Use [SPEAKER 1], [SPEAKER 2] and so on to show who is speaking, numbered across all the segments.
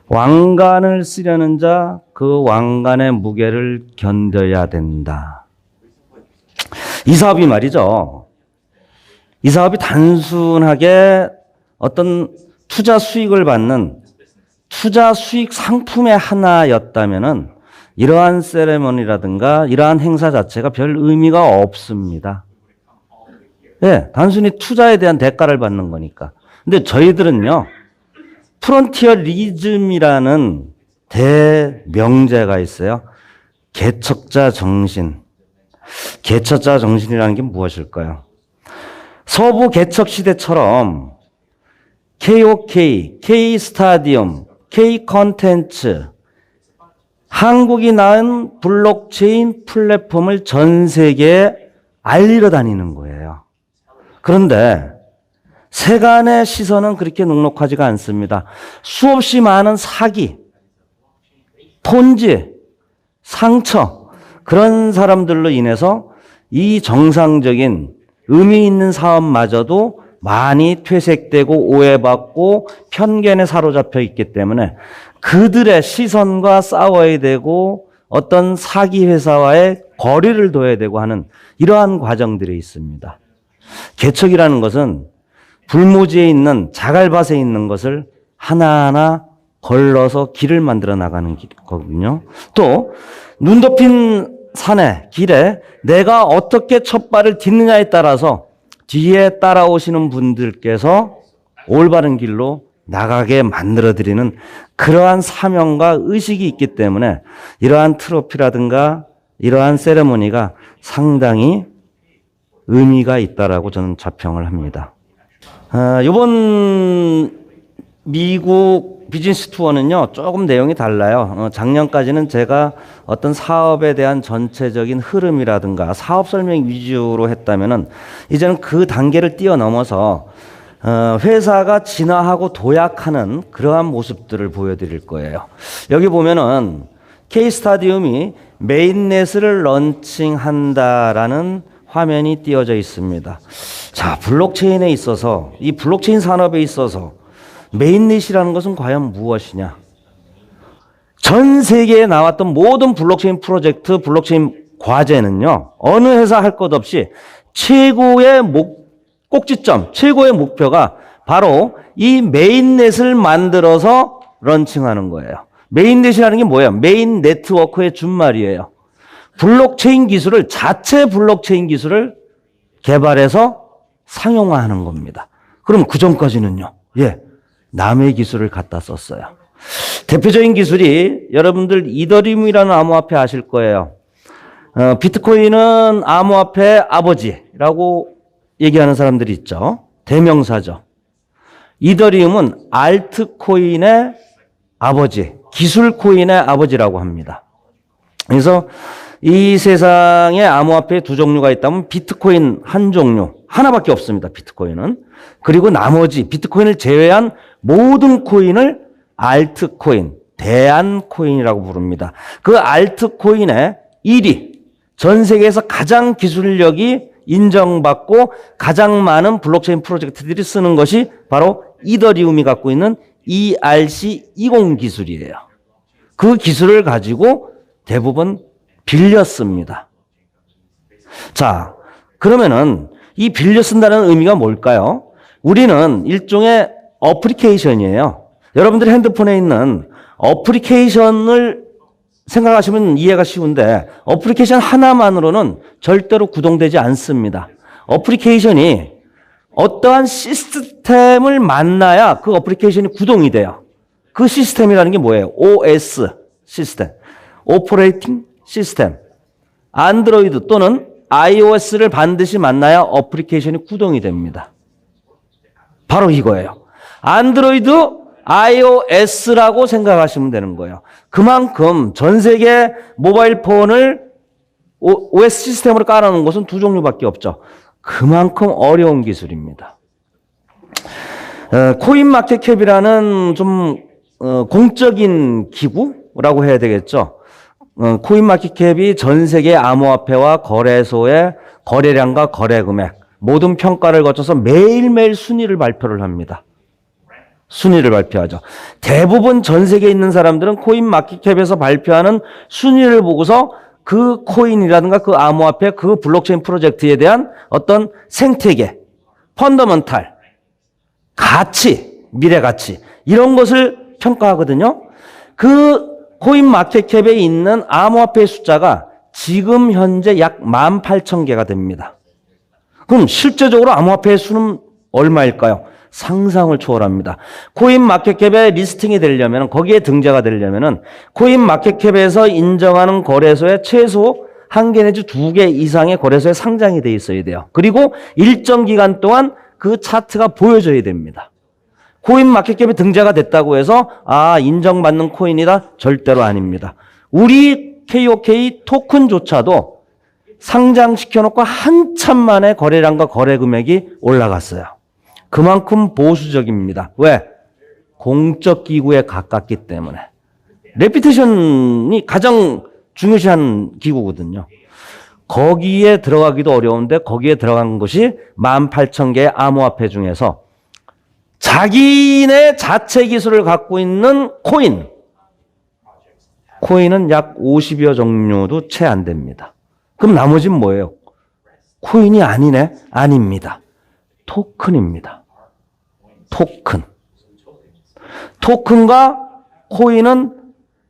[SPEAKER 1] 왕관을 쓰려는 자, 그 왕관의 무게를 견뎌야 된다. 이 사업이 말이죠. 이 사업이 단순하게 어떤 투자 수익을 받는 투자 수익 상품의 하나였다면은 이러한 세레머니라든가 이러한 행사 자체가 별 의미가 없습니다. 예, 단순히 투자에 대한 대가를 받는 거니까. 근데 저희들은요, 프론티어리즘이라는 대명제가 있어요. 개척자 정신. 개척자 정신이라는 게 무엇일까요? 서부 개척 시대처럼 KOK, K-스타디움, K-컨텐츠, 한국이 낳은 블록체인 플랫폼을 전 세계에 알리러 다니는 거예요. 그런데 세간의 시선은 그렇게 넉넉하지가 않습니다. 수없이 많은 사기, 폰지, 상처, 그런 사람들로 인해서 이 정상적인 의미 있는 사업마저도 많이 퇴색되고 오해받고 편견에 사로잡혀 있기 때문에 그들의 시선과 싸워야 되고 어떤 사기 회사와의 거리를 둬야 되고 하는 이러한 과정들이 있습니다. 개척이라는 것은 불모지에 있는 자갈밭에 있는 것을 하나하나 걸러서 길을 만들어 나가는 거거든요. 또 눈 덮인 산에 길에 내가 어떻게 첫 발을 딛느냐에 따라서 뒤에 따라오시는 분들께서 올바른 길로 나가게 만들어드리는 그러한 사명과 의식이 있기 때문에 이러한 트로피라든가 이러한 세레모니가 상당히 의미가 있다라고 저는 자평을 합니다. 이번 미국 비즈니스 투어는요, 조금 내용이 달라요. 작년까지는 제가 어떤 사업에 대한 전체적인 흐름이라든가 사업 설명 위주로 했다면은 이제는 그 단계를 뛰어넘어서 회사가 진화하고 도약하는 그러한 모습들을 보여드릴 거예요. 여기 보면은 K-스타디움이 메인넷을 런칭한다라는 화면이 띄어져 있습니다. 자, 블록체인에 있어서, 이 블록체인 산업에 있어서 메인넷이라는 것은 과연 무엇이냐? 전 세계에 나왔던 모든 블록체인 프로젝트, 블록체인 과제는요, 어느 회사 할 것 없이 최고의 꼭지점, 최고의 목표가 바로 이 메인넷을 만들어서 런칭하는 거예요. 메인넷이라는 게 뭐예요? 메인 네트워크의 준말이에요. 블록체인 기술을, 자체 블록체인 기술을 개발해서 상용화하는 겁니다. 그럼 그 전까지는요, 남의 기술을 갖다 썼어요. 대표적인 기술이 여러분들 이더리움이라는 암호화폐 아실 거예요. 비트코인은 암호화폐 아버지라고 얘기하는 사람들이 있죠. 대명사죠. 이더리움은 알트코인의 아버지, 기술 코인의 아버지라고 합니다. 그래서 이 세상에 암호화폐 두 종류가 있다면 비트코인 한 종류, 하나밖에 없습니다. 비트코인은. 그리고 나머지 비트코인을 제외한 모든 코인을 알트코인, 대안코인이라고 부릅니다. 그 알트코인의 1위, 전 세계에서 가장 기술력이 인정받고 가장 많은 블록체인 프로젝트들이 쓰는 것이 바로 이더리움이 갖고 있는 ERC20 기술이에요. 그 기술을 가지고 대부분 빌려 씁니다. 자, 그러면은 이 빌려 쓴다는 의미가 뭘까요? 우리는 일종의 어플리케이션이에요. 여러분들이 핸드폰에 있는 어플리케이션을 생각하시면 이해가 쉬운데 어플리케이션 하나만으로는 절대로 구동되지 않습니다. 어플리케이션이 어떠한 시스템을 만나야 그 어플리케이션이 구동이 돼요. 그 시스템이라는 게 뭐예요? OS 시스템, 오퍼레이팅 시스템. 안드로이드 또는 iOS를 반드시 만나야 어플리케이션이 구동이 됩니다. 바로 이거예요. 안드로이드, iOS라고 생각하시면 되는 거예요. 그만큼 전 세계 모바일 폰을 OS 시스템으로 깔아놓은 것은 두 종류밖에 없죠. 그만큼 어려운 기술입니다. 코인마켓캡이라는 좀 공적인 기구라고 해야 되겠죠. 코인마켓캡이 전 세계 암호화폐와 거래소의 거래량과 거래 금액 모든 평가를 거쳐서 매일매일 순위를 발표를 합니다. 순위를 발표하죠. 대부분 전 세계에 있는 사람들은 코인마켓캡에서 발표하는 순위를 보고서 그 코인이라든가 그 암호화폐, 그 블록체인 프로젝트에 대한 어떤 생태계, 펀더먼탈, 가치, 미래 가치 이런 것을 평가하거든요. 그 코인마켓캡에 있는 암호화폐 숫자가 지금 현재 약 18,000개가 됩니다. 그럼 실제적으로 암호화폐의 수는 얼마일까요? 상상을 초월합니다. 코인마켓캡에 리스팅이 되려면, 거기에 등재가 되려면 코인마켓캡에서 인정하는 거래소에 최소 1개 내지 2개 이상의 거래소에 상장이 돼 있어야 돼요. 그리고 일정 기간 동안 그 차트가 보여져야 됩니다. 코인마켓캡에 등재가 됐다고 해서 인정받는 코인이다? 절대로 아닙니다. 우리 KOK 토큰조차도 상장시켜놓고 한참 만에 거래량과 거래 금액이 올라갔어요. 그만큼 보수적입니다. 왜? 공적 기구에 가깝기 때문에. 레피테이션이 가장 중요시한 기구거든요. 거기에 들어가기도 어려운데 거기에 들어간 것이 18,000개의 암호화폐 중에서 자기네 자체 기술을 갖고 있는 코인은 약 50여 종류도 채 안 됩니다. 그럼 나머지는 뭐예요? 코인이 아니네? 아닙니다. 토큰입니다. 토큰과 코인은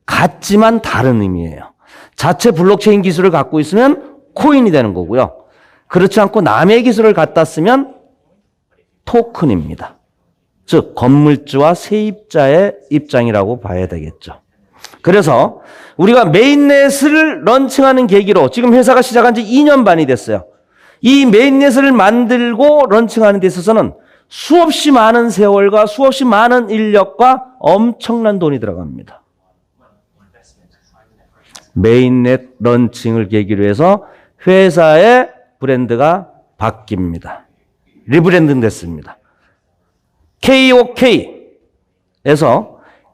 [SPEAKER 1] 같지만 다른 의미예요. 자체 블록체인 기술을 갖고 있으면 코인이 되는 거고요. 그렇지 않고 남의 기술을 갖다 쓰면 토큰입니다. 즉 건물주와 세입자의 입장이라고 봐야 되겠죠. 그래서 우리가 메인넷을 런칭하는 계기로 지금 회사가 시작한 지 2년 반이 됐어요. 이 메인넷을 만들고 런칭하는 데 있어서는 수없이 많은 세월과 수없이 많은 인력과 엄청난 돈이 들어갑니다. 메인넷 런칭을 계기로 해서 회사의 브랜드가 바뀝니다. 리브랜딩 됐습니다. KOK에서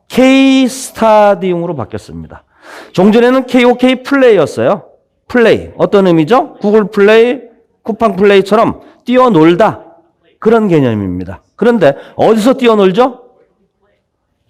[SPEAKER 1] K-스타디움으로 바뀌었습니다. 종전에는 KOK 플레이였어요. 플레이. 어떤 의미죠? 구글 플레이, 쿠팡 플레이처럼 뛰어놀다. 그런 개념입니다. 그런데 어디서 뛰어놀죠?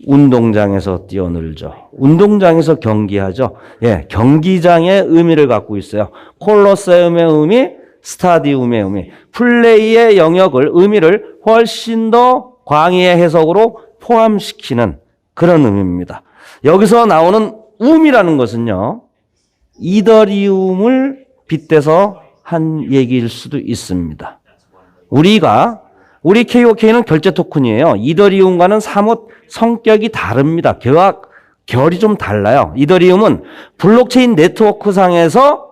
[SPEAKER 1] 운동장에서 뛰어놀죠. 운동장에서 경기하죠. 예, 경기장의 의미를 갖고 있어요. 콜로세움의 의미, 스타디움의 의미, 플레이의 영역을, 의미를 훨씬 더 광의의 해석으로 포함시키는 그런 의미입니다. 여기서 나오는 움이라는 것은요, 이더리움을 빗대서 한 얘기일 수도 있습니다. 우리 KOK는 결제 토큰이에요. 이더리움과는 사뭇 성격이 다릅니다. 결이 좀 달라요. 이더리움은 블록체인 네트워크 상에서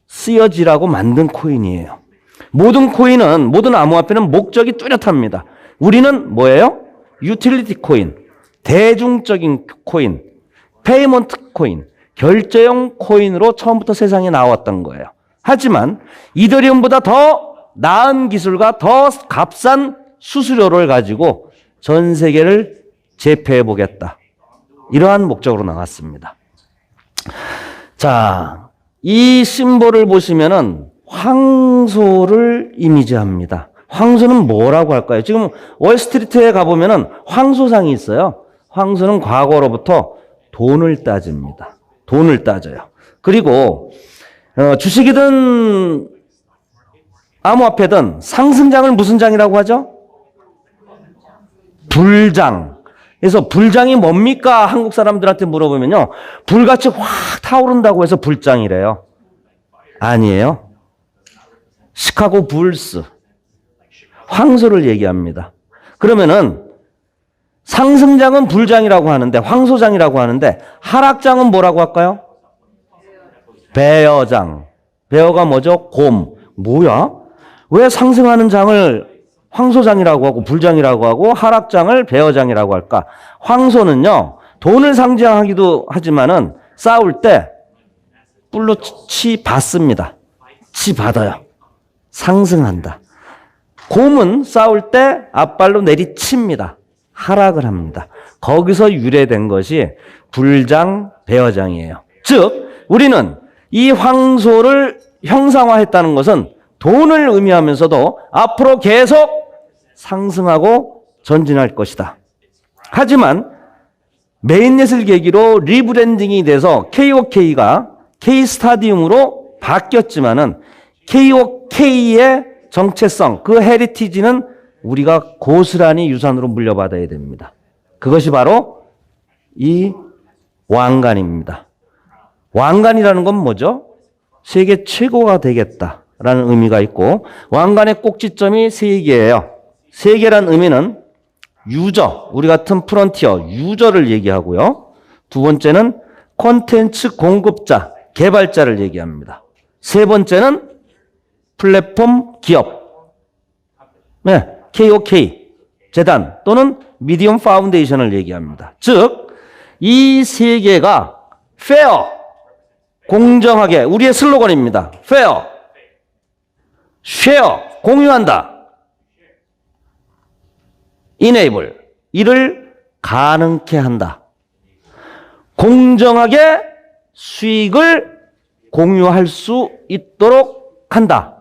[SPEAKER 1] 쓰여지라고 만든 코인이에요. 모든 암호화폐는 목적이 뚜렷합니다. 우리는 뭐예요? 유틸리티 코인, 대중적인 코인, 페이먼트 코인, 결제용 코인으로 처음부터 세상에 나왔던 거예요. 하지만 이더리움보다 더 나은 기술과 더 값싼 수수료를 가지고 전 세계를 제패해 보겠다. 이러한 목적으로 나왔습니다. 자, 이 심볼을 보시면은 황소를 이미지합니다. 황소는 뭐라고 할까요? 지금 월스트리트에 가보면은 황소상이 있어요. 황소는 과거로부터 돈을 따집니다. 돈을 따져요. 그리고 주식이든 암호화폐든 상승장을 무슨 장이라고 하죠? 불장. 그래서 불장이 뭡니까? 한국 사람들한테 물어보면요. 불같이 확 타오른다고 해서 불장이래요. 아니에요. 시카고 불스. 황소를 얘기합니다. 그러면은 상승장은 불장이라고 하는데, 황소장이라고 하는데, 하락장은 뭐라고 할까요? 베어장. 베어가 뭐죠? 곰. 뭐야? 왜 상승하는 장을 황소장이라고 하고 불장이라고 하고 하락장을 베어장이라고 할까? 황소는요, 돈을 상징하기도 하지만은 싸울 때 뿔로 치 받습니다. 치 받아요. 상승한다. 곰은 싸울 때 앞발로 내리칩니다. 하락을 합니다. 거기서 유래된 것이 불장, 베어장이에요. 즉, 우리는 이 황소를 형상화했다는 것은 돈을 의미하면서도 앞으로 계속 상승하고 전진할 것이다. 하지만 메인넷을 계기로 리브랜딩이 돼서 KOK가 K스타디움으로 바뀌었지만은 KOK의 정체성, 그 헤리티지는 우리가 고스란히 유산으로 물려받아야 됩니다. 그것이 바로 이 왕관입니다. 왕관이라는 건 뭐죠? 세계 최고가 되겠다라는 의미가 있고, 왕관의 꼭지점이 세 개예요. 세 개란 의미는 유저, 우리 같은 프론티어, 유저를 얘기하고요. 두 번째는 콘텐츠 공급자, 개발자를 얘기합니다. 세 번째는 플랫폼 기업, 네, KOK, 재단 또는 미디엄 파운데이션을 얘기합니다. 즉, 이 세 개가 fair, 공정하게, 우리의 슬로건입니다. fair, share, 공유한다. enable, 이를 가능케 한다. 공정하게 수익을 공유할 수 있도록 한다.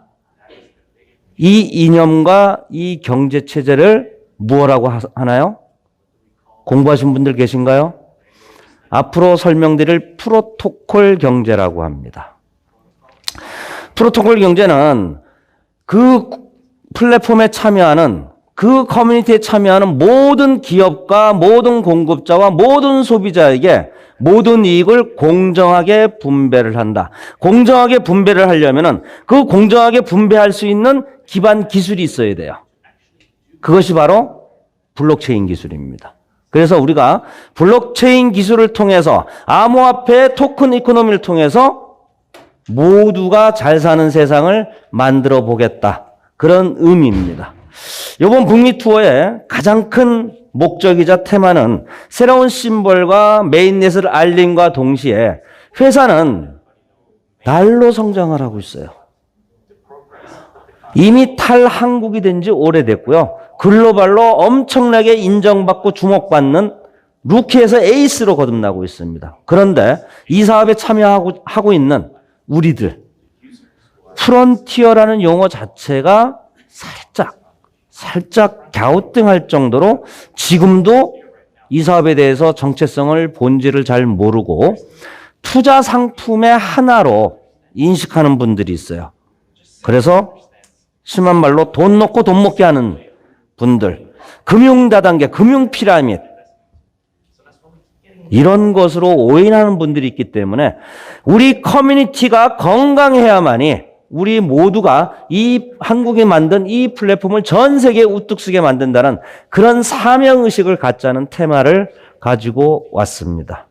[SPEAKER 1] 이 이념과 이 경제체제를 무엇라고 하나요? 공부하신 분들 계신가요? 앞으로 설명드릴 프로토콜 경제라고 합니다. 프로토콜 경제는 그 플랫폼에 참여하는, 그 커뮤니티에 참여하는 모든 기업과 모든 공급자와 모든 소비자에게 모든 이익을 공정하게 분배를 한다. 공정하게 분배를 하려면은 그 공정하게 분배할 수 있는 기반 기술이 있어야 돼요. 그것이 바로 블록체인 기술입니다. 그래서 우리가 블록체인 기술을 통해서 암호화폐 토큰 이코노미를 통해서 모두가 잘 사는 세상을 만들어 보겠다. 그런 의미입니다. 이번 북미 투어의 가장 큰 목적이자 테마는 새로운 심벌과 메인넷을 알림과 동시에 회사는 날로 성장을 하고 있어요. 이미 탈한국이 된 지 오래됐고요. 글로벌로 엄청나게 인정받고 주목받는 루키에서 에이스로 거듭나고 있습니다. 그런데 이 사업에 참여하고 있는 우리들, 프론티어라는 용어 자체가 살짝 갸우뚱할 정도로 지금도 이 사업에 대해서 정체성을, 본질을 잘 모르고 투자 상품의 하나로 인식하는 분들이 있어요. 그래서 심한 말로 돈 넣고 돈 먹게 하는 분들, 금융다단계, 금융피라밋, 이런 것으로 오인하는 분들이 있기 때문에 우리 커뮤니티가 건강해야만이 우리 모두가 이 한국이 만든 이 플랫폼을 전 세계에 우뚝 서게 만든다는 그런 사명의식을 갖자는 테마를 가지고 왔습니다.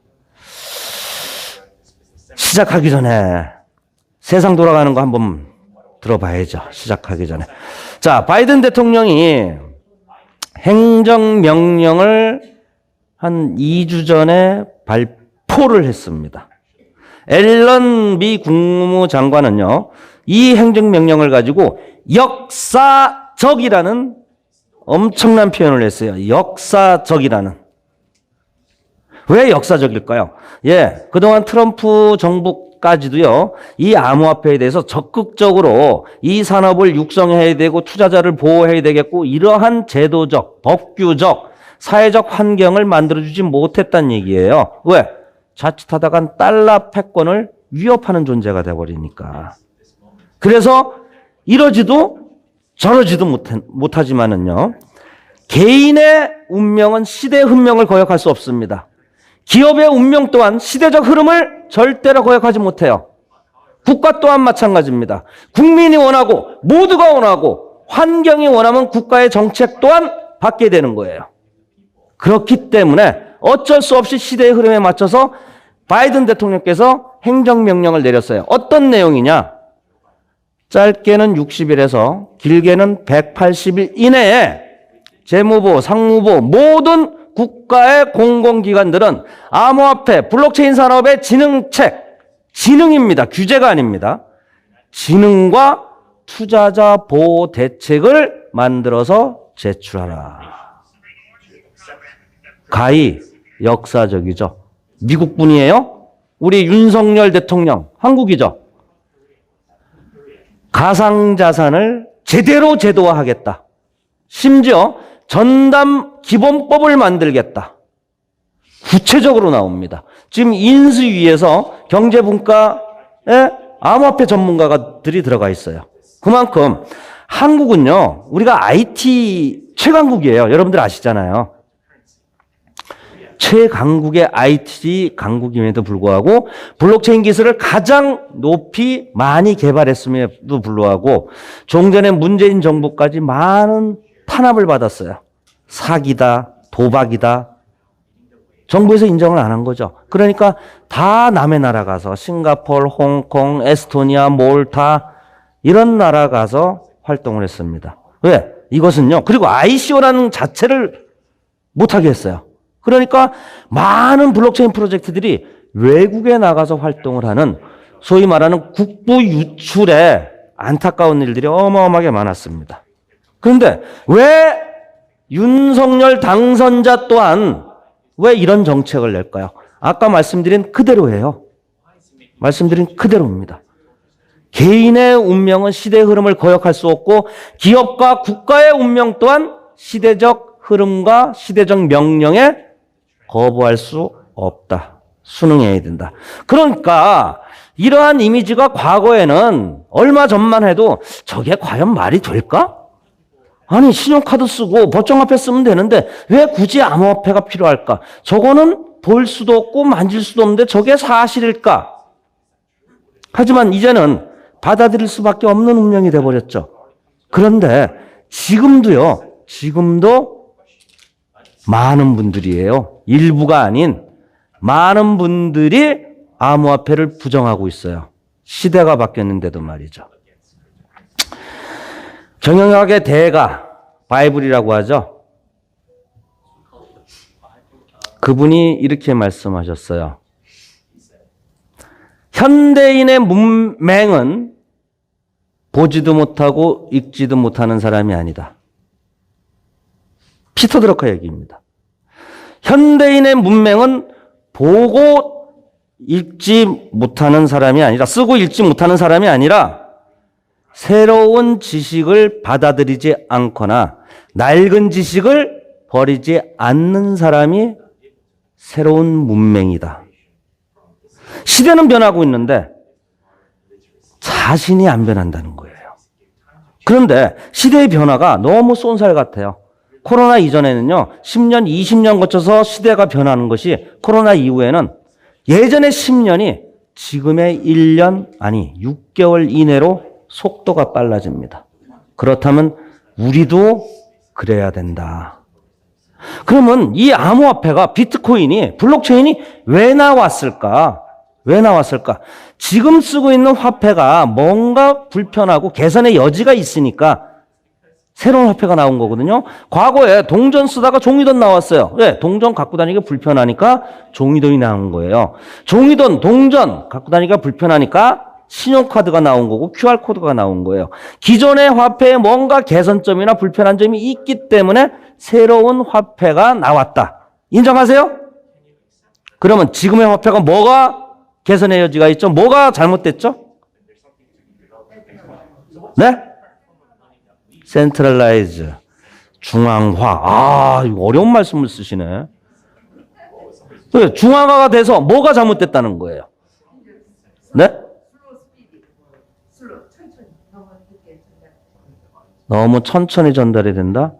[SPEAKER 1] 시작하기 전에 세상 돌아가는 거 한번 들어봐야죠. 시작하기 전에. 자, 바이든 대통령이 행정명령을 한 2주 전에 발표를 했습니다. 앨런 미 국무장관은요, 이 행정명령을 가지고 역사적이라는 엄청난 표현을 했어요. 역사적이라는. 왜 역사적일까요? 그동안 트럼프 정부까지도요, 이 암호화폐에 대해서 적극적으로 이 산업을 육성해야 되고 투자자를 보호해야 되겠고 이러한 제도적, 법규적, 사회적 환경을 만들어주지 못했다는 얘기예요. 왜? 자칫하다간 달러 패권을 위협하는 존재가 되어버리니까. 그래서 이러지도 저러지도 못하지만은요, 개인의 운명은 시대의 운명을 거역할 수 없습니다. 기업의 운명 또한 시대적 흐름을 절대로 거역하지 못해요. 국가 또한 마찬가지입니다. 국민이 원하고 모두가 원하고 환경이 원하면 국가의 정책 또한 받게 되는 거예요. 그렇기 때문에 어쩔 수 없이 시대의 흐름에 맞춰서 바이든 대통령께서 행정명령을 내렸어요. 어떤 내용이냐? 짧게는 60일에서 길게는 180일 이내에 재무부, 상무부, 모든 국가의 공공기관들은 암호화폐, 블록체인 산업의 진흥책, 진흥입니다. 규제가 아닙니다. 진흥과 투자자 보호 대책을 만들어서 제출하라. 가히 역사적이죠. 미국 분이에요. 우리 윤석열 대통령, 한국이죠. 가상자산을 제대로 제도화하겠다. 심지어 전담 기본법을 만들겠다. 구체적으로 나옵니다. 지금 인수위에서 경제분과에 암호화폐 전문가들이 들어가 있어요. 그만큼 한국은요, 우리가 IT 최강국이에요. 여러분들 아시잖아요. 최강국의 IT 강국임에도 불구하고 블록체인 기술을 가장 높이 많이 개발했음에도 불구하고 종전에 문재인 정부까지 많은 탄압을 받았어요. 사기다, 도박이다. 정부에서 인정을 안 한 거죠. 그러니까 다 남의 나라 가서 싱가포르, 홍콩, 에스토니아, 몰타 이런 나라 가서 활동을 했습니다. 왜? 이것은요. 그리고 ICO라는 자체를 못하게 했어요. 그러니까 많은 블록체인 프로젝트들이 외국에 나가서 활동을 하는 소위 말하는 국부 유출에 안타까운 일들이 어마어마하게 많았습니다. 그런데 왜 윤석열 당선자 또한 왜 이런 정책을 낼까요? 아까 말씀드린 그대로예요. 말씀드린 그대로입니다. 개인의 운명은 시대의 흐름을 거역할 수 없고 기업과 국가의 운명 또한 시대적 흐름과 시대적 명령에 거부할 수 없다. 순응해야 된다. 그러니까 이러한 이미지가 과거에는 얼마 전만 해도 저게 과연 말이 될까? 아니 신용카드 쓰고 법정화폐 쓰면 되는데 왜 굳이 암호화폐가 필요할까? 저거는 볼 수도 없고 만질 수도 없는데 저게 사실일까? 하지만 이제는 받아들일 수밖에 없는 운명이 돼버렸죠. 그런데 지금도 많은 분들이에요. 일부가 아닌 많은 분들이 암호화폐를 부정하고 있어요. 시대가 바뀌었는데도 말이죠. 경영학의 대가, 바이블이라고 하죠. 그분이 이렇게 말씀하셨어요. 현대인의 문맹은 보지도 못하고 읽지도 못하는 사람이 아니다. 피터 드러커 얘기입니다. 현대인의 문맹은 보고 읽지 못하는 사람이 아니라, 쓰고 읽지 못하는 사람이 아니라 새로운 지식을 받아들이지 않거나 낡은 지식을 버리지 않는 사람이 새로운 문맹이다. 시대는 변하고 있는데 자신이 안 변한다는 거예요. 그런데 시대의 변화가 너무 쏜살 같아요. 코로나 이전에는요, 10년, 20년 거쳐서 시대가 변하는 것이 코로나 이후에는 예전의 10년이 지금의 1년, 아니 6개월 이내로 속도가 빨라집니다. 그렇다면 우리도 그래야 된다. 그러면 이 암호화폐가 비트코인이, 블록체인이 왜 나왔을까? 왜 나왔을까? 지금 쓰고 있는 화폐가 뭔가 불편하고 개선의 여지가 있으니까 새로운 화폐가 나온 거거든요. 과거에 동전 쓰다가 종이돈 나왔어요. 왜? 동전 갖고 다니기가 불편하니까 종이돈이 나온 거예요. 종이돈, 동전 갖고 다니기가 불편하니까 신용카드가 나온 거고 QR코드가 나온 거예요. 기존의 화폐에 뭔가 개선점이나 불편한 점이 있기 때문에 새로운 화폐가 나왔다. 인정하세요? 그러면 지금의 화폐가 뭐가 개선의 여지가 있죠? 뭐가 잘못됐죠? 네? 센트럴라이즈, 중앙화. 이거 어려운 말씀을 쓰시네. 왜? 중앙화가 돼서 뭐가 잘못됐다는 거예요? 네? 너무 천천히 전달이 된다?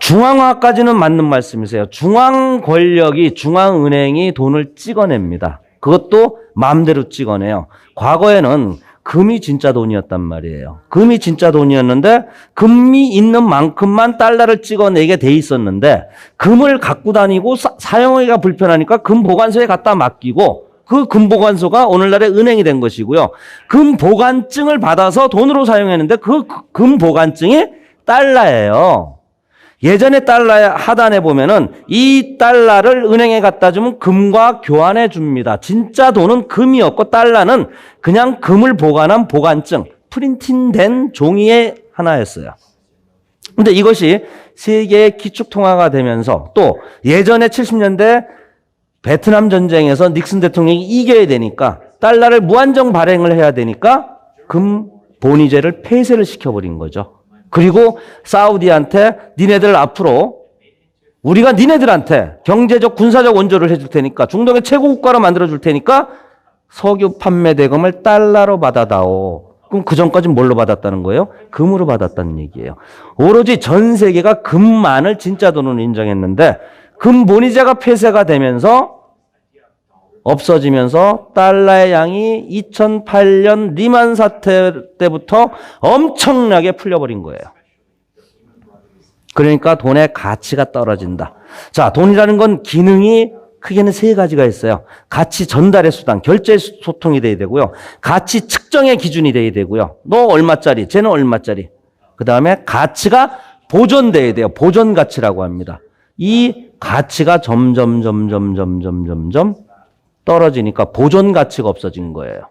[SPEAKER 1] 중앙화까지는 맞는 말씀이세요. 중앙 권력이, 중앙은행이 돈을 찍어냅니다. 그것도 마음대로 찍어내요. 과거에는 금이 진짜 돈이었단 말이에요. 금이 진짜 돈이었는데 금이 있는 만큼만 달러를 찍어내게 돼 있었는데 금을 갖고 다니고 사용하기가 불편하니까 금 보관소에 갖다 맡기고 그 금 보관소가 오늘날의 은행이 된 것이고요. 금 보관증을 받아서 돈으로 사용했는데 그 금 보관증이 달러예요. 예전에 달러 하단에 보면은 이 달러를 은행에 갖다 주면 금과 교환해 줍니다. 진짜 돈은 금이었고 달러는 그냥 금을 보관한 보관증, 프린팅된 종이의 하나였어요. 근데 이것이 세계의 기축통화가 되면서 또 예전에 70년대 베트남 전쟁에서 닉슨 대통령이 이겨야 되니까 달러를 무한정 발행을 해야 되니까 금 본위제를 폐쇄를 시켜버린 거죠. 그리고 사우디한테 니네들 앞으로 우리가 니네들한테 경제적 군사적 원조를 해줄 테니까 중동의 최고 국가로 만들어줄 테니까 석유 판매 대금을 달러로 받아다오. 그럼 그 전까지는 뭘로 받았다는 거예요? 금으로 받았다는 얘기예요. 오로지 전 세계가 금만을 진짜 돈으로 인정했는데 금 본위제가 폐쇄가 되면서 없어지면서 달러의 양이 2008년 리만 사태 때부터 엄청나게 풀려버린 거예요. 그러니까 돈의 가치가 떨어진다. 자, 돈이라는 건 기능이 크게는 세 가지가 있어요. 가치 전달의 수단, 결제 소통이 돼야 되고요. 가치 측정의 기준이 돼야 되고요. 너 얼마짜리, 쟤는 얼마짜리. 그 다음에 가치가 보존돼야 돼요. 보존 가치라고 합니다. 이 가치가 점점 떨어지니까 보존 가치가 없어진 거예요.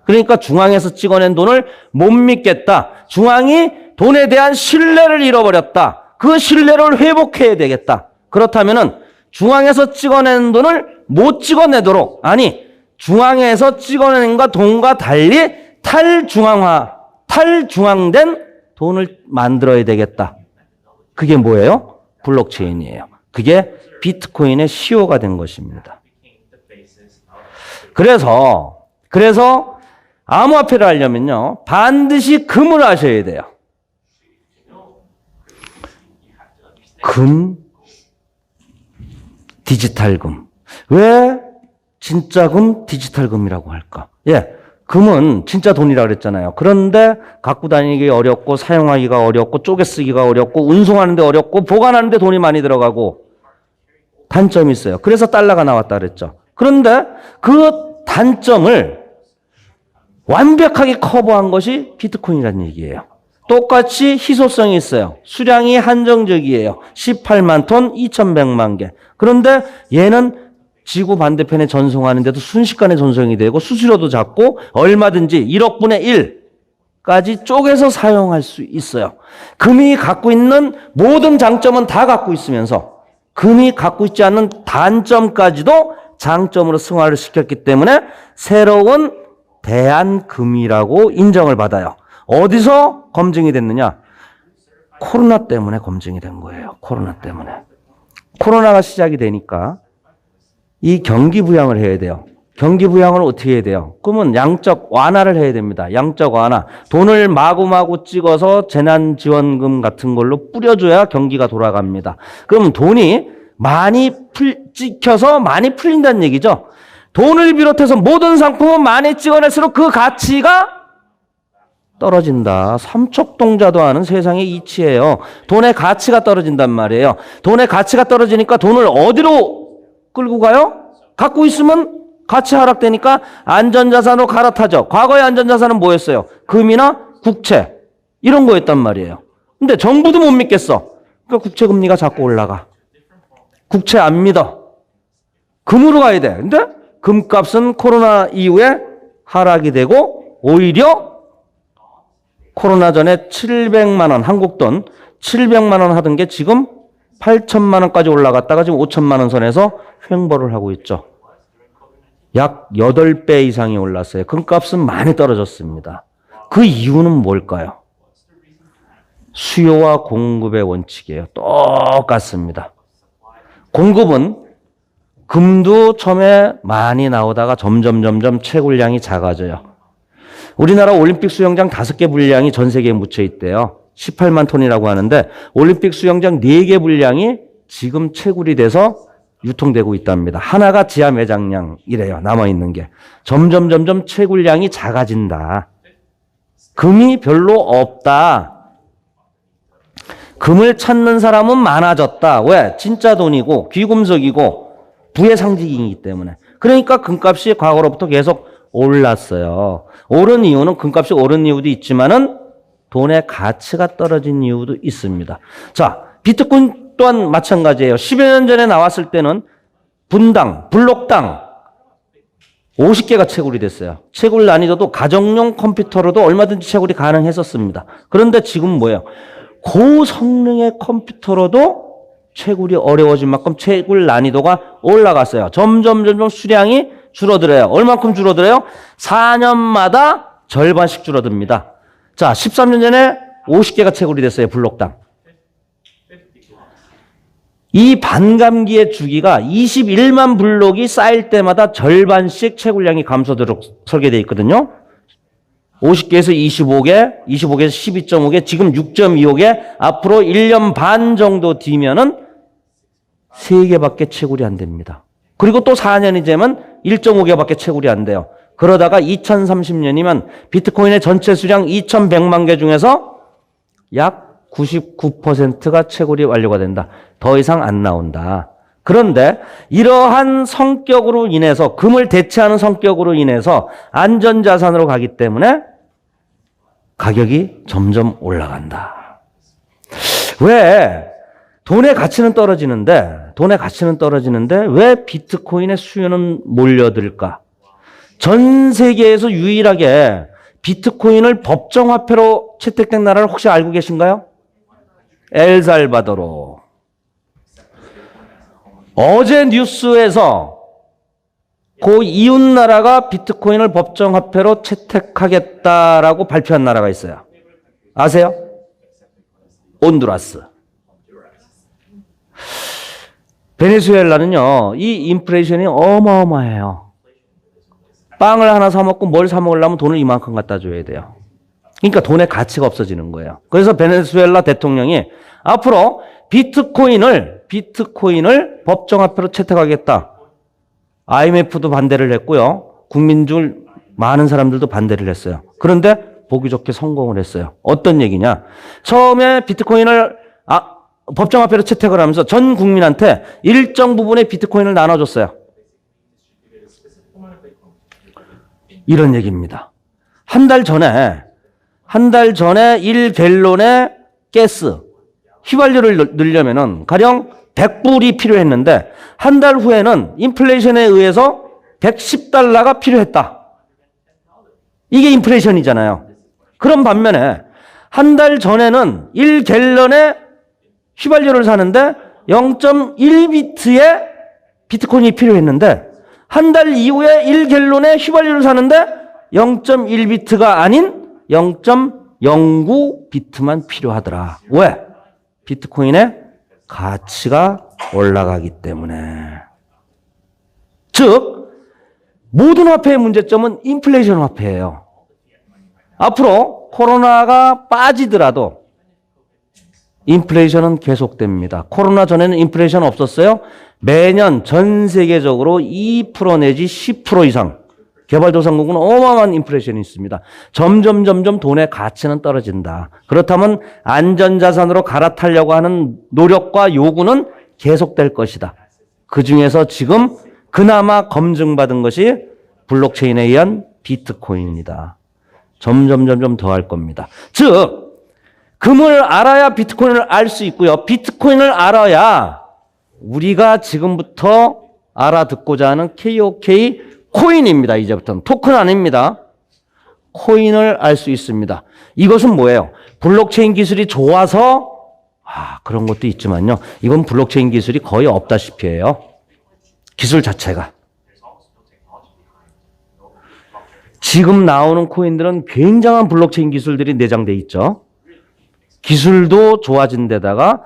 [SPEAKER 1] 그러니까 중앙에서 찍어낸 돈을 못 믿겠다. 중앙이 돈에 대한 신뢰를 잃어버렸다. 그 신뢰를 회복해야 되겠다. 그렇다면은 중앙에서 찍어낸 돈을 못 찍어내도록, 아니 중앙에서 찍어낸 돈과 달리 탈중앙된 돈을 만들어야 되겠다. 그게 뭐예요? 블록체인이에요. 그게 비트코인의 시효가 된 것입니다. 그래서 암호화폐를 하려면요, 반드시 금을 하셔야 돼요. 금, 디지털금. 왜 진짜 금, 디지털금이라고 할까? 예, 금은 진짜 돈이라고 그랬잖아요. 그런데 갖고 다니기 어렵고 사용하기가 어렵고 쪼개 쓰기가 어렵고 운송하는데 어렵고 보관하는데 돈이 많이 들어가고 단점이 있어요. 그래서 달러가 나왔다 그랬죠. 그런데 그 단점을 완벽하게 커버한 것이 비트코인이라는 얘기예요. 똑같이 희소성이 있어요. 수량이 한정적이에요. 18만 톤, 2,100만 개. 그런데 얘는 지구 반대편에 전송하는데도 순식간에 전송이 되고 수수료도 작고 얼마든지 1억 분의 1까지 쪼개서 사용할 수 있어요. 금이 갖고 있는 모든 장점은 다 갖고 있으면서 금이 갖고 있지 않는 단점까지도 장점으로 승화를 시켰기 때문에 새로운 대한금이라고 인정을 받아요. 어디서 검증이 됐느냐? 코로나 때문에 검증이 된 거예요. 코로나 때문에. 코로나가 시작이 되니까 이 경기 부양을 해야 돼요. 경기 부양을 어떻게 해야 돼요? 그러면 양적 완화를 해야 됩니다. 양적 완화. 돈을 마구마구 찍어서 재난지원금 같은 걸로 뿌려줘야 경기가 돌아갑니다. 그러면 돈이 많이 찍혀서 많이 풀린다는 얘기죠. 돈을 비롯해서 모든 상품은 많이 찍어낼수록 그 가치가 떨어진다. 삼척동자도 아는 세상의 이치예요. 돈의 가치가 떨어진단 말이에요. 돈의 가치가 떨어지니까 돈을 어디로 끌고 가요? 갖고 있으면 가치 하락되니까 안전자산으로 갈아타죠. 과거의 안전자산은 뭐였어요? 금이나 국채 이런 거였단 말이에요. 근데 정부도 못 믿겠어. 그러니까 국채 금리가 자꾸 올라가. 국채 안 믿어. 금으로 가야 돼. 근데 금값은 코로나 이후에 하락이 되고 오히려 코로나 전에 700만 원, 한국 돈 700만 원 하던 게 지금 8천만 원까지 올라갔다가 지금 5천만 원 선에서 횡보를 하고 있죠. 약 8배 이상이 올랐어요. 금값은 많이 떨어졌습니다. 그 이유는 뭘까요? 수요와 공급의 원칙이에요. 똑같습니다. 공급은 금도 처음에 많이 나오다가 점점 채굴량이 작아져요. 우리나라 올림픽 수영장 5개 분량이 전 세계에 묻혀 있대요. 18만 톤이라고 하는데 올림픽 수영장 4개 분량이 지금 채굴이 돼서 유통되고 있답니다. 하나가 지하 매장량이래요. 남아있는 게. 점점 채굴량이 작아진다. 금이 별로 없다. 금을 찾는 사람은 많아졌다. 왜? 진짜 돈이고 귀금속이고 부의 상징이기 때문에. 그러니까 금값이 과거로부터 계속 올랐어요. 오른 이유는 금값이 오른 이유도 있지만은 돈의 가치가 떨어진 이유도 있습니다. 자, 비트코인 또한 마찬가지예요. 10여 년 전에 나왔을 때는 분당, 블록당 50개가 채굴이 됐어요. 채굴 난이도도 가정용 컴퓨터로도 얼마든지 채굴이 가능했었습니다. 그런데 지금 뭐예요? 고성능의 컴퓨터로도 채굴이 어려워진 만큼 채굴 난이도가 올라갔어요. 점점 수량이 줄어들어요. 얼마큼 줄어들어요? 4년마다 절반씩 줄어듭니다. 자, 13년 전에 50개가 채굴이 됐어요. 블록당. 이 반감기의 주기가 21만 블록이 쌓일 때마다 절반씩 채굴량이 감소되도록 설계되어 있거든요. 50개에서 25개, 25개에서 12.5개, 지금 6.25개, 앞으로 1년 반 정도 뒤면은 3개밖에 채굴이 안 됩니다. 그리고 또 4년이 되면 1.5개밖에 채굴이 안 돼요. 그러다가 2030년이면 비트코인의 전체 수량 2100만 개 중에서 약 99%가 채굴이 완료가 된다. 더 이상 안 나온다. 그런데 이러한 성격으로 인해서, 금을 대체하는 성격으로 인해서 안전자산으로 가기 때문에 가격이 점점 올라간다. 왜? 돈의 가치는 떨어지는데 왜 비트코인의 수요는 몰려들까? 전 세계에서 유일하게 비트코인을 법정화폐로 채택된 나라를 혹시 알고 계신가요? 엘살바도르. 어제 뉴스에서 그 이웃 나라가 비트코인을 법정화폐로 채택하겠다라고 발표한 나라가 있어요. 아세요? 온두라스. 베네수엘라는요, 이 인플레이션이 어마어마해요. 빵을 하나 사 먹고 뭘 사 먹으려면 돈을 이만큼 갖다 줘야 돼요. 그러니까 돈의 가치가 없어지는 거예요. 그래서 베네수엘라 대통령이 앞으로 비트코인을 법정화폐로 채택하겠다. IMF도 반대를 했고요. 국민 중 많은 사람들도 반대를 했어요. 그런데 보기 좋게 성공을 했어요. 어떤 얘기냐? 처음에 비트코인을 법정화폐로 채택을 하면서 전 국민한테 일정 부분의 비트코인을 나눠줬어요. 이런 얘기입니다. 한 달 전에 1갤론의 가스, 휘발유를 넣으려면은 가령 100불이 필요했는데 한 달 후에는 인플레이션에 의해서 110달러가 필요했다. 이게 인플레이션이잖아요. 그런 반면에 한 달 전에는 1갤런의 휘발유를 사는데 0.1비트의 비트코인이 필요했는데 한 달 이후에 1갤론의 휘발유를 사는데 0.1비트가 아닌 0.09비트만 필요하더라. 왜? 비트코인의 가치가 올라가기 때문에. 즉, 모든 화폐의 문제점은 인플레이션 화폐예요. 앞으로 코로나가 빠지더라도 인플레이션은 계속됩니다. 코로나 전에는 인플레이션 없었어요? 매년 전 세계적으로 2% 내지 10% 이상 개발도상국은 어마어마한 인플레이션이 있습니다. 점점 돈의 가치는 떨어진다. 그렇다면 안전자산으로 갈아타려고 하는 노력과 요구는 계속될 것이다. 그중에서 지금 그나마 검증받은 것이 블록체인에 의한 비트코인입니다. 점점 더 할 겁니다. 즉, 금을 알아야 비트코인을 알 수 있고요. 비트코인을 알아야 우리가 지금부터 알아듣고자 하는 KOK 코인입니다. 이제부터는 토큰 아닙니다. 코인을 알 수 있습니다. 이것은 뭐예요? 블록체인 기술이 좋아서 그런 것도 있지만요. 이건 블록체인 기술이 거의 없다시피 해요. 기술 자체가. 지금 나오는 코인들은 굉장한 블록체인 기술들이 내장돼 있죠. 기술도 좋아진 데다가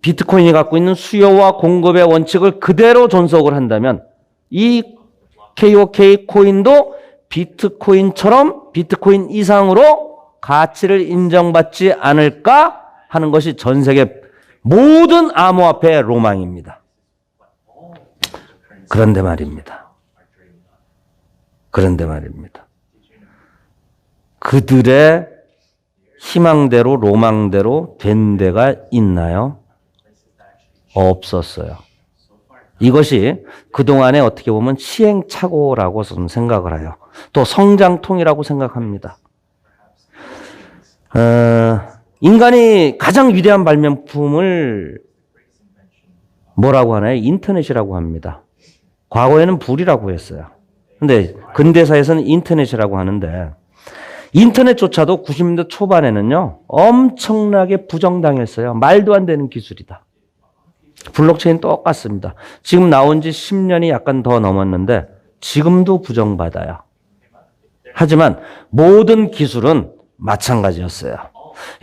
[SPEAKER 1] 비트코인이 갖고 있는 수요와 공급의 원칙을 그대로 존속을 한다면 이 KOK 코인도 비트코인처럼 비트코인 이상으로 가치를 인정받지 않을까 하는 것이 전 세계 모든 암호화폐의 로망입니다. 그런데 말입니다. 그들의 희망대로 로망대로 된 데가 있나요? 없었어요. 이것이 그동안에 어떻게 보면 시행착오라고 저는 생각을 해요. 또 성장통이라고 생각합니다. 인간이 가장 위대한 발명품을 뭐라고 하나요? 인터넷이라고 합니다. 과거에는 불이라고 했어요. 근데 근대사에서는 인터넷이라고 하는데 인터넷조차도 90년대 초반에는요, 엄청나게 부정당했어요. 말도 안 되는 기술이다. 블록체인 똑같습니다. 지금 나온 지 10년이 약간 더 넘었는데 지금도 부정받아요. 하지만 모든 기술은 마찬가지였어요.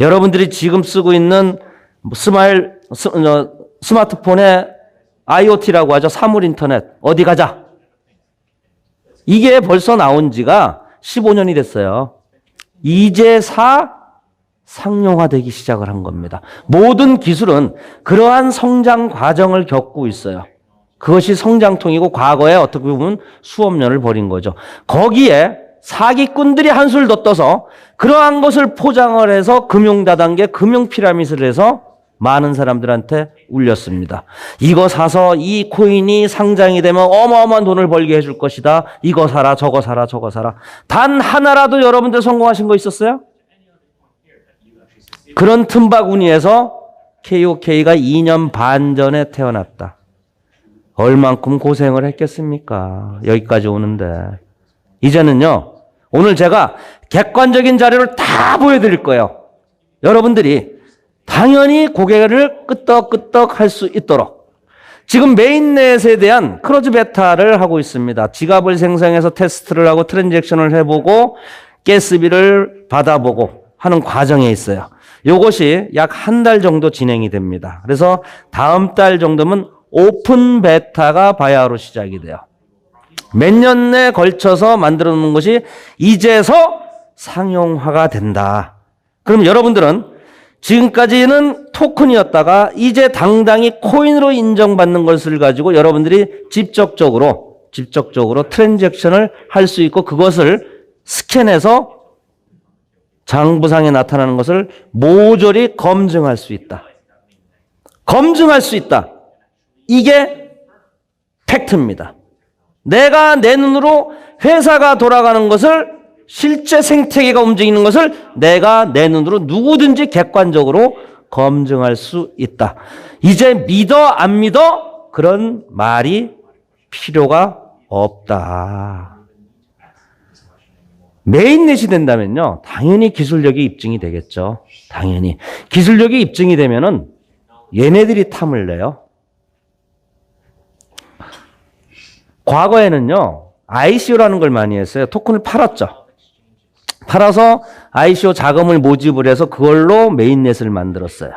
[SPEAKER 1] 여러분들이 지금 쓰고 있는 스마트폰의 IoT라고 하죠. 사물 인터넷. 어디 가자. 이게 벌써 나온 지가 15년이 됐어요. 이제 상용화되기 시작을 한 겁니다. 모든 기술은 그러한 성장 과정을 겪고 있어요. 그것이 성장통이고 과거에 어떻게 보면 수업 년을 벌인 거죠. 거기에 사기꾼들이 한술 더 떠서 그러한 것을 포장을 해서 금융다단계, 금융피라미드를 해서 많은 사람들한테 울렸습니다. 이거 사서 이 코인이 상장이 되면 어마어마한 돈을 벌게 해줄 것이다. 이거 사라, 저거 사라, 저거 사라. 단 하나라도 여러분들 성공하신 거 있었어요? 그런 틈바구니에서 KOK가 2년 반 전에 태어났다. 얼만큼 고생을 했겠습니까? 여기까지 오는데. 이제는요, 오늘 제가 객관적인 자료를 다 보여드릴 거예요. 여러분들이 당연히 고개를 끄덕끄덕 할 수 있도록. 지금 메인넷에 대한 크로즈 베타를 하고 있습니다. 지갑을 생성해서 테스트를 하고 트랜잭션을 해보고 가스비를 받아보고 하는 과정에 있어요. 이것이 약 한 달 정도 진행이 됩니다. 그래서 다음 달 정도면 오픈 베타가 바야흐로 시작이 돼요. 몇 년 내 걸쳐서 만들어 놓은 것이 이제서 상용화가 된다. 그럼 여러분들은 지금까지는 토큰이었다가 이제 당당히 코인으로 인정받는 것을 가지고 여러분들이 직접적으로 트랜잭션을 할 수 있고 그것을 스캔해서 장부상에 나타나는 것을 모조리 검증할 수 있다. 검증할 수 있다. 이게 팩트입니다. 내가 내 눈으로 회사가 돌아가는 것을 실제 생태계가 움직이는 것을 내가 내 눈으로 누구든지 객관적으로 검증할 수 있다. 이제 믿어 안 믿어? 그런 말이 필요가 없다. 메인넷이 된다면요. 당연히 기술력이 입증이 되겠죠. 당연히. 기술력이 입증이 되면은 얘네들이 탐을 내요. 과거에는요. ICO라는 걸 많이 했어요. 토큰을 팔았죠. 팔아서 ICO 자금을 모집을 해서 그걸로 메인넷을 만들었어요.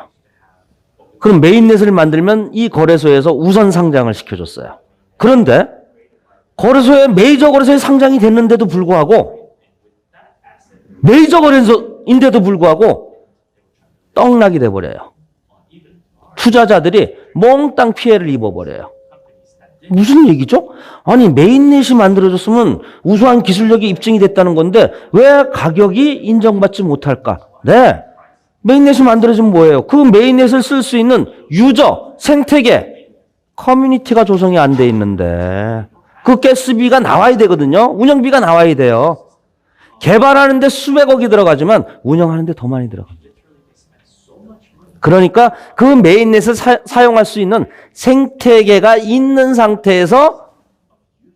[SPEAKER 1] 그럼 메인넷을 만들면 이 거래소에서 우선 상장을 시켜줬어요. 그런데 거래소에 메이저 거래소에 상장이 됐는데도 불구하고 메이저 거래소인데도 불구하고 떡락이 돼버려요. 투자자들이 몽땅 피해를 입어버려요. 무슨 얘기죠? 아니 메인넷이 만들어졌으면 우수한 기술력이 입증이 됐다는 건데 왜 가격이 인정받지 못할까? 네, 메인넷이 만들어지면 뭐예요? 그 메인넷을 쓸 수 있는 유저, 생태계, 커뮤니티가 조성이 안 돼 있는데 그 가스비가 나와야 되거든요. 운영비가 나와야 돼요. 개발하는데 수백억이 들어가지만 운영하는데 더 많이 들어갑니다. 그러니까 그 메인넷을 사용할 수 있는 생태계가 있는 상태에서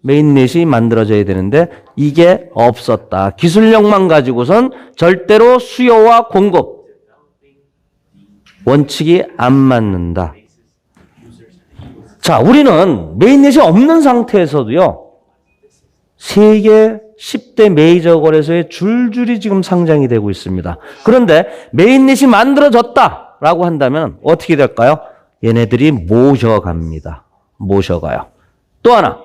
[SPEAKER 1] 메인넷이 만들어져야 되는데 이게 없었다. 기술력만 가지고선 절대로 수요와 공급 원칙이 안 맞는다. 자, 우리는 메인넷이 없는 상태에서도요. 세계 10대 메이저 거래소에 줄줄이 지금 상장이 되고 있습니다. 그런데 메인넷이 만들어졌다라고 한다면 어떻게 될까요? 얘네들이 모셔갑니다. 모셔가요. 또 하나,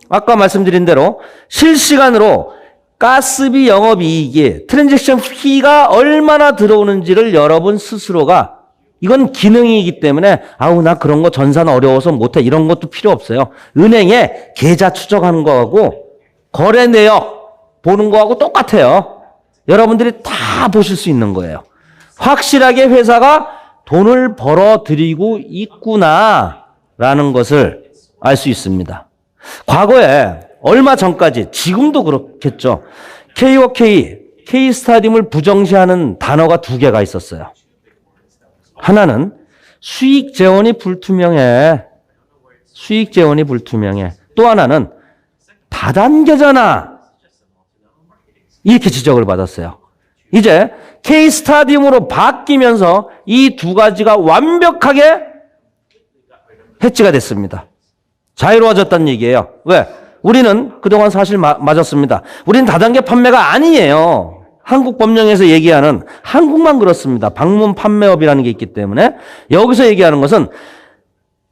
[SPEAKER 1] 아까 말씀드린 대로 실시간으로 가스비 영업이익이 트랜잭션 피가 얼마나 들어오는지를 여러분 스스로가 이건 기능이기 때문에 아우 나 그런 거 전산 어려워서 못해 이런 것도 필요 없어요. 은행에 계좌 추적하는 거하고 거래 내역 보는 거하고 똑같아요. 여러분들이 다 보실 수 있는 거예요. 확실하게 회사가 돈을 벌어들이고 있구나라는 것을 알 수 있습니다. 과거에 얼마 전까지 지금도 그렇겠죠. KOK, K스타디움을 부정시하는 단어가 두 개가 있었어요. 하나는 수익 재원이 불투명해. 수익 재원이 불투명해. 또 하나는 다단계잖아. 이렇게 지적을 받았어요. 이제 K스타디움으로 바뀌면서 이 두 가지가 완벽하게 해치가 됐습니다. 자유로워졌다는 얘기예요. 왜? 우리는 그동안 사실 맞았습니다. 우리는 다단계 판매가 아니에요. 한국 법령에서 얘기하는 한국만 그렇습니다. 방문 판매업이라는 게 있기 때문에 여기서 얘기하는 것은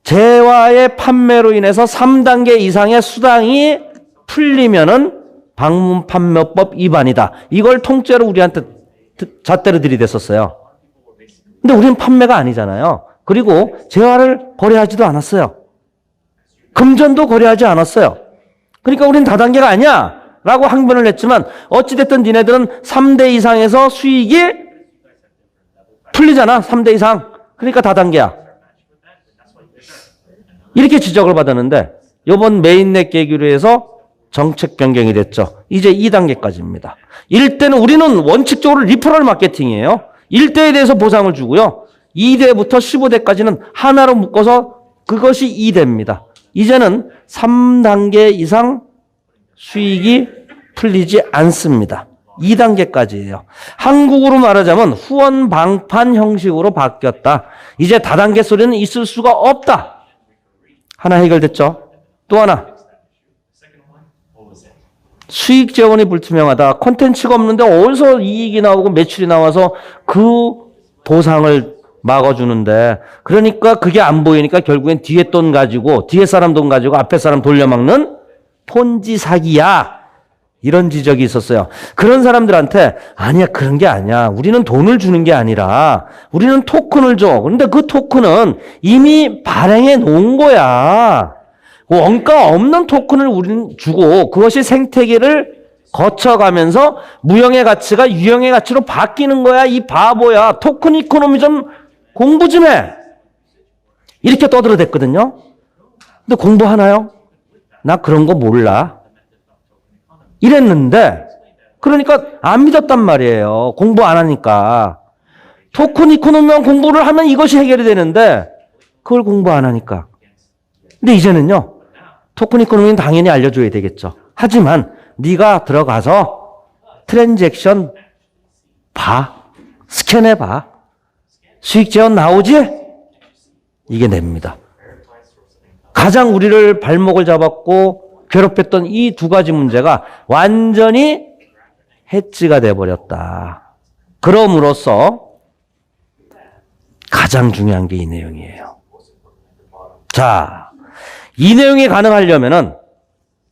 [SPEAKER 1] 재화의 판매로 인해서 3단계 이상의 수당이 풀리면은 방문 판매법 위반이다. 이걸 통째로 우리한테 잣대로 들이댔었어요. 근데 우리는 판매가 아니잖아요. 그리고 재화를 거래하지도 않았어요. 금전도 거래하지 않았어요. 그러니까 우리는 다단계가 아니야 라고 항변을 했지만 어찌됐든 니네들은 3대 이상에서 수익이 풀리잖아. 3대 이상. 그러니까 다단계야. 이렇게 지적을 받았는데 이번 메인넷 계기로 해서 정책 변경이 됐죠. 이제 2단계까지입니다. 1대는 우리는 원칙적으로 리퍼럴 마케팅이에요. 1대에 대해서 보상을 주고요. 2대부터 15대까지는 하나로 묶어서 그것이 2대입니다. 이제는 3단계 이상 수익이 풀리지 않습니다. 2단계까지예요. 한국으로 말하자면 후원 방판 형식으로 바뀌었다. 이제 다단계 소리는 있을 수가 없다. 하나 해결됐죠. 또 하나. 수익 재원이 불투명하다. 콘텐츠가 없는데 어디서 이익이 나오고 매출이 나와서 그 보상을 막아주는데 그러니까 그게 안 보이니까 결국엔 뒤에 돈 가지고 뒤에 사람 돈 가지고 앞에 사람 돌려막는 폰지 사기야. 이런 지적이 있었어요. 그런 사람들한테 아니야 그런 게 아니야. 우리는 돈을 주는 게 아니라 우리는 토큰을 줘. 그런데 그 토큰은 이미 발행해 놓은 거야. 원가 없는 토큰을 우리는 주고 그것이 생태계를 거쳐가면서 무형의 가치가 유형의 가치로 바뀌는 거야. 이 바보야. 토큰 이코노미 좀 공부 좀 해. 이렇게 떠들어댔거든요. 근데 공부하나요? 나 그런 거 몰라. 이랬는데 그러니까 안 믿었단 말이에요. 공부 안 하니까. 토큰 이코노미만 공부를 하면 이것이 해결이 되는데 그걸 공부 안 하니까. 근데 이제는요. 토큰 이코노미는 당연히 알려줘야 되겠죠. 하지만 네가 들어가서 트랜잭션 봐. 스캔해봐. 수익 재원 나오지? 이게 냅니다. 가장 우리를 발목을 잡았고 괴롭혔던 이 두 가지 문제가 완전히 해지가 돼버렸다. 그럼으로써 가장 중요한 게 이 내용이에요. 자, 이 내용이 가능하려면은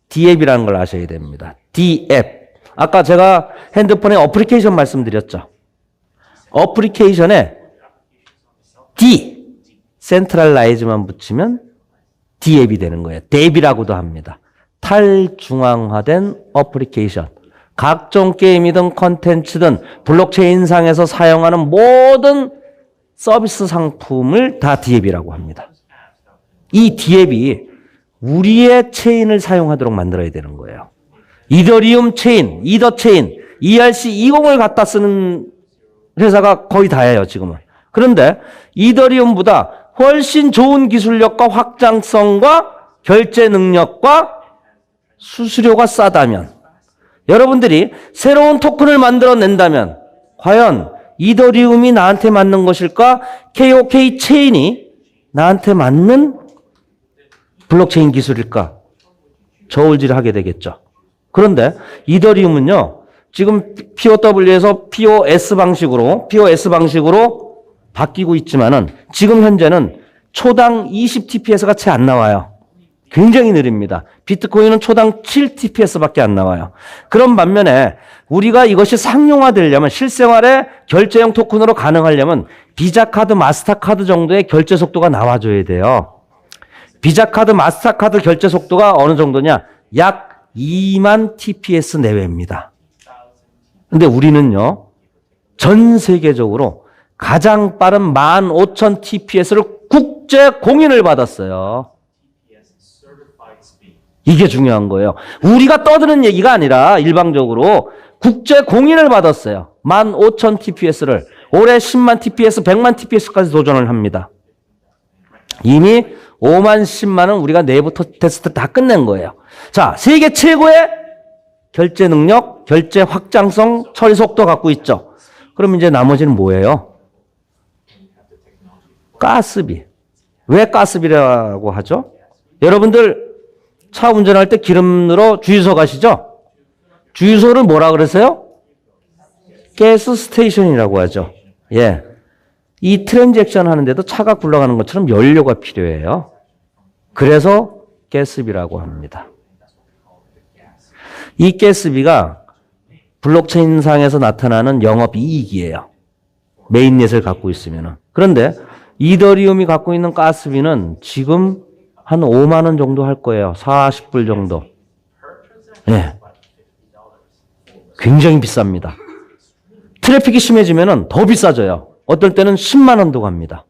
[SPEAKER 1] D앱이라는 걸 아셔야 됩니다. D앱. 아까 제가 핸드폰에 어플리케이션 말씀드렸죠. 어플리케이션에 D, 센트럴라이즈만 붙이면 D앱이 되는 거예요. 앱이라고도 합니다. 탈중앙화된 어플리케이션. 각종 게임이든 컨텐츠든 블록체인상에서 사용하는 모든 서비스 상품을 다 D앱이라고 합니다. 이 D앱이 우리의 체인을 사용하도록 만들어야 되는 거예요. 이더리움 체인, 이더 체인, ERC20을 갖다 쓰는 회사가 거의 다예요, 지금은. 그런데 이더리움보다 훨씬 좋은 기술력과 확장성과 결제 능력과 수수료가 싸다면 여러분들이 새로운 토큰을 만들어낸다면 과연 이더리움이 나한테 맞는 것일까? KOK 체인이 나한테 맞는 블록체인 기술일까? 저울질을 하게 되겠죠. 그런데 이더리움은요. 지금 POW에서 POS 방식으로 바뀌고 있지만은 지금 현재는 초당 20TPS가 채 안 나와요. 굉장히 느립니다. 비트코인은 초당 7TPS밖에 안 나와요. 그런 반면에 우리가 이것이 상용화되려면 실생활에 결제형 토큰으로 가능하려면 비자카드, 마스터카드 정도의 결제 속도가 나와줘야 돼요. 비자카드, 마스터카드 결제 속도가 어느 정도냐? 약 2만 TPS 내외입니다. 근데 우리는요, 전 세계적으로 가장 빠른 15,000TPS를 국제 공인을 받았어요. 이게 중요한 거예요. 우리가 떠드는 얘기가 아니라 일방적으로 국제 공인을 받았어요. 15,000TPS를. 올해 10만 TPS, 100만 TPS까지 도전을 합니다. 이미 5만, 10만은 우리가 내부 테스트 다 끝낸 거예요. 자, 세계 최고의 결제 능력, 결제 확장성, 처리 속도 갖고 있죠. 그럼 이제 나머지는 뭐예요? 가스비. 왜 가스비라고 하죠? 여러분들 차 운전할 때 기름 넣으러 주유소 가시죠? 주유소를 뭐라 그러세요? 가스 스테이션이라고 하죠. 예. 이 트랜잭션 하는데도 차가 굴러가는 것처럼 연료가 필요해요. 그래서 가스비라고 합니다. 이 가스비가 블록체인상에서 나타나는 영업이익이에요. 메인넷을 갖고 있으면. 그런데 이더리움이 갖고 있는 가스비는 지금 한 5만 원 정도 할 거예요. 40불 정도. 네. 굉장히 비쌉니다. 트래픽이 심해지면 더 비싸져요. 어떨 때는 10만 원도 갑니다.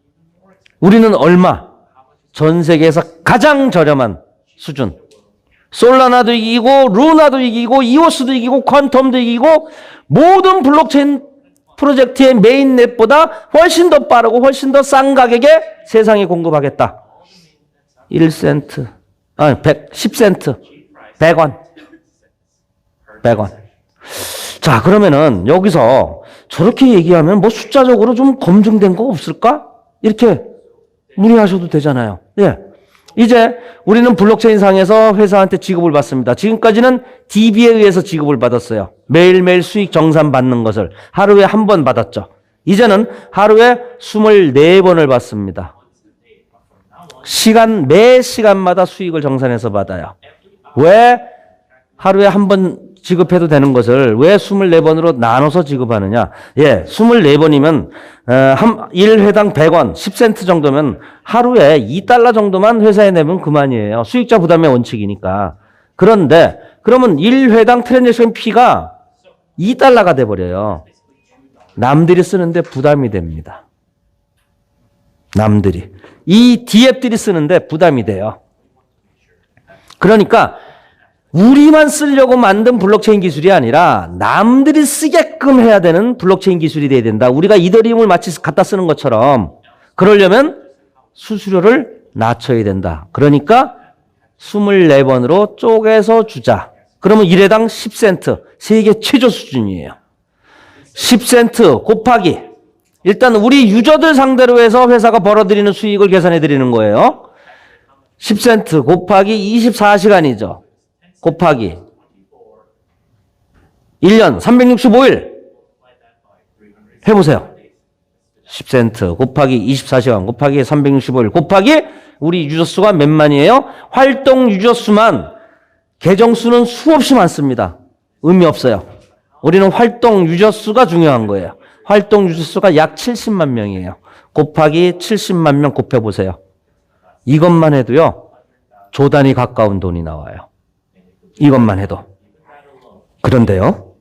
[SPEAKER 1] 우리는 얼마? 전 세계에서 가장 저렴한 수준. 솔라나도 이기고 루나도 이기고 이오스도 이기고 퀀텀도 이기고 모든 블록체인 프로젝트의 메인넷보다 훨씬 더 빠르고 훨씬 더 싼 가격에 세상에 공급하겠다. 1센트, 10센트, 100원. 100원. 자, 그러면은 여기서 저렇게 얘기하면 뭐 숫자적으로 좀 검증된 거 없을까? 이렇게 문의하셔도 되잖아요. 예. 이제 우리는 블록체인 상에서 회사한테 지급을 받습니다. 지금까지는 DB에 의해서 지급을 받았어요. 매일매일 수익 정산 받는 것을 하루에 한 번 받았죠. 이제는 하루에 24번을 받습니다. 매 시간마다 수익을 정산해서 받아요. 왜 하루에 한 번 지급해도 되는 것을 왜 24번으로 나눠서 지급하느냐? 예, 24번이면 1회당 100원, 10센트 정도면 하루에 2달러 정도만 회사에 내면 그만이에요. 수익자 부담의 원칙이니까. 그런데 그러면 1회당 트랜잭션 피가 2달러가 돼버려요. 남들이 쓰는데 부담이 됩니다. 남들이. 이 D앱들이 쓰는데 부담이 돼요. 그러니까 우리만 쓰려고 만든 블록체인 기술이 아니라 남들이 쓰게끔 해야 되는 블록체인 기술이 돼야 된다. 우리가 이더리움을 마치 갖다 쓰는 것처럼 그러려면 수수료를 낮춰야 된다. 그러니까 24번으로 쪼개서 주자. 그러면 1회당 10센트. 세계 최저 수준이에요. 10센트 곱하기. 일단 우리 유저들 상대로 해서 회사가 벌어들이는 수익을 계산해 드리는 거예요. 10센트 곱하기 24시간이죠. 곱하기 1년 365일 해보세요. 10센트 곱하기 24시간 곱하기 365일 곱하기 우리 유저 수가 몇 만이에요? 활동 유저 수만 계정 수는 수없이 많습니다. 의미 없어요. 우리는 활동 유저 수가 중요한 거예요. 활동 유저 수가 약 70만 명이에요. 곱하기 70만 명 곱해보세요. 이것만 해도요. 조 단위 가까운 돈이 나와요. 이것만 해도. 그런데요.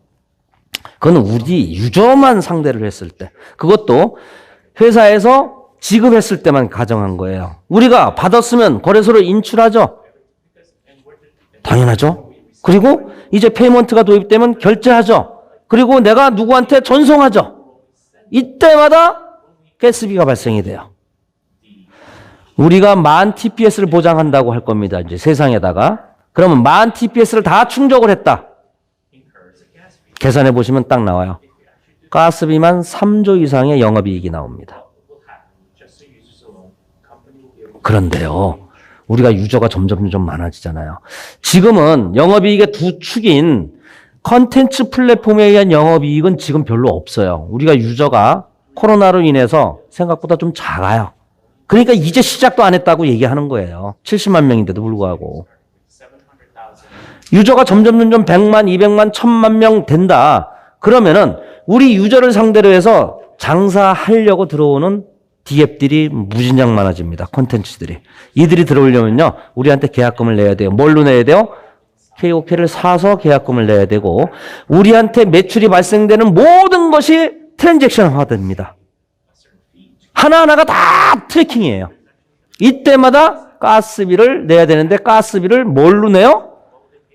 [SPEAKER 1] 그건 우리 유저만 상대를 했을 때. 그것도 회사에서 지급했을 때만 가정한 거예요. 우리가 받았으면 거래소로 인출하죠. 당연하죠. 그리고 이제 페이먼트가 도입되면 결제하죠. 그리고 내가 누구한테 전송하죠. 이때마다 가스비가 발생이 돼요. 우리가 10,000 TPS를 보장한다고 할 겁니다. 이제 세상에다가. 그러면 10,000 TPS를 다 충족을 했다. 계산해 보시면 딱 나와요. 가스비만 3조 이상의 영업이익이 나옵니다. 그런데요. 우리가 유저가 점점 많아지잖아요. 지금은 영업이익의 두 축인 컨텐츠 플랫폼에 의한 영업이익은 지금 별로 없어요. 우리가 유저가 코로나로 인해서 생각보다 좀 작아요. 그러니까 이제 시작도 안 했다고 얘기하는 거예요. 70만 명인데도 불구하고. 유저가 점점 100만, 200만, 1000만 명 된다. 그러면은 우리 유저를 상대로 해서 장사하려고 들어오는 D앱들이 무진장 많아집니다. 콘텐츠들이. 이들이 들어오려면요. 우리한테 계약금을 내야 돼요. 뭘로 내야 돼요? KOK를 사서 계약금을 내야 되고 우리한테 매출이 발생되는 모든 것이 트랜잭션화가 됩니다. 하나하나가 다 트래킹이에요. 이때마다 가스비를 내야 되는데 가스비를 뭘로 내요?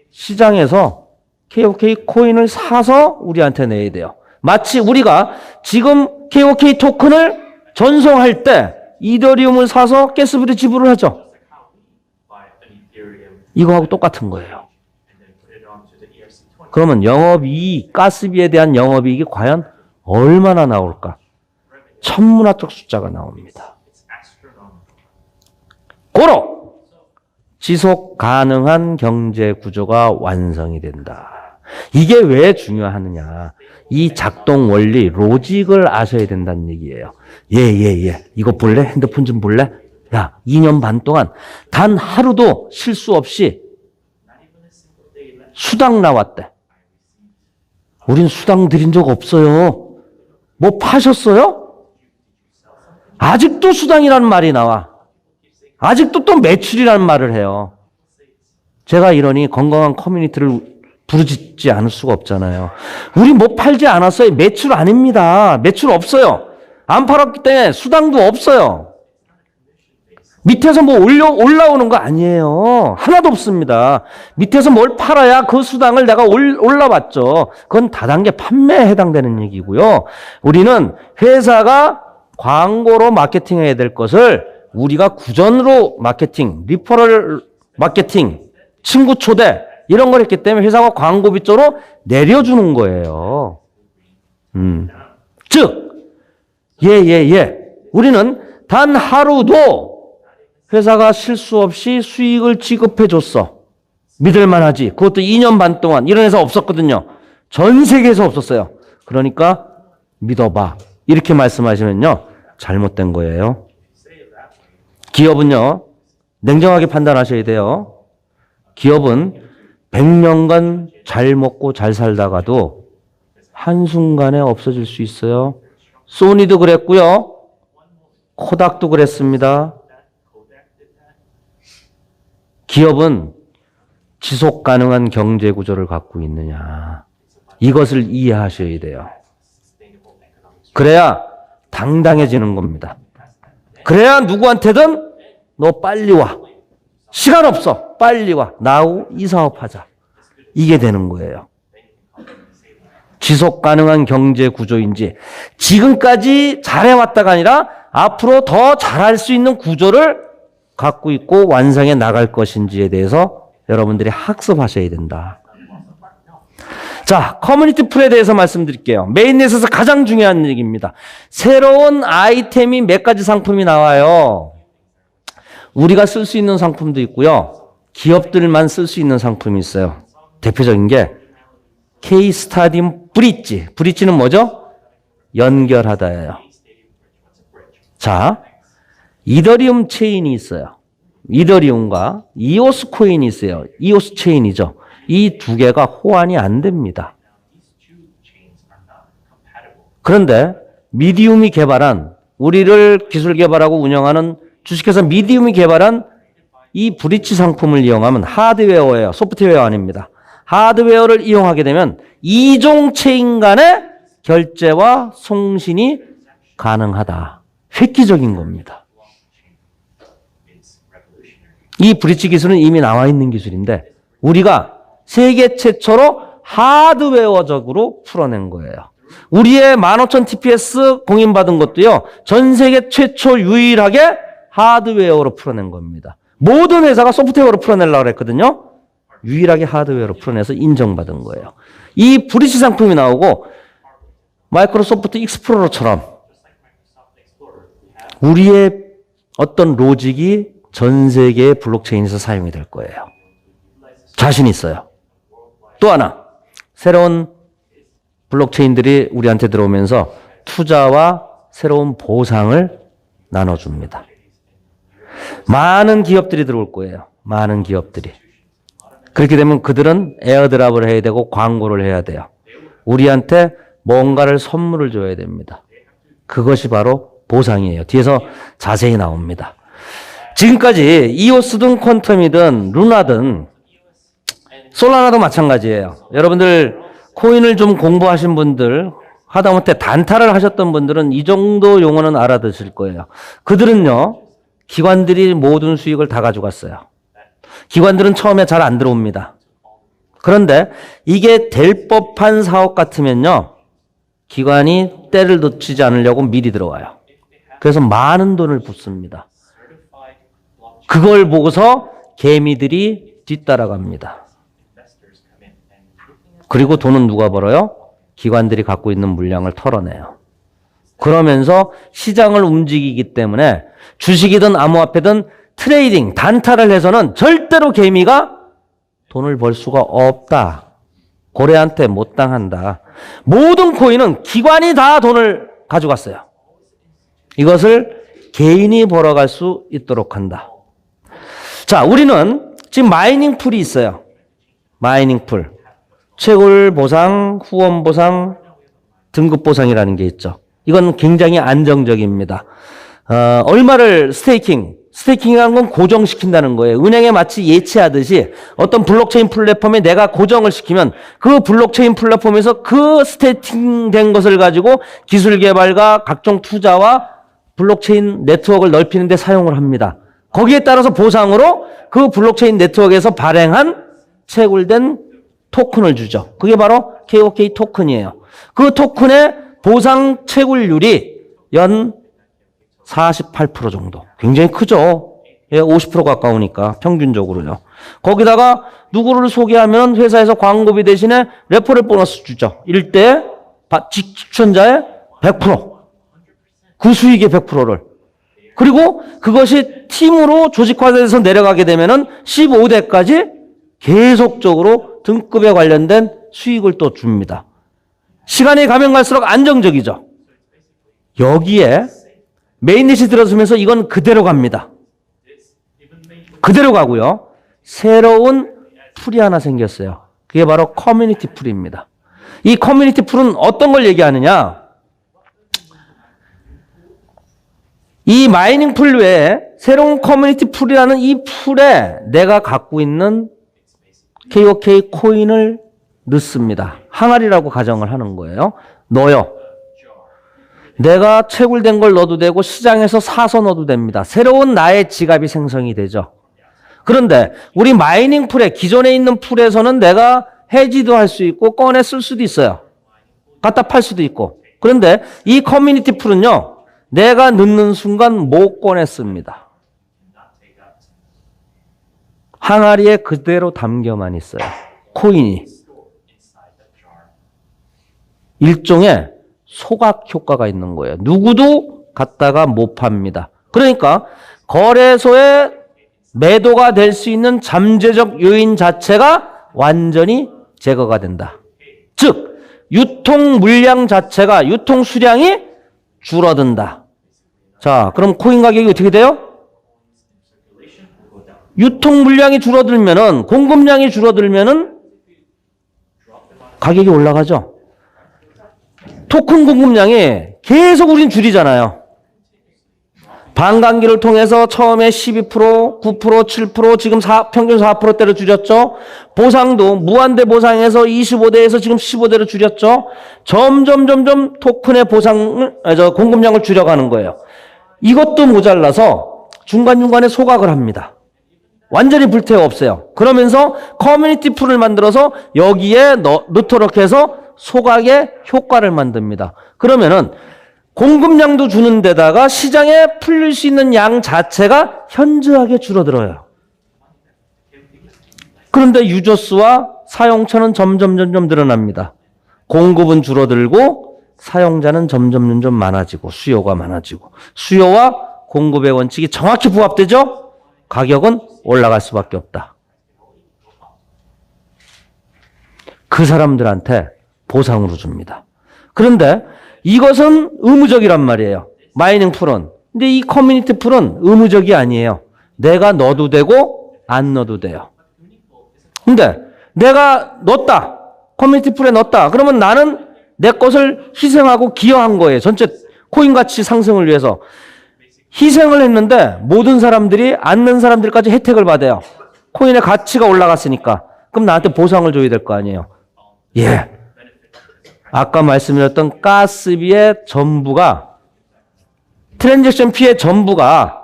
[SPEAKER 1] 시장에서 KOK 코인을 사서 우리한테 내야 돼요. 마치 우리가 지금 KOK 토큰을 전송할 때 이더리움을 사서 가스비를 지불을 하죠. 이거하고 똑같은 거예요. 그러면 영업이익, 가스비에 대한 영업이익이 과연 얼마나 나올까? 천문학적 숫자가 나옵니다. 고로 지속 가능한 경제 구조가 완성이 된다. 이게 왜 중요하느냐. 이 작동 원리, 로직을 아셔야 된다는 얘기예요. 예. 이거 볼래? 핸드폰 좀 볼래? 야, 2년 반 동안 단 하루도 실수 없이 수당 나왔대. 우린 수당 드린 적 없어요. 뭐 파셨어요? 아직도 수당이라는 말이 나와. 아직도 또 매출이라는 말을 해요. 제가 이러니 건강한 커뮤니티를 부르짖지 않을 수가 없잖아요. 우리 뭐 팔지 않았어요. 매출 아닙니다. 매출 없어요. 안 팔았기 때문에 수당도 없어요. 밑에서 뭐 올라오는 거 아니에요. 하나도 없습니다. 밑에서 뭘 팔아야 그 수당을 내가 올라왔죠. 그건 다단계 판매에 해당되는 얘기고요. 우리는 회사가 광고로 마케팅해야 될 것을 우리가 구전으로 마케팅, 리퍼럴 마케팅, 친구 초대 이런 걸 했기 때문에 회사가 광고비 쪽으로 내려주는 거예요. 즉, 우리는 단 하루도 회사가 실수 없이 수익을 지급해 줬어. 믿을만하지. 그것도 2년 반 동안 이런 회사 없었거든요. 전 세계에서 없었어요. 그러니까 믿어봐. 이렇게 말씀하시면요. 잘못된 거예요. 기업은요. 냉정하게 판단하셔야 돼요. 기업은 100년간 잘 먹고 잘 살다가도 한순간에 없어질 수 있어요. 소니도 그랬고요. 코닥도 그랬습니다. 기업은 지속 가능한 경제 구조를 갖고 있느냐. 이것을 이해하셔야 돼요. 그래야 당당해지는 겁니다. 그래야 누구한테든 너 빨리 와. 시간 없어. 빨리 와. 나하고 이 사업 하자. 이게 되는 거예요. 지속 가능한 경제 구조인지 지금까지 잘해왔다가 아니라 앞으로 더 잘할 수 있는 구조를 갖고 있고 완성해 나갈 것인지에 대해서 여러분들이 학습하셔야 된다. 자, 커뮤니티 풀에 대해서 말씀드릴게요. 메인넷에서 가장 중요한 얘기입니다. 새로운 아이템이 몇 가지 상품이 나와요. 우리가 쓸 수 있는 상품도 있고요. 기업들만 쓸 수 있는 상품이 있어요. 대표적인 게 K-스타디움 브릿지. 브릿지는 뭐죠? 연결하다예요. 자, 이더리움 체인이 있어요. 이더리움과 이오스 코인이 있어요. 이오스 체인이죠. 이 두 개가 호환이 안 됩니다. 그런데 미디움이 개발한, 우리를 기술 개발하고 운영하는 주식회사 미디움이 개발한 이 브릿지 상품을 이용하면 하드웨어예요. 소프트웨어 아닙니다. 하드웨어를 이용하게 되면 이종 체인 간의 결제와 송신이 가능하다. 획기적인 겁니다. 이 브릿지 기술은 이미 나와 있는 기술인데 우리가 세계 최초로 하드웨어적으로 풀어낸 거예요. 우리의 15,000 TPS 공인받은 것도요. 전 세계 최초 유일하게 하드웨어로 풀어낸 겁니다. 모든 회사가 소프트웨어로 풀어내려고 했거든요. 유일하게 하드웨어로 풀어내서 인정받은 거예요. 이 브릿지 상품이 나오고 마이크로소프트 익스플로러처럼 우리의 어떤 로직이 전 세계의 블록체인에서 사용이 될 거예요. 자신 있어요. 또 하나, 새로운 블록체인들이 우리한테 들어오면서 투자와 새로운 보상을 나눠줍니다. 많은 기업들이 들어올 거예요. 많은 기업들이. 그렇게 되면 그들은 에어드랍을 해야 되고 광고를 해야 돼요. 우리한테 뭔가를 선물을 줘야 됩니다. 그것이 바로 보상이에요. 뒤에서 자세히 나옵니다. 지금까지 이오스든 퀀텀이든 루나든 솔라나도 마찬가지예요. 여러분들 코인을 좀 공부하신 분들, 하다못해 단타를 하셨던 분들은 이 정도 용어는 알아두실 거예요. 그들은요, 기관들이 모든 수익을 다 가져갔어요. 기관들은 처음에 잘 안 들어옵니다. 그런데 이게 될 법한 사업 같으면요, 기관이 때를 놓치지 않으려고 미리 들어와요. 그래서 많은 돈을 붓습니다. 그걸 보고서 개미들이 뒤따라갑니다. 그리고 돈은 누가 벌어요? 기관들이 갖고 있는 물량을 털어내요. 그러면서 시장을 움직이기 때문에 주식이든 암호화폐든 트레이딩, 단타를 해서는 절대로 개미가 돈을 벌 수가 없다. 고래한테 못 당한다. 모든 코인은 기관이 다 돈을 가져갔어요. 이것을 개인이 벌어갈 수 있도록 한다. 자, 우리는 지금 마이닝 풀이 있어요. 마이닝 풀. 채굴 보상, 후원 보상, 등급 보상이라는 게 있죠. 이건 굉장히 안정적입니다. 얼마를 스테이킹이라는 건 고정시킨다는 거예요. 은행에 마치 예치하듯이 어떤 블록체인 플랫폼에 내가 고정을 시키면 그 블록체인 플랫폼에서 그 스테이킹된 것을 가지고 기술 개발과 각종 투자와 블록체인 네트워크를 넓히는 데 사용을 합니다. 거기에 따라서 보상으로 그 블록체인 네트워크에서 발행한 채굴된 토큰을 주죠. 그게 바로 KOK 토큰이에요. 그 토큰의 보상 채굴률이 연 48% 정도. 굉장히 크죠. 예, 50% 가까우니까 평균적으로요. 거기다가 누구를 소개하면 회사에서 광고비 대신에 레퍼럴 보너스 주죠. 1대 추천자의 100%. 그 수익의 100%를. 그리고 그것이 팀으로 조직화돼서 내려가게 되면은 15대까지 계속적으로 등급에 관련된 수익을 또 줍니다. 시간이 가면 갈수록 안정적이죠. 여기에 메인넷이 들어서면서 이건 그대로 갑니다. 그대로 가고요. 새로운 풀이 하나 생겼어요. 그게 바로 커뮤니티 풀입니다. 이 커뮤니티 풀은 어떤 걸 얘기하느냐? 이 마이닝 풀 외에 새로운 커뮤니티 풀이라는 이 풀에 내가 갖고 있는 KOK 코인을 넣습니다. 항아리라고 가정을 하는 거예요. 넣어요. 내가 채굴된 걸 넣어도 되고 시장에서 사서 넣어도 됩니다. 새로운 나의 지갑이 생성이 되죠. 그런데 우리 마이닝 풀에 기존에 있는 풀에서는 내가 해지도 할 수 있고 꺼내 쓸 수도 있어요. 갖다 팔 수도 있고. 그런데 이 커뮤니티 풀은요. 내가 넣는 순간 못 꺼냈습니다. 항아리에 그대로 담겨만 있어요. 코인이. 일종의 소각 효과가 있는 거예요. 누구도 갖다가 못 팝니다. 그러니까 거래소에 매도가 될 수 있는 잠재적 요인 자체가 완전히 제거가 된다. 즉 유통 물량 자체가 유통 수량이 줄어든다. 자, 그럼 코인 가격이 어떻게 돼요? 유통 물량이 줄어들면은 공급량이 줄어들면은 가격이 올라가죠. 토큰 공급량이 계속 우린 줄이잖아요. 반감기를 통해서 처음에 12%, 9%, 7%, 지금 평균 4%대로 줄였죠. 보상도 무한대 보상에서 25대에서 지금 15대로 줄였죠. 점점 토큰의 공급량을 줄여가는 거예요. 이것도 모자라서 중간중간에 소각을 합니다. 완전히 불태워 없애요. 그러면서 커뮤니티 풀을 만들어서 여기에 넣도록 해서 소각의 효과를 만듭니다. 그러면은 공급량도 주는 데다가 시장에 풀릴 수 있는 양 자체가 현저하게 줄어들어요. 그런데 유저수와 사용처는 점점 늘어납니다. 공급은 줄어들고 사용자는 점점 많아지고 수요가 많아지고 수요와 공급의 원칙이 정확히 부합되죠? 가격은 올라갈 수밖에 없다. 그 사람들한테 보상으로 줍니다. 그런데 이것은 의무적이란 말이에요. 마이닝 풀은. 근데 이 커뮤니티 풀은 의무적이 아니에요. 내가 넣어도 되고 안 넣어도 돼요. 근데 내가 넣었다. 커뮤니티 풀에 넣었다. 그러면 나는 내 것을 희생하고 기여한 거예요. 전체 코인 가치 상승을 위해서. 희생을 했는데 모든 사람들이 안 넣은 사람들까지 혜택을 받아요. 코인의 가치가 올라갔으니까. 그럼 나한테 보상을 줘야 될 거 아니에요. 예. 아까 말씀드렸던 가스비의 전부가 트랜잭션 피의 전부가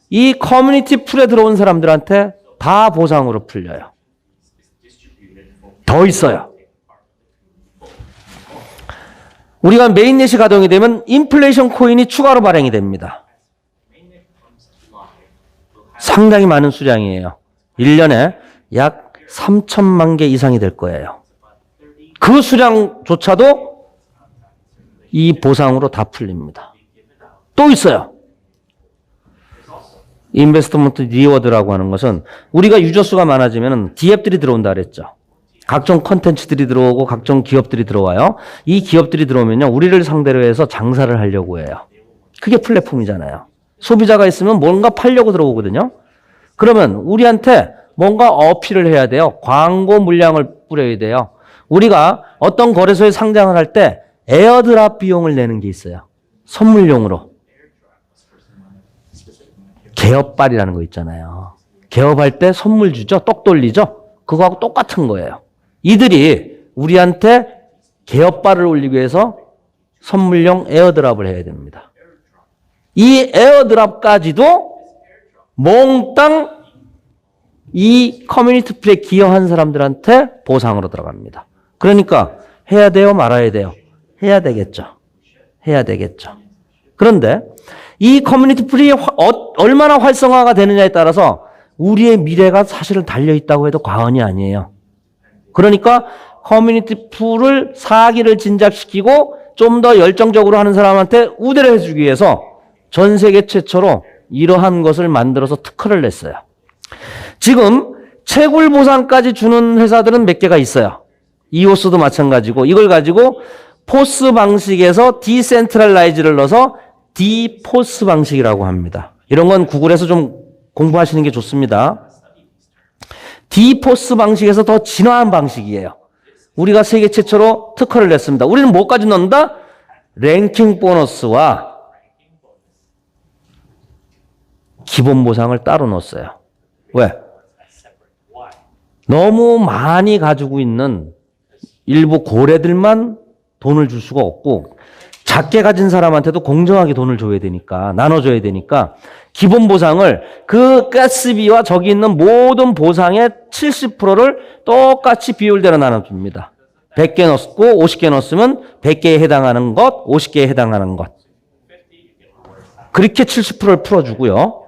[SPEAKER 1] 이 커뮤니티 풀에 들어온 사람들한테 다 보상으로 풀려요. 더 있어요. 우리가 메인넷이 가동이 되면 인플레이션 코인이 추가로 발행이 됩니다. 상당히 많은 수량이에요. 1년에 약 3천만 개 이상이 될 거예요. 그 수량조차도 이 보상으로 다 풀립니다. 또 있어요. 인베스트먼트 리워드라고 하는 것은 우리가 유저 수가 많아지면 디앱들이 들어온다 그랬죠. 각종 컨텐츠들이 들어오고 각종 기업들이 들어와요. 이 기업들이 들어오면요. 우리를 상대로 해서 장사를 하려고 해요. 그게 플랫폼이잖아요. 소비자가 있으면 뭔가 팔려고 들어오거든요. 그러면 우리한테 뭔가 어필을 해야 돼요. 광고 물량을 뿌려야 돼요. 우리가 어떤 거래소에 상장을 할 때 에어드랍 비용을 내는 게 있어요. 선물용으로. 개업발이라는 거 있잖아요. 개업할 때 선물 주죠? 떡 돌리죠? 그거하고 똑같은 거예요. 이들이 우리한테 개업발을 올리기 위해서 선물용 에어드랍을 해야 됩니다. 이 에어드랍까지도 몽땅 이 커뮤니티 플레이 기여한 사람들한테 보상으로 들어갑니다. 그러니까 해야 돼요? 말아야 돼요? 해야 되겠죠. 해야 되겠죠. 그런데 이 커뮤니티 플레이 얼마나 활성화가 되느냐에 따라서 우리의 미래가 사실은 달려있다고 해도 과언이 아니에요. 그러니까 커뮤니티 풀을 사기를 진작시키고 좀 더 열정적으로 하는 사람한테 우대를 해주기 위해서 전 세계 최초로 이러한 것을 만들어서 특허를 냈어요. 지금 채굴 보상까지 주는 회사들은 몇 개가 있어요. 이오스도 마찬가지고 이걸 가지고 포스 방식에서 디센트럴라이즈를 넣어서 디포스 방식이라고 합니다. 이런 건 구글에서 좀 공부하시는 게 좋습니다. 디포스 방식에서 더 진화한 방식이에요. 우리가 세계 최초로 특허를 냈습니다. 우리는 뭐까지 넣는다? 랭킹 보너스와 기본 보상을 따로 넣었어요. 왜? 너무 많이 가지고 있는 일부 고래들만 돈을 줄 수가 없고 작게 가진 사람한테도 공정하게 돈을 줘야 되니까 나눠줘야 되니까 기본 보상을 그 가스비와 저기 있는 모든 보상의 70%를 똑같이 비율대로 나눠줍니다. 100개 넣었고 50개 넣었으면 100개에 해당하는 것, 50개에 해당하는 것. 그렇게 70%를 풀어주고요.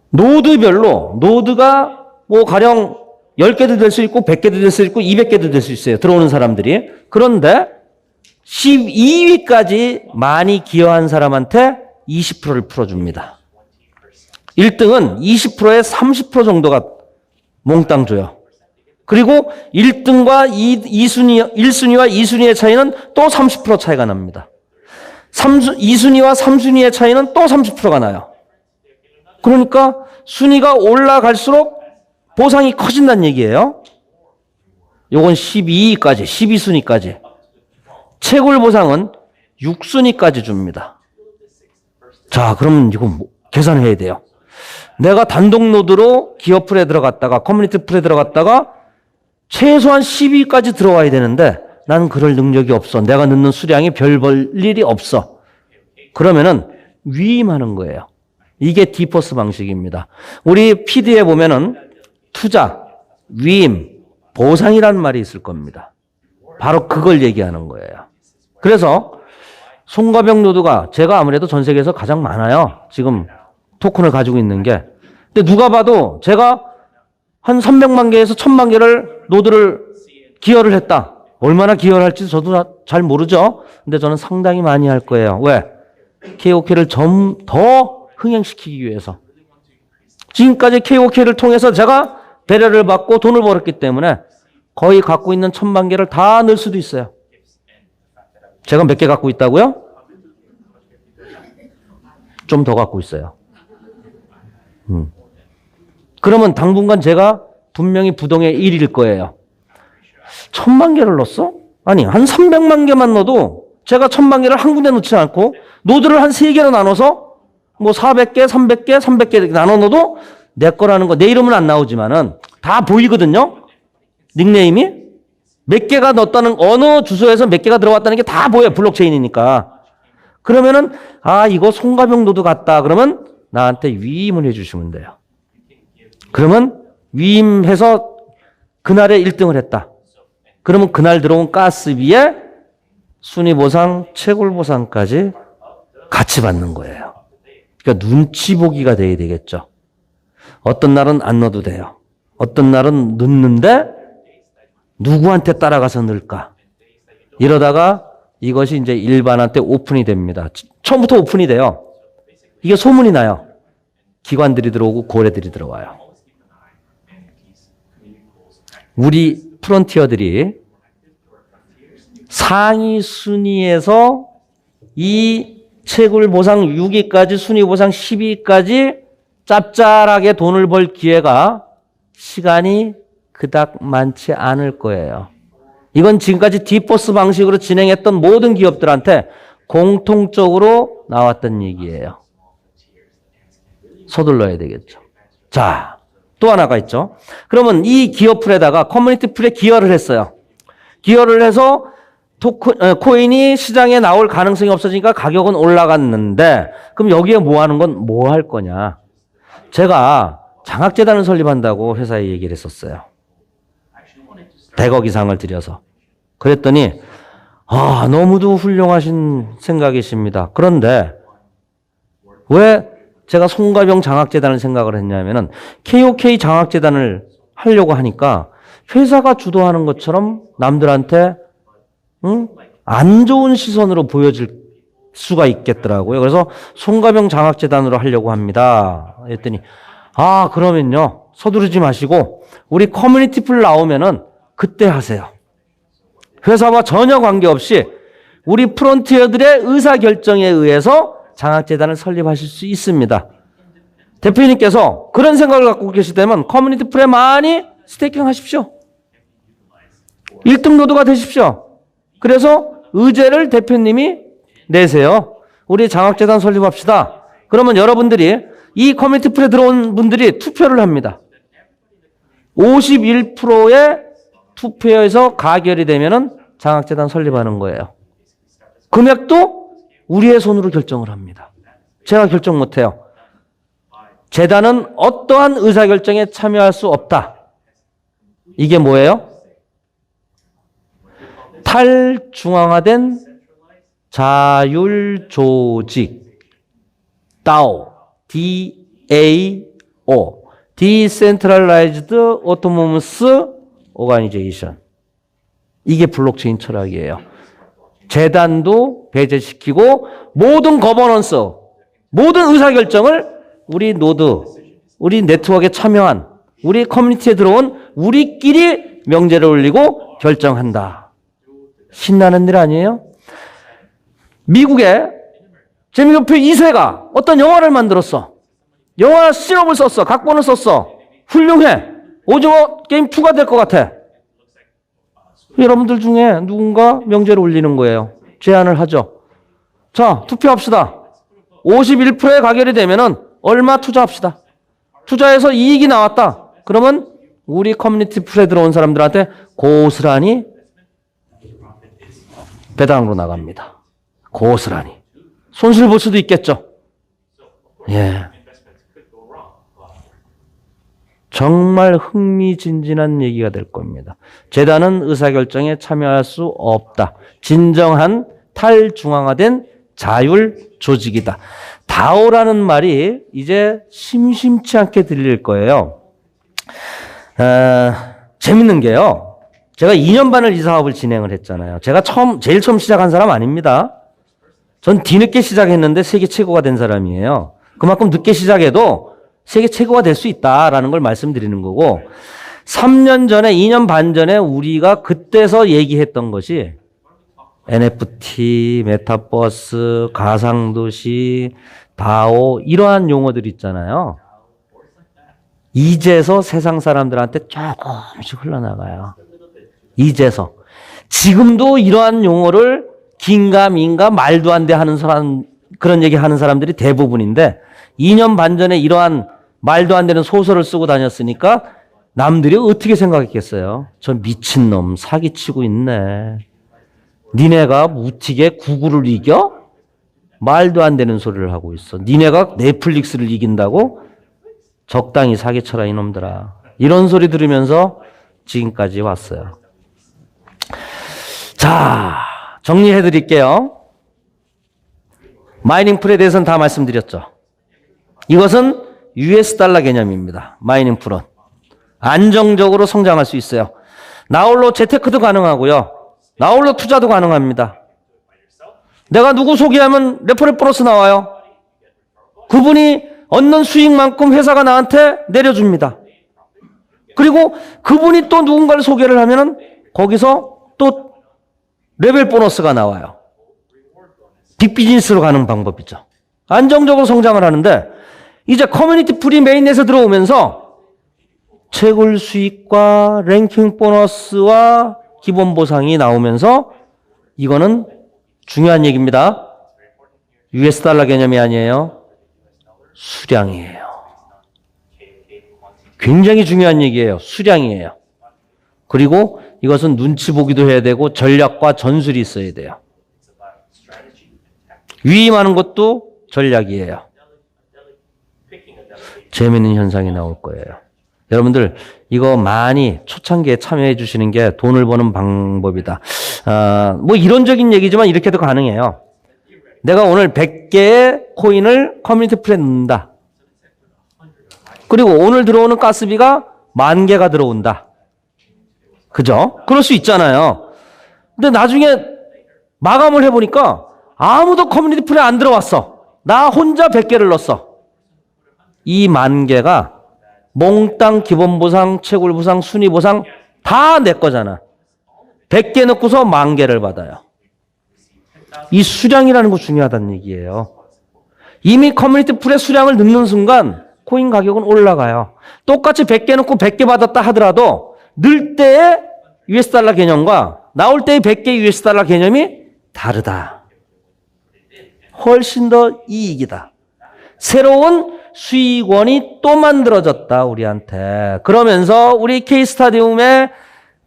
[SPEAKER 1] 노드별로 노드가 뭐 가령 10개도 될 수 있고 100개도 될 수 있고 200개도 될 수 있어요. 들어오는 사람들이. 그런데 12위까지 많이 기여한 사람한테 20%를 풀어줍니다. 1등은 20%에 30% 정도가 몽땅 줘요. 그리고 1등과 1순위와 2순위의 차이는 또 30% 차이가 납니다. 2순위와 3순위의 차이는 또 30%가 나요. 그러니까 순위가 올라갈수록 보상이 커진다는 얘기예요. 요건 12위까지, 12순위까지. 채굴 보상은 6순위까지 줍니다. 자, 그러면 이거 계산해야 돼요. 내가 단독 노드로 기업 풀에 들어갔다가 커뮤니티 풀에 들어갔다가 최소한 12위까지 들어와야 되는데 나는 그럴 능력이 없어. 내가 넣는 수량이 별 볼 일이 없어. 그러면은 위임하는 거예요. 이게 디포스 방식입니다. 우리 PD에 보면은 투자, 위임, 보상이라는 말이 있을 겁니다. 바로 그걸 얘기하는 거예요. 그래서 송가병 노드가 제가 아무래도 전 세계에서 가장 많아요. 지금 토큰을 가지고 있는 게. 근데 누가 봐도 제가 한 300만 개에서 1000만 개를 노드를 기여를 했다. 얼마나 기여를 할지 저도 잘 모르죠. 근데 저는 상당히 많이 할 거예요. 왜? KOK를 좀 더 흥행시키기 위해서. 지금까지 KOK를 통해서 제가 배려를 받고 돈을 벌었기 때문에 거의 갖고 있는 1000만 개를 다 넣을 수도 있어요. 제가 몇 개 갖고 있다고요? 좀 더 갖고 있어요. 그러면 당분간 제가 분명히 부동의 1위일 거예요. 1000만 개를 넣었어? 아니, 한 300만 개만 넣어도 제가 1000만 개를 한 군데 넣지 않고 노드를 한 3개로 나눠서 뭐 400개, 300개, 300개 나눠 넣어도 내 거라는 거, 내 이름은 안 나오지만은 다 보이거든요? 닉네임이? 몇 개가 넣었다는, 어느 주소에서 몇 개가 들어왔다는 게 다 보여요. 블록체인이니까. 그러면은, 아, 이거 송가병 노드 같다. 그러면 나한테 위임을 해주시면 돼요. 그러면 위임해서 그날에 1등을 했다. 그러면 그날 들어온 가스비에 순위 보상, 채굴 보상까지 같이 받는 거예요. 그러니까 눈치 보기가 돼야 되겠죠. 어떤 날은 안 넣어도 돼요. 어떤 날은 넣는데 누구한테 따라가서 넣을까? 이러다가 이것이 이제 일반한테 오픈이 됩니다. 처음부터 오픈이 돼요. 이게 소문이 나요. 기관들이 들어오고 고래들이 들어와요. 우리 프론티어들이 상위 순위에서 이 채굴 보상 6위까지 순위 보상 10위까지 짭짤하게 돈을 벌 기회가 시간이 그닥 많지 않을 거예요. 이건 지금까지 디포스 방식으로 진행했던 모든 기업들한테 공통적으로 나왔던 얘기예요. 서둘러야 되겠죠. 자, 또 하나가 있죠. 그러면 이 기업풀에다가 커뮤니티 풀에 기여를 했어요. 기여를 해서 코인이 시장에 나올 가능성이 없어지니까 가격은 올라갔는데 그럼 여기에 뭐 하는 건 뭐 할 거냐. 제가 장학재단을 설립한다고 회사에 얘기를 했었어요. 100억 이상을 들여서. 그랬더니 너무도 훌륭하신 생각이십니다. 그런데 왜 제가 송가병 장학재단을 생각을 했냐면은 KOK 장학재단을 하려고 하니까 회사가 주도하는 것처럼 남들한테 안 좋은 시선으로 보여질 수가 있겠더라고요. 그래서 송가병 장학재단으로 하려고 합니다. 했더니 그러면요 서두르지 마시고 우리 커뮤니티 풀 나오면은 그때 하세요. 회사와 전혀 관계없이 우리 프론티어들의 의사결정에 의해서 장학재단을 설립하실 수 있습니다. 대표님께서 그런 생각을 갖고 계시다면 커뮤니티 풀에 많이 스테이킹 하십시오. 1등 노드가 되십시오. 그래서 의제를 대표님이 내세요. 우리 장학재단 설립합시다. 그러면 여러분들이 이 커뮤니티 풀에 들어온 분들이 투표를 합니다. 51%의 투표에서 가결이 되면은 장학재단 설립하는 거예요. 금액도 우리의 손으로 결정을 합니다. 제가 결정 못해요. 재단은 어떠한 의사결정에 참여할 수 없다. 이게 뭐예요? 탈중앙화된 자율조직 DAO, DAO, Decentralized Autonomous Organization. 이게 블록체인 철학이에요. 재단도 배제시키고 모든 거버넌스, 모든 의사결정을 우리 노드, 우리 네트워크에 참여한 우리 커뮤니티에 들어온 우리끼리 명제를 올리고 결정한다. 신나는 일 아니에요? 미국의 재미교표 2세가 어떤 영화를 만들었어. 영화 시놉을 썼어. 각본을 썼어. 훌륭해. 오징어 게임 2가 될 것 같아. 여러분들 중에 누군가 명제를 올리는 거예요. 제안을 하죠. 자, 투표합시다. 51%에 가결이 되면은 얼마 투자합시다. 투자해서 이익이 나왔다. 그러면 우리 커뮤니티 풀에 들어온 사람들한테 고스란히 배당으로 나갑니다. 고스란히. 손실 볼 수도 있겠죠. 예. 정말 흥미진진한 얘기가 될 겁니다. 재단은 의사결정에 참여할 수 없다. 진정한 탈중앙화된 자율 조직이다. 다오라는 말이 이제 심심치 않게 들릴 거예요. 재밌는 게요. 제가 2년 반을 이 사업을 진행을 했잖아요. 제가 제일 처음 시작한 사람 아닙니다. 전 뒤늦게 시작했는데 세계 최고가 된 사람이에요. 그만큼 늦게 시작해도 세계 최고가 될 수 있다라는 걸 말씀드리는 거고 3년 전에 2년 반 전에 우리가 그때서 얘기했던 것이 NFT, 메타버스, 가상도시, 다오 이러한 용어들 있잖아요. 이제서 세상 사람들한테 조금씩 흘러나가요. 이제서. 지금도 이러한 용어를 긴가민가 말도 안 돼 하는 사람 그런 얘기 하는 사람들이 대부분인데 2년 반 전에 이러한 말도 안 되는 소설을 쓰고 다녔으니까 남들이 어떻게 생각했겠어요? 저 미친놈 사기치고 있네. 니네가 무틱에 구글을 이겨? 말도 안 되는 소리를 하고 있어. 니네가 넷플릭스를 이긴다고? 적당히 사기쳐라 이놈들아. 이런 소리 들으면서 지금까지 왔어요. 자, 정리해 드릴게요. 마이닝 풀에 대해서는 다 말씀드렸죠. 이것은 US 달러 개념입니다. 마이닝 풀은. 안정적으로 성장할 수 있어요. 나홀로 재테크도 가능하고요. 나홀로 투자도 가능합니다. 내가 누구 소개하면 레퍼럴 플러스 나와요. 그분이 얻는 수익만큼 회사가 나한테 내려줍니다. 그리고 그분이 또 누군가를 소개를 하면은 거기서 또 레벨 보너스가 나와요. 빅비즈니스로 가는 방법이죠. 안정적으로 성장을 하는데 이제 커뮤니티 프리 메인넷에 들어오면서 채굴 수익과 랭킹 보너스와 기본 보상이 나오면서 이거는 중요한 얘기입니다. US 달러 개념이 아니에요. 수량이에요. 굉장히 중요한 얘기예요. 수량이에요. 그리고 이것은 눈치 보기도 해야 되고 전략과 전술이 있어야 돼요. 위임하는 것도 전략이에요. 재미있는 현상이 나올 거예요. 여러분들 이거 많이 초창기에 참여해 주시는 게 돈을 버는 방법이다. 뭐 이론적인 얘기지만 이렇게도 가능해요. 내가 오늘 100개의 코인을 커뮤니티 풀에 넣는다. 그리고 오늘 들어오는 가스비가 10,000개가 들어온다. 그죠? 그럴 수 있잖아요. 근데 나중에 마감을 해보니까 아무도 커뮤니티 풀에 안 들어왔어. 나 혼자 100개를 넣었어. 이 10,000개가 몽땅 기본보상, 채굴보상, 순위보상 다 내 거잖아. 100개 넣고서 10,000개를 받아요. 이 수량이라는 거 중요하다는 얘기예요. 이미 커뮤니티 풀의 수량을 넣는 순간 코인 가격은 올라가요. 똑같이 100개 넣고 100개 받았다 하더라도 넣을 때의 US 달러 개념과 나올 때의 100개 US 달러 개념이 다르다. 훨씬 더 이익이다. 새로운 수익원이 또 만들어졌다, 우리한테. 그러면서 우리 K스타디움의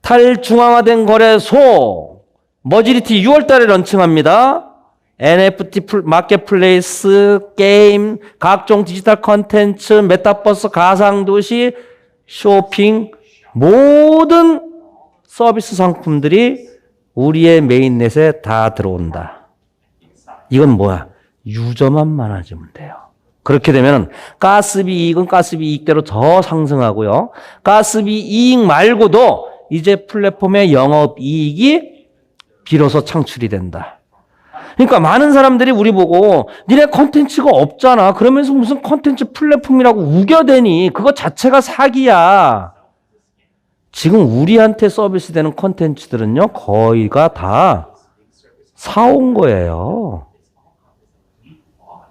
[SPEAKER 1] 탈중앙화된 거래소 머지리티 6월 달에 런칭합니다. NFT 마켓플레이스, 게임, 각종 디지털 컨텐츠, 메타버스, 가상도시, 쇼핑, 모든 서비스 상품들이 우리의 메인넷에 다 들어온다. 이건 뭐야? 유저만 많아지면 돼요. 그렇게 되면 가스비 이익은 가스비 이익대로 더 상승하고요. 가스비 이익 말고도 이제 플랫폼의 영업이익이 비로소 창출이 된다. 그러니까 많은 사람들이 우리 보고 니네 컨텐츠가 없잖아. 그러면서 무슨 컨텐츠 플랫폼이라고 우겨대니. 그거 자체가 사기야. 지금 우리한테 서비스되는 컨텐츠들은요. 거의가 다 사온 거예요.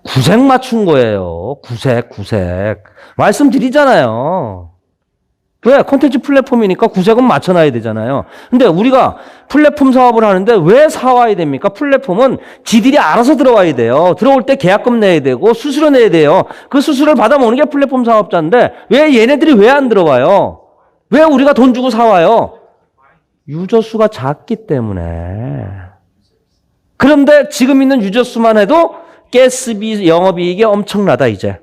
[SPEAKER 1] 구색 맞춘 거예요. 구색. 말씀드리잖아요. 왜? 콘텐츠 플랫폼이니까 구색은 맞춰놔야 되잖아요. 근데 우리가 플랫폼 사업을 하는데 왜 사와야 됩니까? 플랫폼은 지들이 알아서 들어와야 돼요. 들어올 때 계약금 내야 되고 수수료 내야 돼요. 그 수수료를 받아먹는 게 플랫폼 사업자인데 왜 얘네들이 왜 안 들어와요? 왜 우리가 돈 주고 사와요? 유저 수가 작기 때문에. 그런데 지금 있는 유저 수만 해도 가스비 영업이익이 엄청나다 이제.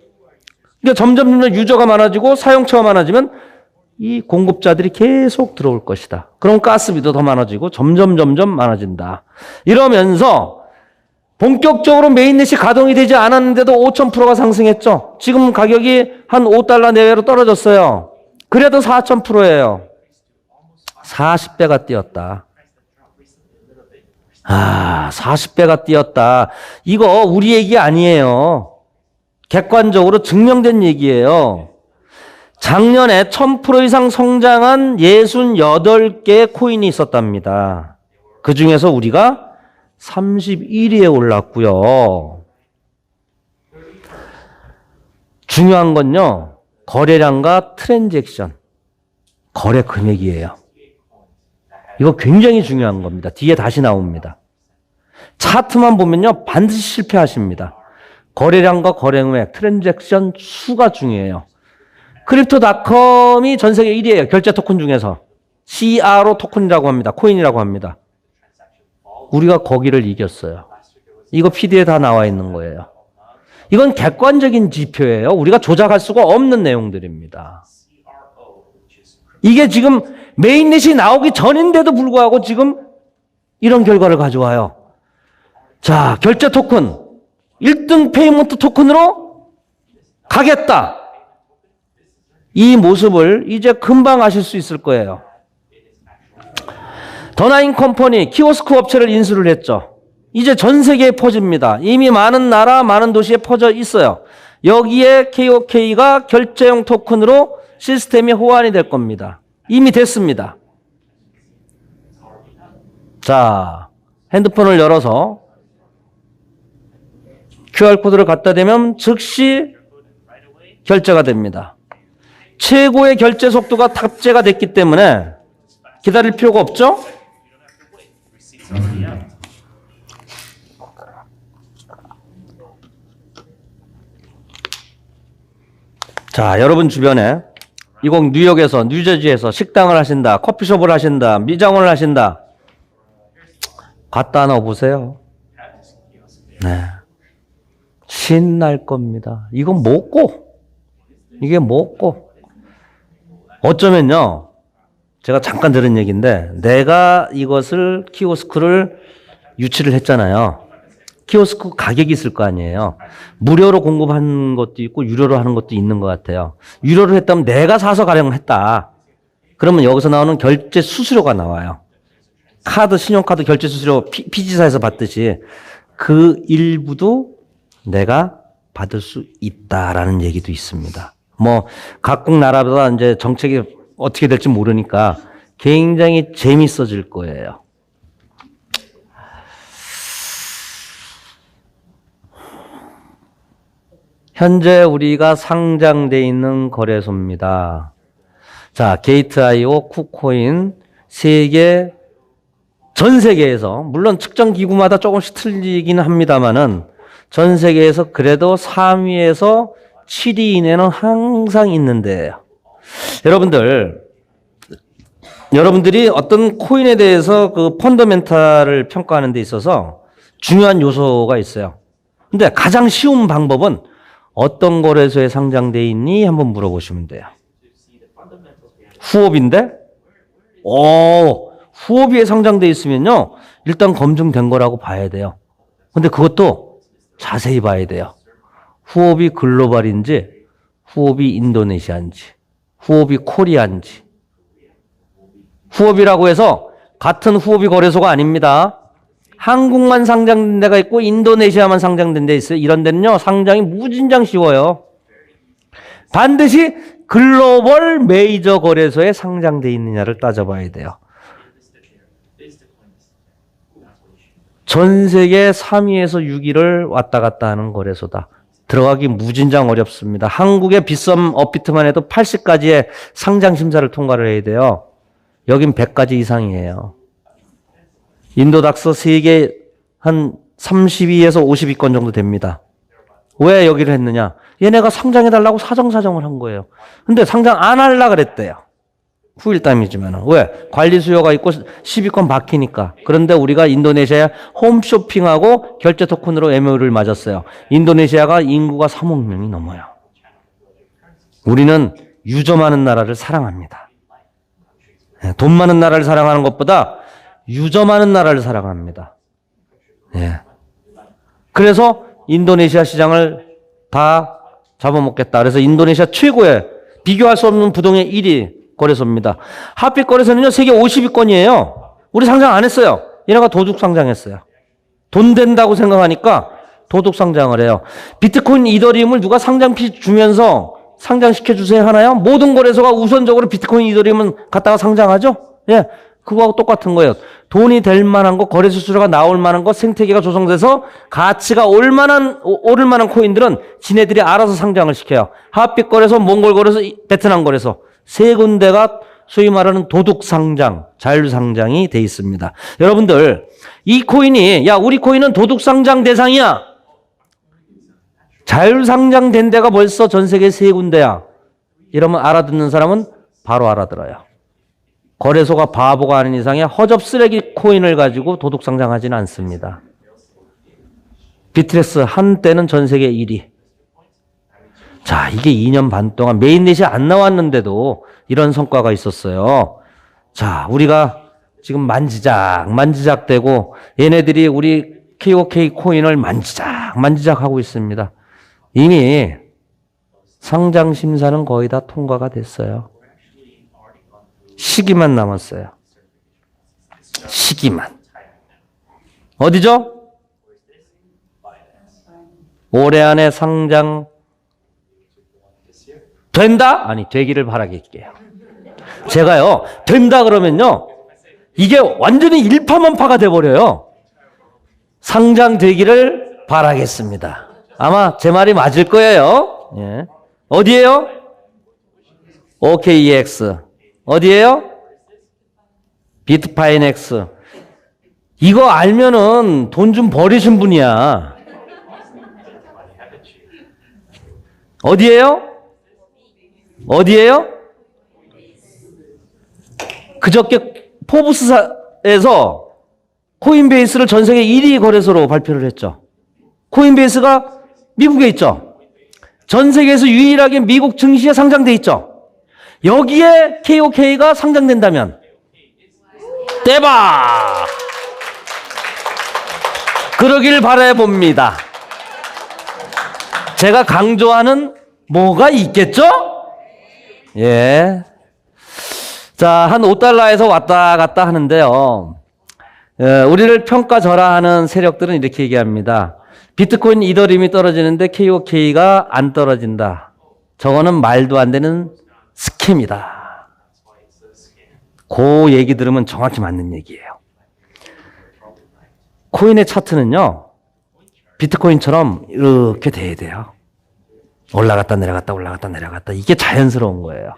[SPEAKER 1] 그러니까 점점 유저가 많아지고 사용처가 많아지면 이 공급자들이 계속 들어올 것이다. 그럼 가스비도 더 많아지고 점점 많아진다. 이러면서 본격적으로 메인넷이 가동이 되지 않았는데도 5,000%가 상승했죠. 지금 가격이 한 5달러 내외로 떨어졌어요. 그래도 4,000%예요. 40배가 뛰었다. 40배가 뛰었다. 이거 우리 얘기 아니에요. 객관적으로 증명된 얘기예요. 작년에 1,000% 이상 성장한 68개의 코인이 있었답니다. 그 중에서 우리가 31위에 올랐고요. 중요한 건요. 거래량과 트랜잭션, 거래 금액이에요. 이거 굉장히 중요한 겁니다. 뒤에 다시 나옵니다. 차트만 보면요. 반드시 실패하십니다. 거래량과 거래 금액, 트랜잭션 수가 중요해요. 크립토닷컴이 전 세계 1위예요. 결제 토큰 중에서. CRO 토큰이라고 합니다. 코인이라고 합니다. 우리가 거기를 이겼어요. 이거 PD에 다 나와 있는 거예요. 이건 객관적인 지표예요. 우리가 조작할 수가 없는 내용들입니다. 이게 지금 메인넷이 나오기 전인데도 불구하고 지금 이런 결과를 가져와요. 자, 결제 토큰 1등 페이먼트 토큰으로 가겠다. 이 모습을 이제 금방 아실 수 있을 거예요. 더나인 컴퍼니 키오스크 업체를 인수를 했죠. 이제 전 세계에 퍼집니다. 이미 많은 나라, 많은 도시에 퍼져 있어요. 여기에 KOK가 결제용 토큰으로 시스템이 호환이 될 겁니다. 이미 됐습니다. 자, 핸드폰을 열어서 QR코드를 갖다 대면 즉시 결제가 됩니다. 최고의 결제 속도가 탑재가 됐기 때문에 기다릴 필요가 없죠? 자, 여러분 주변에 이곳 뉴욕에서, 뉴저지에서 식당을 하신다, 커피숍을 하신다, 미장원을 하신다. 갖다 놔보세요. 네. 신날 겁니다. 이건 먹고, 이게 먹고. 어쩌면요, 제가 잠깐 들은 얘기인데, 내가 이것을, 키오스크를 유치를 했잖아요. 키오스크 가격이 있을 거 아니에요. 무료로 공급한 것도 있고 유료로 하는 것도 있는 것 같아요. 유료로 했다면 내가 사서 가령 했다. 그러면 여기서 나오는 결제 수수료가 나와요. 카드, 신용카드 결제 수수료 피지사에서 받듯이 그 일부도 내가 받을 수 있다라는 얘기도 있습니다. 뭐 각국 나라마다 이제 정책이 어떻게 될지 모르니까 굉장히 재밌어질 거예요. 현재 우리가 상장돼 있는 거래소입니다. 자, 게이트.io, 쿠코인, 전 세계에서, 물론 측정 기구마다 조금씩 틀리긴 합니다만은, 전 세계에서 그래도 3위에서 7위 이내는 항상 있는 데예요. 여러분들이 어떤 코인에 대해서 그 펀더멘탈을 평가하는 데 있어서 중요한 요소가 있어요. 근데 가장 쉬운 방법은 어떤 거래소에 상장돼 있니? 한번 물어보시면 돼요. 후업인데? 후업위에 상장돼 있으면요, 일단 검증된 거라고 봐야 돼요. 근데 그것도 자세히 봐야 돼요. 후업이 글로벌인지, 후업이 인도네시아인지, 후업이 코리아인지. 후업이라고 해서 같은 후업이 거래소가 아닙니다. 한국만 상장된 데가 있고 인도네시아만 상장된 데 있어요. 이런 데는요, 상장이 무진장 쉬워요. 반드시 글로벌 메이저 거래소에 상장돼 있느냐를 따져봐야 돼요. 전 세계 3위에서 6위를 왔다 갔다 하는 거래소다. 들어가기 무진장 어렵습니다. 한국의 빗썸 업비트만 해도 80가지의 상장 심사를 통과를 해야 돼요. 여긴 100가지 이상이에요. 인도닥스 세계 한 32에서 50위권 정도 됩니다. 왜 여기를 했느냐? 얘네가 상장해달라고 사정사정을 한 거예요. 근데 상장 안 하려고 그랬대요. 후일담이지만. 왜? 관리 수요가 있고 10위권 박히니까. 그런데 우리가 인도네시아에 홈쇼핑하고 결제 토큰으로 MOU를 맺었어요. 인도네시아가 인구가 3억 명이 넘어요. 우리는 유저 많은 나라를 사랑합니다. 돈 많은 나라를 사랑하는 것보다 유저 많은 나라를 사랑합니다. 예. 그래서 인도네시아 시장을 다 잡아먹겠다. 그래서 인도네시아 최고의 비교할 수 없는 부동의 1위 거래소입니다. 핫빛 거래소는요, 세계 50위권이에요. 우리 상장 안 했어요. 얘네가 도둑 상장했어요. 돈 된다고 생각하니까 도둑 상장을 해요. 비트코인, 이더리움을 누가 상장피 주면서 상장시켜주세요 하나요? 모든 거래소가 우선적으로 비트코인, 이더리움은 갖다가 상장하죠? 예. 그거하고 똑같은 거예요. 돈이 될 만한 거, 거래 수수료가 나올 만한 거, 생태계가 조성돼서 가치가 오를 만한 코인들은 지네들이 알아서 상장을 시켜요. 핫빛 거래소, 몽골 거래소, 베트남 거래소. 세 군데가 소위 말하는 도둑 상장, 자율 상장이 돼 있습니다. 여러분들, 이 코인이, 야, 우리 코인은 도둑 상장 대상이야. 자율 상장된 데가 벌써 전 세계 세 군데야. 이러면 알아듣는 사람은 바로 알아들어요. 거래소가 바보가 아닌 이상에 허접 쓰레기 코인을 가지고 도둑 상장하지는 않습니다. 비트렉스 한때는 전 세계 1위. 자, 이게 2년 반 동안 메인넷이 안 나왔는데도 이런 성과가 있었어요. 자, 우리가 지금 만지작 되고 얘네들이 우리 KOK 코인을 만지작 하고 있습니다. 이미 상장 심사는 거의 다 통과가 됐어요. 시기만 남았어요. 시기만. 어디죠? 올해 안에 상장 된다? 아니, 되기를 바라겠게요. 제가요, 된다 그러면요, 이게 완전히 일파만파가 돼버려요. 상장되기를 바라겠습니다. 아마 제 말이 맞을 거예요. 예. 어디에요? OKEX. 어디에요? 비트파이넥스. 이거 알면은 돈 좀 버리신 분이야. 어디에요? 어디에요? 그저께 포브스에서 코인베이스를 전 세계 1위 거래소로 발표를 했죠. 코인베이스가 미국에 있죠. 전 세계에서 유일하게 미국 증시에 상장돼 있죠. 여기에 KOK가 상장된다면 대박! 그러길 바라봅니다. 제가 강조하는 뭐가 있겠죠? 예. 자, 한 5달러에서 왔다 갔다 하는데요. 우리를 평가절하하는 세력들은 이렇게 얘기합니다. 비트코인 이더리움이 떨어지는데 KOK가 안 떨어진다. 저거는 말도 안 되는 스캠이다. 그 얘기 들으면 정확히 맞는 얘기예요. 코인의 차트는요, 비트코인처럼 이렇게 돼야 돼요. 올라갔다 내려갔다 올라갔다 내려갔다. 이게 자연스러운 거예요.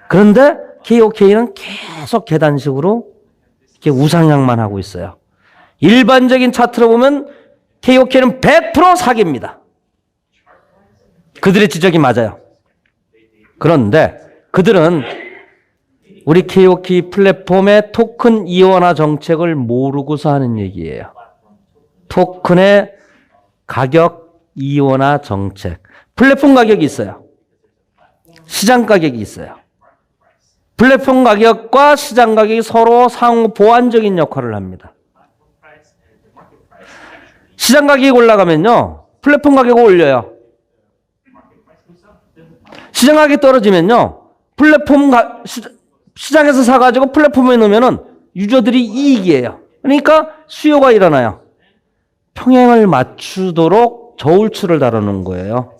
[SPEAKER 1] 그런데 KOK는 계속 계단식으로 이렇게 우상향만 하고 있어요. 일반적인 차트로 보면 KOK는 100% 사기입니다. 그들의 지적이 맞아요. 그런데 그들은 우리 KOK 플랫폼의 토큰 이원화 정책을 모르고서 하는 얘기예요. 토큰의 가격 이원화 정책. 플랫폼 가격이 있어요. 시장 가격이 있어요. 플랫폼 가격과 시장 가격이 서로 상호 보완적인 역할을 합니다. 시장 가격이 올라가면요, 플랫폼 가격을 올려요. 시장 가격이 떨어지면요, 시장에서 사가지고 플랫폼에 넣으면은 유저들이 이익이에요. 그러니까 수요가 일어나요. 평행을 맞추도록 저울추를 달아놓은 거예요.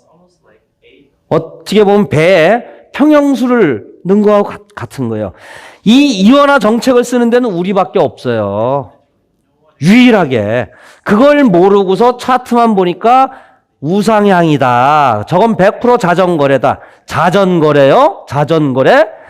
[SPEAKER 1] 어떻게 보면 배에 평형수를 넣은 거하고 같은 거예요. 이 이원화 정책을 쓰는 데는 우리밖에 없어요. 유일하게. 그걸 모르고서 차트만 보니까 우상향이다. 저건 100% 자전거래다. 자전거래요? 자전거래?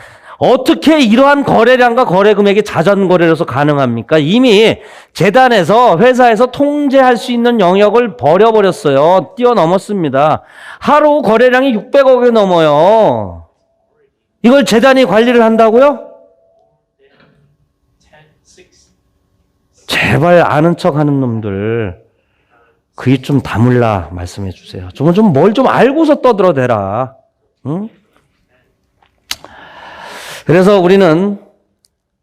[SPEAKER 1] 어떻게 이러한 거래량과 거래 금액이 자전거래로서 가능합니까? 이미 재단에서 회사에서 통제할 수 있는 영역을 버려버렸어요. 뛰어넘었습니다. 하루 거래량이 600억이 넘어요. 이걸 재단이 관리를 한다고요? 제발 아는 척 하는 놈들, 그게 좀 다물라 말씀해 주세요. 뭘 좀 알고서 떠들어대라. 응? 그래서 우리는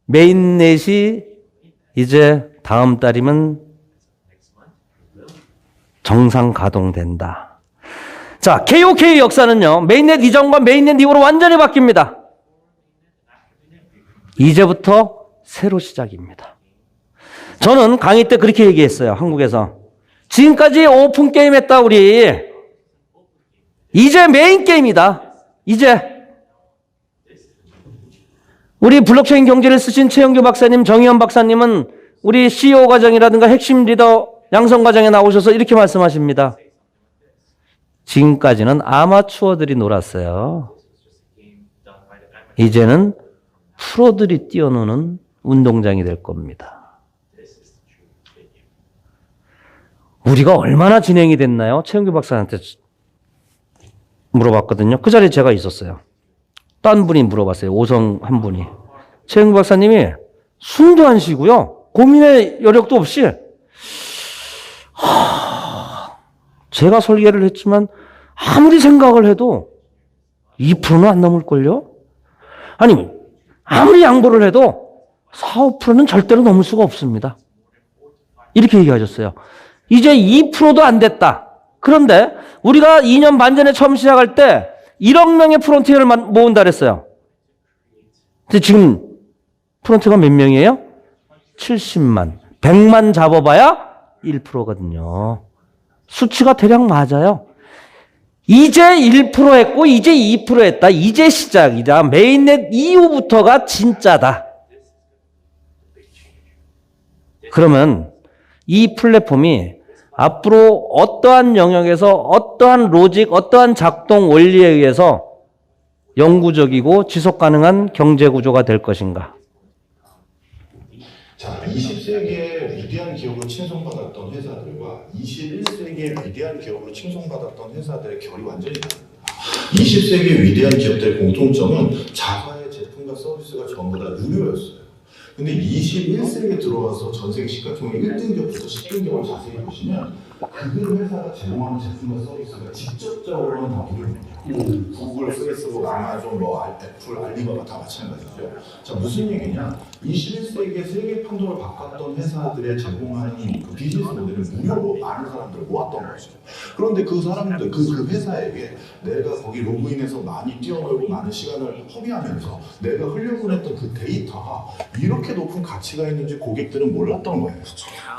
[SPEAKER 1] 메인넷이 이제 다음 달이면 정상 가동된다. 자, KOK 역사는요, 메인넷 이전과 메인넷 이후로 완전히 바뀝니다. 이제부터 새로 시작입니다. 저는 강의 때 그렇게 얘기했어요. 한국에서. 지금까지 오픈 게임 했다, 우리. 이제 메인 게임이다. 이제. 우리 블록체인 경제를 쓰신 최영규 박사님, 정의원 박사님은 우리 CEO 과정이라든가 핵심 리더 양성 과정에 나오셔서 이렇게 말씀하십니다. 지금까지는 아마추어들이 놀았어요. 이제는 프로들이 뛰어노는 운동장이 될 겁니다. 우리가 얼마나 진행이 됐나요? 최영규 박사한테 물어봤거든요. 그 자리에 제가 있었어요. 딴 분이 물어봤어요. 오성 한 분이. 최영규 박사님이 숨도 안 쉬고요. 고민의 여력도 없이 제가 설계를 했지만 아무리 생각을 해도 2%는 안 넘을걸요? 아니, 아무리 양보를 해도 4, 5%는 절대로 넘을 수가 없습니다. 이렇게 얘기하셨어요. 이제 2%도 안 됐다. 그런데 우리가 2년 반 전에 처음 시작할 때 1억 명의 프론티어를 모은다 그랬어요. 근데 지금 프론티어가 몇 명이에요? 70만. 100만 잡아봐야 1%거든요. 수치가 대략 맞아요. 이제 1% 했고 이제 2% 했다. 이제 시작이다. 메인넷 이후부터가 진짜다. 그러면 이 플랫폼이 앞으로 어떠한 영역에서 어떠한 로직, 어떠한 작동 원리에 의해서 영구적이고 지속 가능한 경제 구조가 될 것인가?
[SPEAKER 2] 자, 20세기의 위대한 기업으로 칭송받았던 회사들과 21세기의 위대한 기업으로 칭송받았던 회사들의 결이 완전히 다릅니다. 20세기의 위대한 기업들의 공통점은 자사의 제품과 서비스가 전부 다 유료였어요. 근데 21세기에 들어와서 전 세계 시가총액 1등기업부터 10등기업을 자세히 보시면 그들 회사가 제공하는 제품과 서비스가 직접적으로는 다 무료입니다. 구글, 페이스북, 아마존, 애플, 알리바바 다 마찬가지죠. 자, 무슨 얘기냐? 21세기에 세계 판도를 바꿨던 회사들의 제공하는 그 비즈니스 모델은 무료로 많은 사람들을 모았던 거죠. 그런데 그 사람들, 그 회사에게 내가 거기 로그인해서 많이 뛰어놀고 많은 시간을 허비하면서 내가 흘려보냈던 그 데이터가 이렇게 높은 가치가 있는지 고객들은 몰랐던 거예요.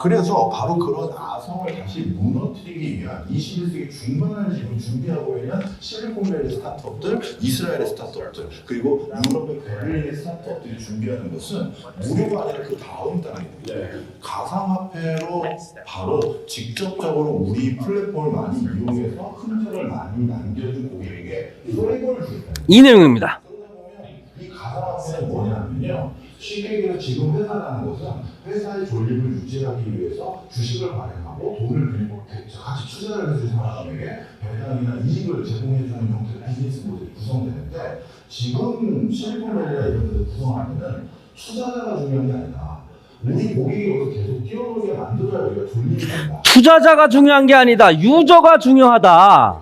[SPEAKER 2] 그래서 바로 그런 아성을 다시 무너뜨리기 위한 21세기 중반을 지금 준비하고 있는 실리콘밸리 스타트업들, 이스라엘의 스타트업들, 그리고 유럽의 베를린의 스타트업들이 준비하는 것은 무료가 아니라 그 다음 단계입니다. 가상화폐로 바로 직접적으로 우리 플랫폼을 많이 이용해서 흔적을 많이 남겨준 고객에게 소액을 주겠다.
[SPEAKER 1] 이 내용입니다.
[SPEAKER 2] 그러다 보면 이 가상화폐는 뭐냐면요. 쉽게 얘기해서 지금 회사라는 것은 회사의 존립을 유지하기 위해서 주식을 발행하고 돈을 빌리고 같이 투자를 해주는 사람에게 배당이나 이익을 제공해주는 형태의 비즈니스 모델이 구성되는데 지금 실리콘밸리나 이런 데서 구성하는 투자자가 중요한 게 아니라 우리 고객이 여기서 계속 뛰어놀게 만들어야 우리가 존립이 된다.
[SPEAKER 1] 투자자가 중요한 게 아니다. 유저가 중요하다.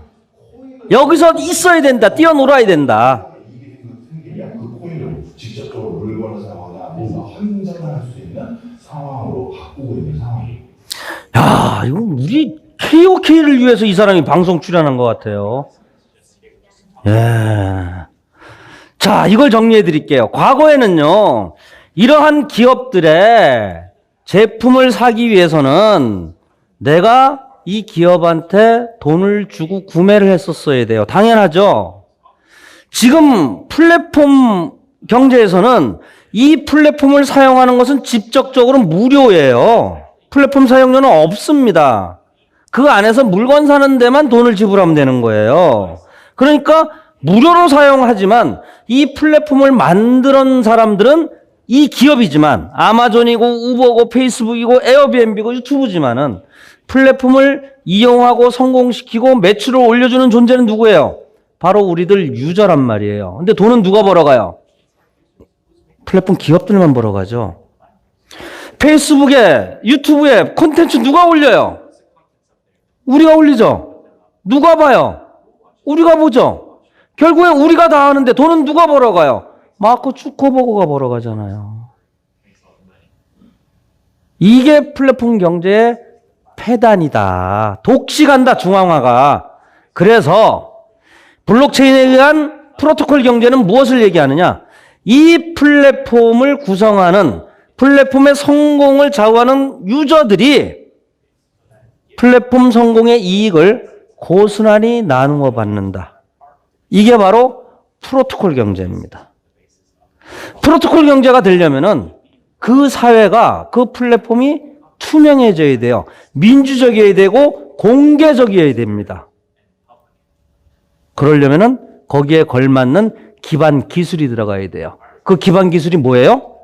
[SPEAKER 1] 여기서 있어야 된다. 뛰어놀아야 된다.
[SPEAKER 2] 그 코인을 직접적으로 물건을 사거나 뭔가 환전을 할 수 있는 상황으로 바꾸고 있는 상황이에요.
[SPEAKER 1] 야, 이거 우리 KOK를 위해서 이 사람이 방송 출연한 것 같아요. 예. 자, 이걸 정리해 드릴게요. 과거에는요, 이러한 기업들의 제품을 사기 위해서는 내가 이 기업한테 돈을 주고 구매를 했었어야 돼요. 당연하죠. 지금 플랫폼 경제에서는 이 플랫폼을 사용하는 것은 직접적으로 무료예요. 플랫폼 사용료는 없습니다. 그 안에서 물건 사는 데만 돈을 지불하면 되는 거예요. 그러니까 무료로 사용하지만 이 플랫폼을 만든 사람들은 이 기업이지만 아마존이고 우버고 페이스북이고 에어비앤비고 유튜브지만은 플랫폼을 이용하고 성공시키고 매출을 올려주는 존재는 누구예요? 바로 우리들 유저란 말이에요. 근데 돈은 누가 벌어가요? 플랫폼 기업들만 벌어가죠. 페이스북에 유튜브에 콘텐츠 누가 올려요? 우리가 올리죠. 누가 봐요? 우리가 보죠. 결국에 우리가 다 하는데 돈은 누가 벌어가요? 마크 주커버거가 벌어가잖아요. 이게 플랫폼 경제의 폐단이다. 독식한다, 중앙화가. 그래서 블록체인에 의한 프로토콜 경제는 무엇을 얘기하느냐? 이 플랫폼을 구성하는 플랫폼의 성공을 좌우하는 유저들이 플랫폼 성공의 이익을 고스란히 나누어 받는다. 이게 바로 프로토콜 경제입니다. 프로토콜 경제가 되려면은 그 사회가, 그 플랫폼이 투명해져야 돼요. 민주적이어야 되고 공개적이어야 됩니다. 그러려면은 거기에 걸맞는 기반 기술이 들어가야 돼요. 그 기반 기술이 뭐예요?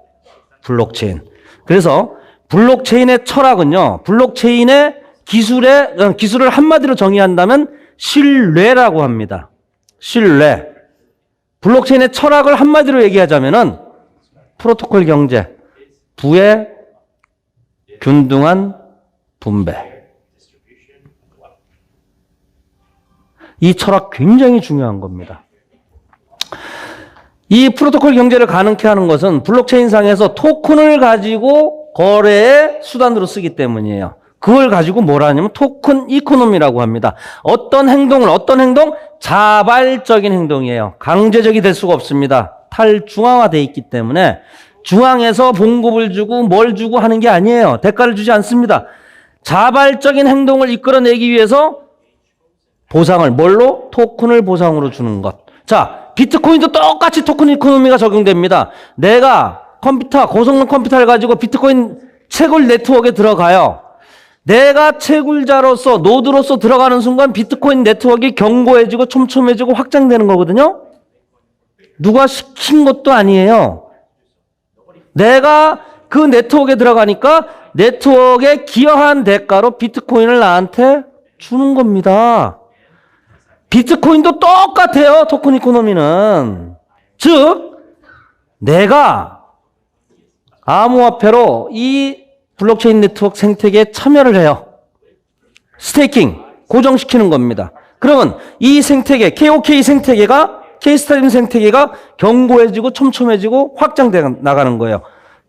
[SPEAKER 1] 블록체인. 그래서 블록체인의 철학은요, 블록체인의 기술을 한마디로 정의한다면 신뢰라고 합니다. 신뢰. 블록체인의 철학을 한마디로 얘기하자면은 프로토콜 경제, 부의 균등한 분배. 이 철학 굉장히 중요한 겁니다. 이 프로토콜 경제를 가능케 하는 것은 블록체인상에서 토큰을 가지고 거래의 수단으로 쓰기 때문이에요. 그걸 가지고 뭐라 하냐면 토큰 이코노미라고 합니다. 어떤 행동? 자발적인 행동이에요. 강제적이 될 수가 없습니다. 탈중앙화되어 있기 때문에 중앙에서 봉급을 주고 뭘 주고 하는 게 아니에요. 대가를 주지 않습니다. 자발적인 행동을 이끌어내기 위해서 보상을 뭘로? 토큰을 보상으로 주는 것. 자, 비트코인도 똑같이 토큰 이코노미가 적용됩니다. 내가 컴퓨터, 고성능 컴퓨터를 가지고 비트코인 채굴 네트워크에 들어가요. 내가 채굴자로서, 노드로서 들어가는 순간 비트코인 네트워크가 견고해지고 촘촘해지고 확장되는 거거든요. 누가 시킨 것도 아니에요. 내가 그 네트워크에 들어가니까 네트워크에 기여한 대가로 비트코인을 나한테 주는 겁니다. 비트코인도 똑같아요. 토큰 이코노미는. 즉 내가 암호화폐로 이 블록체인 네트워크 생태계에 참여를 해요. 스테이킹, 고정시키는 겁니다. 그러면 이 생태계, KOK 생태계가, K스타림 생태계가 견고해지고 촘촘해지고 확장돼 나가는 거예요.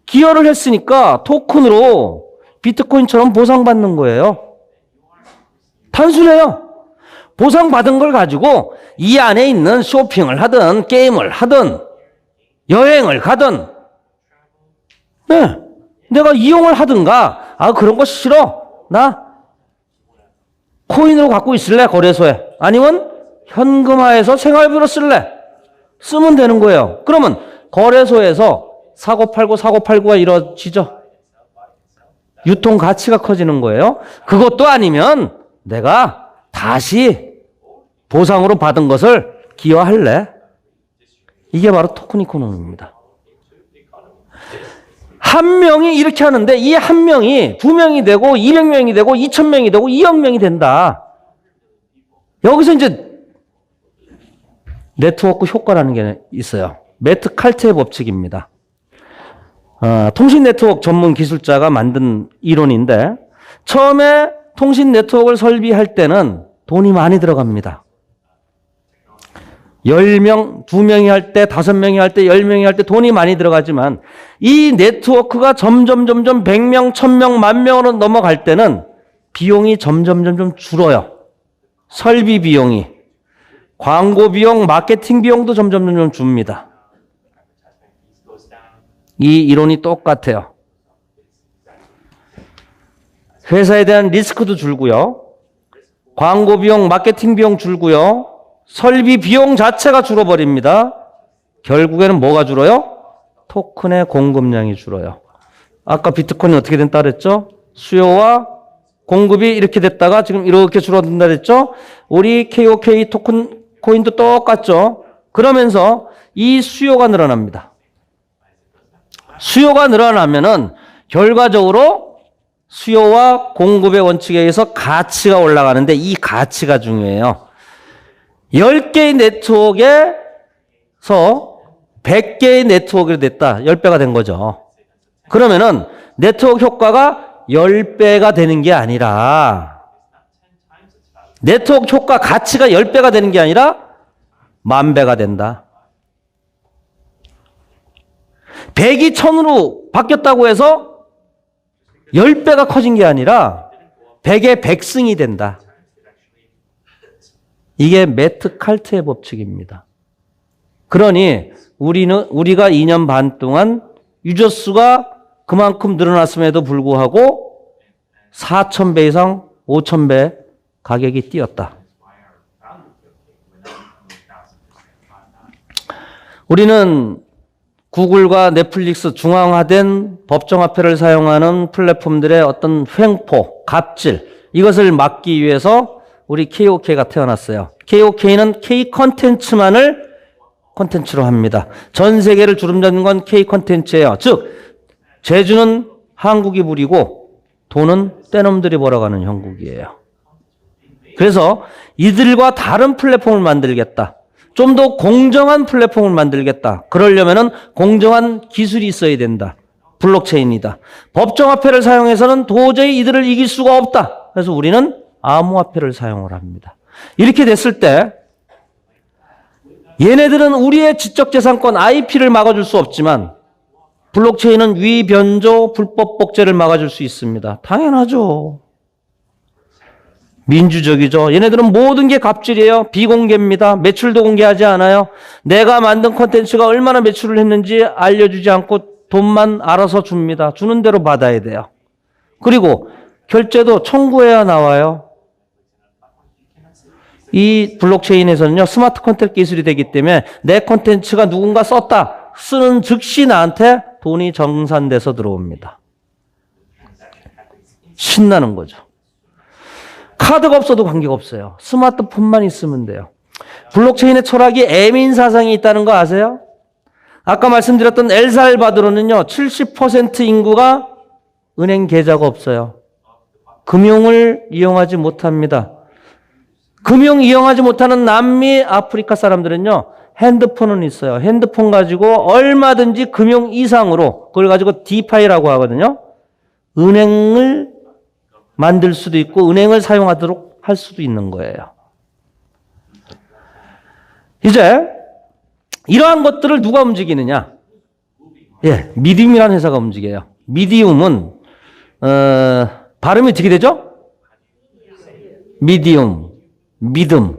[SPEAKER 1] 기여를 했으니까 토큰으로 비트코인처럼 보상받는 거예요. 단순해요. 보상받은 걸 가지고 이 안에 있는 쇼핑을 하든 게임을 하든 여행을 가든 네, 내가 이용을 하든가 그런 거 싫어. 나 코인으로 갖고 있을래 거래소에. 아니면 현금화해서 생활비로 쓸래. 쓰면 되는 거예요. 그러면 거래소에서 사고팔고가 이루어지죠. 유통 가치가 커지는 거예요. 그것도 아니면 내가 다시 보상으로 받은 것을 기여할래. 이게 바로 토큰 이코노미입니다. 한 명이 이렇게 하는데 이 한 명이 2명이 되고 200명이 되고 2000명이 되고 2억 명이 된다. 여기서 이제 네트워크 효과라는 게 있어요. 매트 칼트의 법칙입니다. 통신 네트워크 전문 기술자가 만든 이론인데 처음에 통신 네트워크를 설비할 때는 돈이 많이 들어갑니다. 10명, 2명이 할 때, 5명이 할 때, 10명이 할 때 돈이 많이 들어가지만 이 네트워크가 점점 100명, 1000명, 10,000명으로 넘어갈 때는 비용이 점점 줄어요. 설비 비용이. 광고 비용, 마케팅 비용도 점점 줍니다. 이 이론이 똑같아요. 회사에 대한 리스크도 줄고요. 광고 비용, 마케팅 비용 줄고요. 설비 비용 자체가 줄어버립니다. 결국에는 뭐가 줄어요? 토큰의 공급량이 줄어요. 아까 비트코인이 어떻게 된다 그랬죠? 수요와 공급이 이렇게 됐다가 지금 이렇게 줄어든다 그랬죠? 우리 KOK 토큰 코인도 똑같죠? 그러면서 이 수요가 늘어납니다. 수요가 늘어나면은 결과적으로 수요와 공급의 원칙에 의해서 가치가 올라가는데 이 가치가 중요해요. 10개의 네트워크에서 100개의 네트워크가 됐다. 10배가 된 거죠. 그러면은 네트워크 효과가 10배가 되는 게 아니라 네트워크 효과 가치가 10배가 되는 게 아니라 10,000배가 된다. 100이 1000으로 바뀌었다고 해서 10배가 커진 게 아니라 100의 100승이 된다. 이게 매트 칼트의 법칙입니다. 그러니 우리가 2년 반 동안 유저 수가 그만큼 늘어났음에도 불구하고 4,000배 이상 5,000배 가격이 뛰었다. 우리는 구글과 넷플릭스 중앙화된 법정화폐를 사용하는 플랫폼들의 어떤 횡포, 갑질 이것을 막기 위해서 우리 KOK가 태어났어요. KOK는 K 컨텐츠만을 컨텐츠로 합니다. 전 세계를 주름잡는 건 K 컨텐츠예요. 즉 제주는 한국이 부리고 돈은 떼놈들이 벌어가는 형국이에요. 그래서 이들과 다른 플랫폼을 만들겠다. 좀 더 공정한 플랫폼을 만들겠다. 그러려면은 공정한 기술이 있어야 된다. 블록체인이다. 법정화폐를 사용해서는 도저히 이들을 이길 수가 없다. 그래서 우리는 암호화폐를 사용을 합니다. 이렇게 됐을 때 얘네들은 우리의 지적재산권 IP를 막아줄 수 없지만 블록체인은 위변조 불법 복제를 막아줄 수 있습니다. 당연하죠. 민주적이죠. 얘네들은 모든 게 갑질이에요. 비공개입니다. 매출도 공개하지 않아요. 내가 만든 콘텐츠가 얼마나 매출을 했는지 알려주지 않고 돈만 알아서 줍니다. 주는 대로 받아야 돼요. 그리고 결제도 청구해야 나와요. 이 블록체인에서는요, 스마트 컨트랙트 기술이 되기 때문에 내 콘텐츠가 누군가 썼다. 쓰는 즉시 나한테 돈이 정산돼서 들어옵니다. 신나는 거죠. 카드가 없어도 관계가 없어요. 스마트폰만 있으면 돼요. 블록체인의 철학이 애민 사상이 있다는 거 아세요? 아까 말씀드렸던 엘살바도르는요, 70% 인구가 은행 계좌가 없어요. 금융을 이용하지 못합니다. 금융 이용하지 못하는 남미 아프리카 사람들은요, 핸드폰은 있어요. 핸드폰 가지고 얼마든지 금융 이상으로, 그걸 가지고 디파이라고 하거든요. 은행을 만들 수도 있고, 은행을 사용하도록 할 수도 있는 거예요. 이제, 이러한 것들을 누가 움직이느냐? 예, 미디움이라는 회사가 움직여요. 미디움은, 발음이 어떻게 되죠? 미디움, 믿음.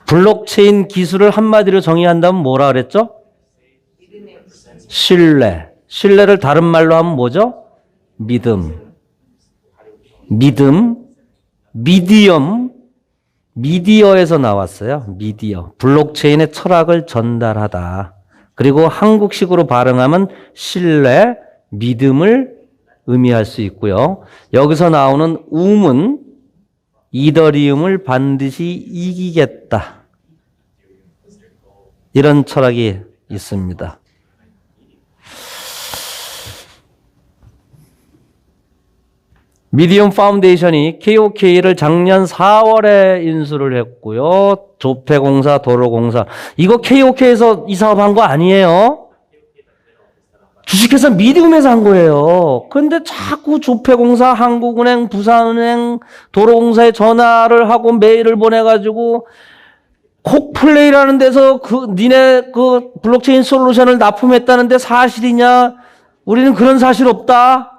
[SPEAKER 1] 블록체인 기술을 한마디로 정의한다면 뭐라 그랬죠? 신뢰. 신뢰를 다른 말로 하면 뭐죠? 믿음. 미디엄. 미디어에서 나왔어요. 미디어. 블록체인의 철학을 전달하다. 그리고 한국식으로 발음하면 신뢰, 믿음을 의미할 수 있고요. 여기서 나오는 움은 이더리움을 반드시 이기겠다. 이런 철학이 있습니다. 미디움 파운데이션이 KOK를 작년 4월에 인수를 했고요. 조폐공사, 도로공사. 이거 KOK에서 이 사업 한 거 아니에요? 주식회사 미디움에서 한 거예요. 그런데 자꾸 조폐공사, 한국은행, 부산은행, 도로공사에 전화를 하고 메일을 보내가지고 콕플레이라는 데서 니네 블록체인 솔루션을 납품했다는데 사실이냐? 우리는 그런 사실 없다.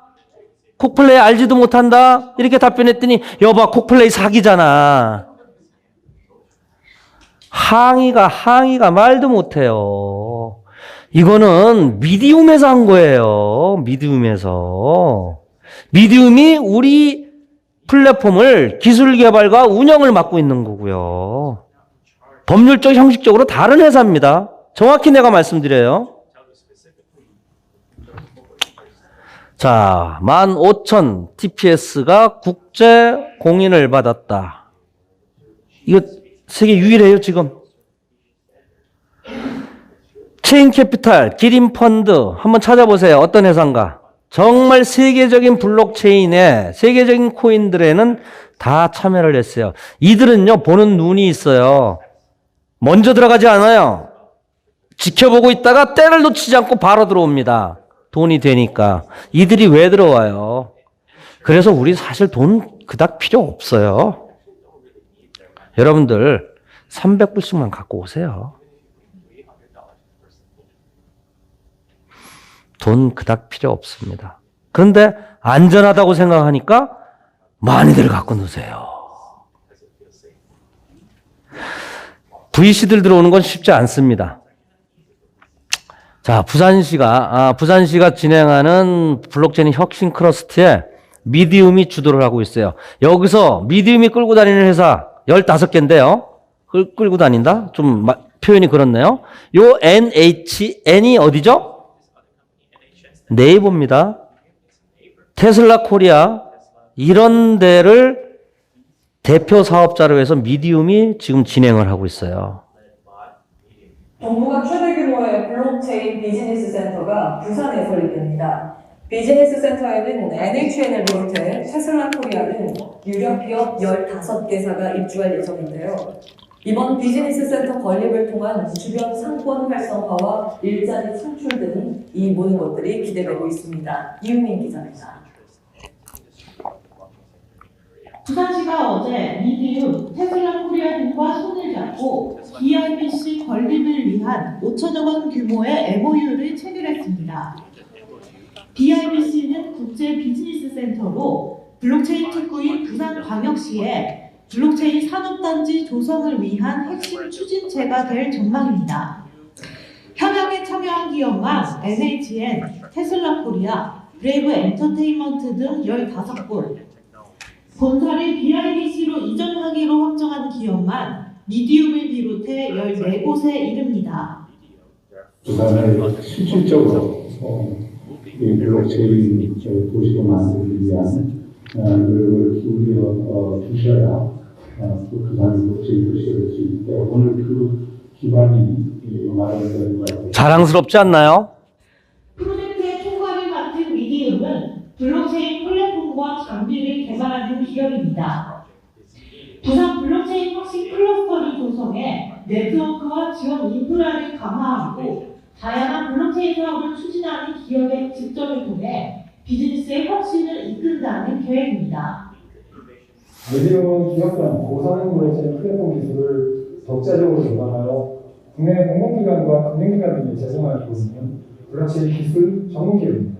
[SPEAKER 1] 콕플레이 알지도 못한다. 이렇게 답변했더니 여봐, 콕플레이 사기잖아. 항의가 말도 못해요. 이거는 미디움에서 한 거예요. 미디움이 우리 플랫폼을 기술 개발과 운영을 맡고 있는 거고요. 법률적 형식적으로 다른 회사입니다. 정확히 내가 말씀드려요. 자, 15,000 TPS가 국제 공인을 받았다. 이거 세계 유일해요, 지금. 체인캐피탈, 기린펀드 한번 찾아보세요. 어떤 회사인가? 정말 세계적인 블록체인에, 세계적인 코인들에는 다 참여를 했어요. 이들은요, 보는 눈이 있어요. 먼저 들어가지 않아요. 지켜보고 있다가 때를 놓치지 않고 바로 들어옵니다. 돈이 되니까. 이들이 왜 들어와요? 그래서 우리 사실 돈 그닥 필요 없어요. 여러분들 300불씩만 갖고 오세요. 돈 그닥 필요 없습니다. 그런데 안전하다고 생각하니까 많이들 갖고 노세요. VC들 들어오는 건 쉽지 않습니다. 자, 부산시가 진행하는 블록체인 혁신 크러스트에 미디움이 주도를 하고 있어요. 여기서 미디움이 끌고 다니는 회사 15개인데요. 끌고 다닌다? 좀 표현이 그렇네요. 요 N이 어디죠? 네이버입니다. 테슬라 코리아 이런 데를 대표 사업자로 해서 미디움이 지금 진행을 하고 있어요.
[SPEAKER 3] 정부가 최대 규모의 블록체인 비즈니스 센터가 부산에 설립됩니다. 비즈니스 센터에는 NHN을 비롯해 테슬라 코리아 등 유력 기업 15개사가 입주할 예정인데요. 이번 비즈니스 센터 건립을 통한 주변 상권 활성화와 일자리 창출 등 이 모든 것들이 기대되고 있습니다. 이유민 기자입니다.
[SPEAKER 4] 부산시가 어제 미디움, 테슬라 코리아 등과 손을 잡고 BIBC 건립을 위한 5천억 원 규모의 MOU를 체결했습니다. BIBC는 국제 비즈니스 센터로 블록체인 특구인 부산광역시에 블록체인 산업단지 조성을 위한 핵심 추진체가 될 전망입니다. 협약에 참여한 기업만 NHN, 테슬라 코리아, 브레이브 엔터테인먼트 등 15곳, 본사를 BIDC로 이전하기로 확정한 기업만 미디움을 비롯해 14곳에 이릅니다.
[SPEAKER 5] 부산을 실질적으로 이 블록체인 도시로 만들기 위한 노력을 기울여 주셔야 부산이 블록체인 도시가 될 수 있는데 오늘 그 기반이 마련된 것 같아요.
[SPEAKER 1] 자랑스럽지 않나요?
[SPEAKER 4] 프로젝트의 총괄을 맡은 미디움은 블록체인 플랫폼과 장비를 개발하는 기업입니다. 부산 블록체인 혁신 클러스터를 조성해 네트워크와 지원 인프라를 강화하고 다양한 블록체인 사업을 추진하는 기업의 직접을 통해 비즈니스의 혁신을 이끈다는 계획입니다.
[SPEAKER 6] 미디움은 기업간 고사능 블록체인 플랫폼 기술을 독자적으로 개발하여 국내 공공기관과 금융기관 등에 제공하고 있는 블록체인 기술 전문 기업입니다.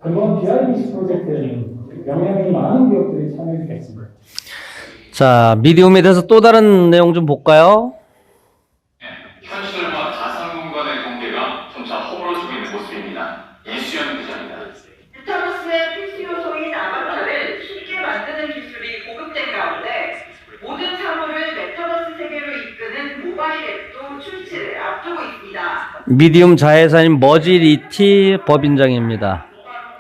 [SPEAKER 6] 그동안 BIDC 프로젝트에는 영향이 많은 기업들이 참여했습니다.
[SPEAKER 1] 자, 미디움에 대해서 또 다른 내용 좀 볼까요?
[SPEAKER 7] 현실과 가상 공간의 경계가 점차 허물어지고 있는 모습입니다. 이수연 기자입니다.
[SPEAKER 8] 메타버스의 필수 요소인 아바타를 쉽게 만드는 기술이 보급된 가운데 모든 사물을 메타버스 세계로 이끄는 모바일 앱도 출시를 앞두고 있습니다.
[SPEAKER 1] 미디움 자회사인 머지리티 법인장입니다.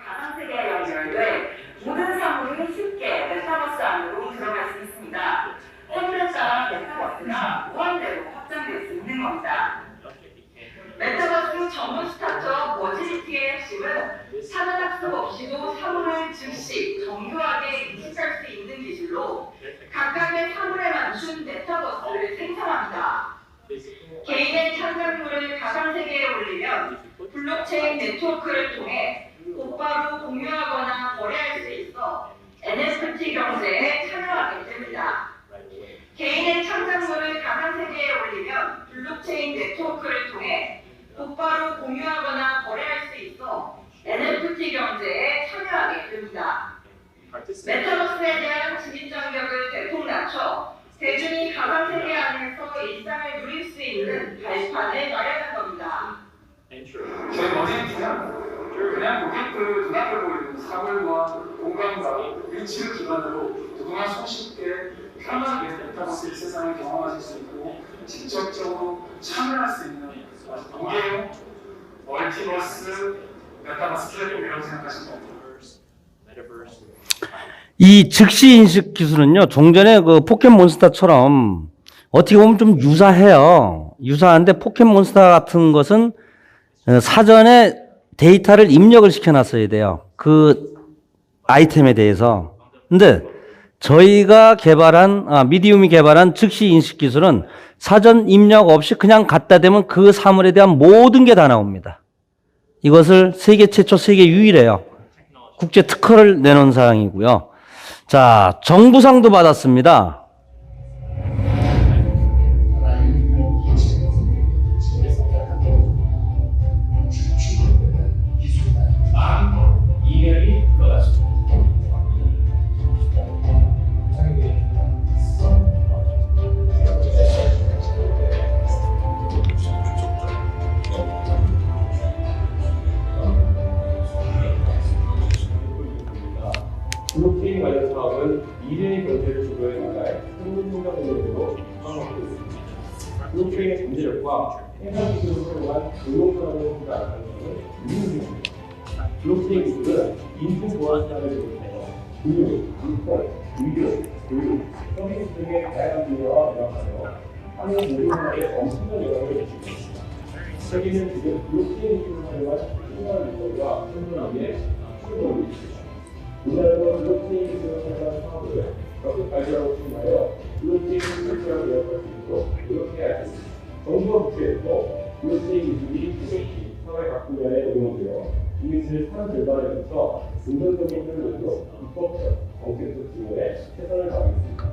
[SPEAKER 8] 가상 세계에 연결돼 모든 사물이 쉽게 메타버스 안으로 들어갈 수 있습니다. 때문에 따라 메타버스가 무한대로 확장될 수 있는 겁니다. 메타버스 전문 스타트업 머지리티의 핵심은 산업 학습 없이도 사물을 즉시 정교하게 인식할 수 있는 기술로 각각의 사물에 맞춘 메타버스를 생성합니다. 개인의 창작물을 가상세계에 올리면 블록체인 네트워크를 통해 곧바로 공유하거나 거래할 수 있어 NFT 경제에 참여하게 됩니다. 개인의 창작물을 가상세계에 올리면 블록체인 네트워크를 통해 곧바로 공유하거나 거래할 수 있어 NFT 경제에 참여하게 됩니다. 메타버스에 대한 진입장벽을 대폭 낮춰 대중이 가상세계 안에서 일상을 누릴 수 있는 발판을 마련한 겁니다.
[SPEAKER 7] 저희 머지리티는 그냥 고객들 눈앞에 보이는 사물과 공간과 위치를 기반으로 그동안 손쉽게 편하게 메타버스 세상을 경험하실 수 있고 직접적으로 참여할 수 있는 공개형 멀티버스 메타버스 플랫폼이라고 생각하시면 됩니다.
[SPEAKER 1] 이 즉시 인식 기술은요, 종전에 그 포켓몬스터처럼 어떻게 보면 좀 유사해요. 유사한데 포켓몬스터 같은 것은 사전에 데이터를 입력을 시켜놨어야 돼요. 그 아이템에 대해서. 근데 저희가 미디움이 개발한 즉시 인식 기술은 사전 입력 없이 그냥 갖다 대면 그 사물에 대한 모든 게 다 나옵니다. 이것을 세계 최초, 세계 유일해요. 국제 특허를 내놓은 사항이고요. 자, 정부상도 받았습니다.
[SPEAKER 6] 블록체인 관련 사업은 미래의 경제를 주도해 나갈 새로운 성장력으로 확장하고 있습니다. 블록체인의 잠재력과 해상 기술을 활용한 응용성을 성장하는 것은 유효입니다. 블록체인 기술은 인프 보안 사업을 비롯해서 금융, 인권, 의료, 교육, 서비스 등의 다양한 분야와 결합하여 한국 모든 산업에 엄청난 영향을 미치고 있습니다. 세계는 지금 블록체인 기술을 활용한 신선한 인력과 생존하기에 출범을 있습니다. 우리나라도 블록체인 기술을 사용한 사업을 적극 발전하고 추진하여 블록체인 기술을 개혁할 수 있도록 노력해야 합니다. 정부와 국회에서 블록체인 기술이 지속시 사회 각 분야에 응용되어 이 기술을 사는 절반에 거쳐 긍정적인 흐름으로 입법적, 정책적 지원에 최선을 다하겠습니다.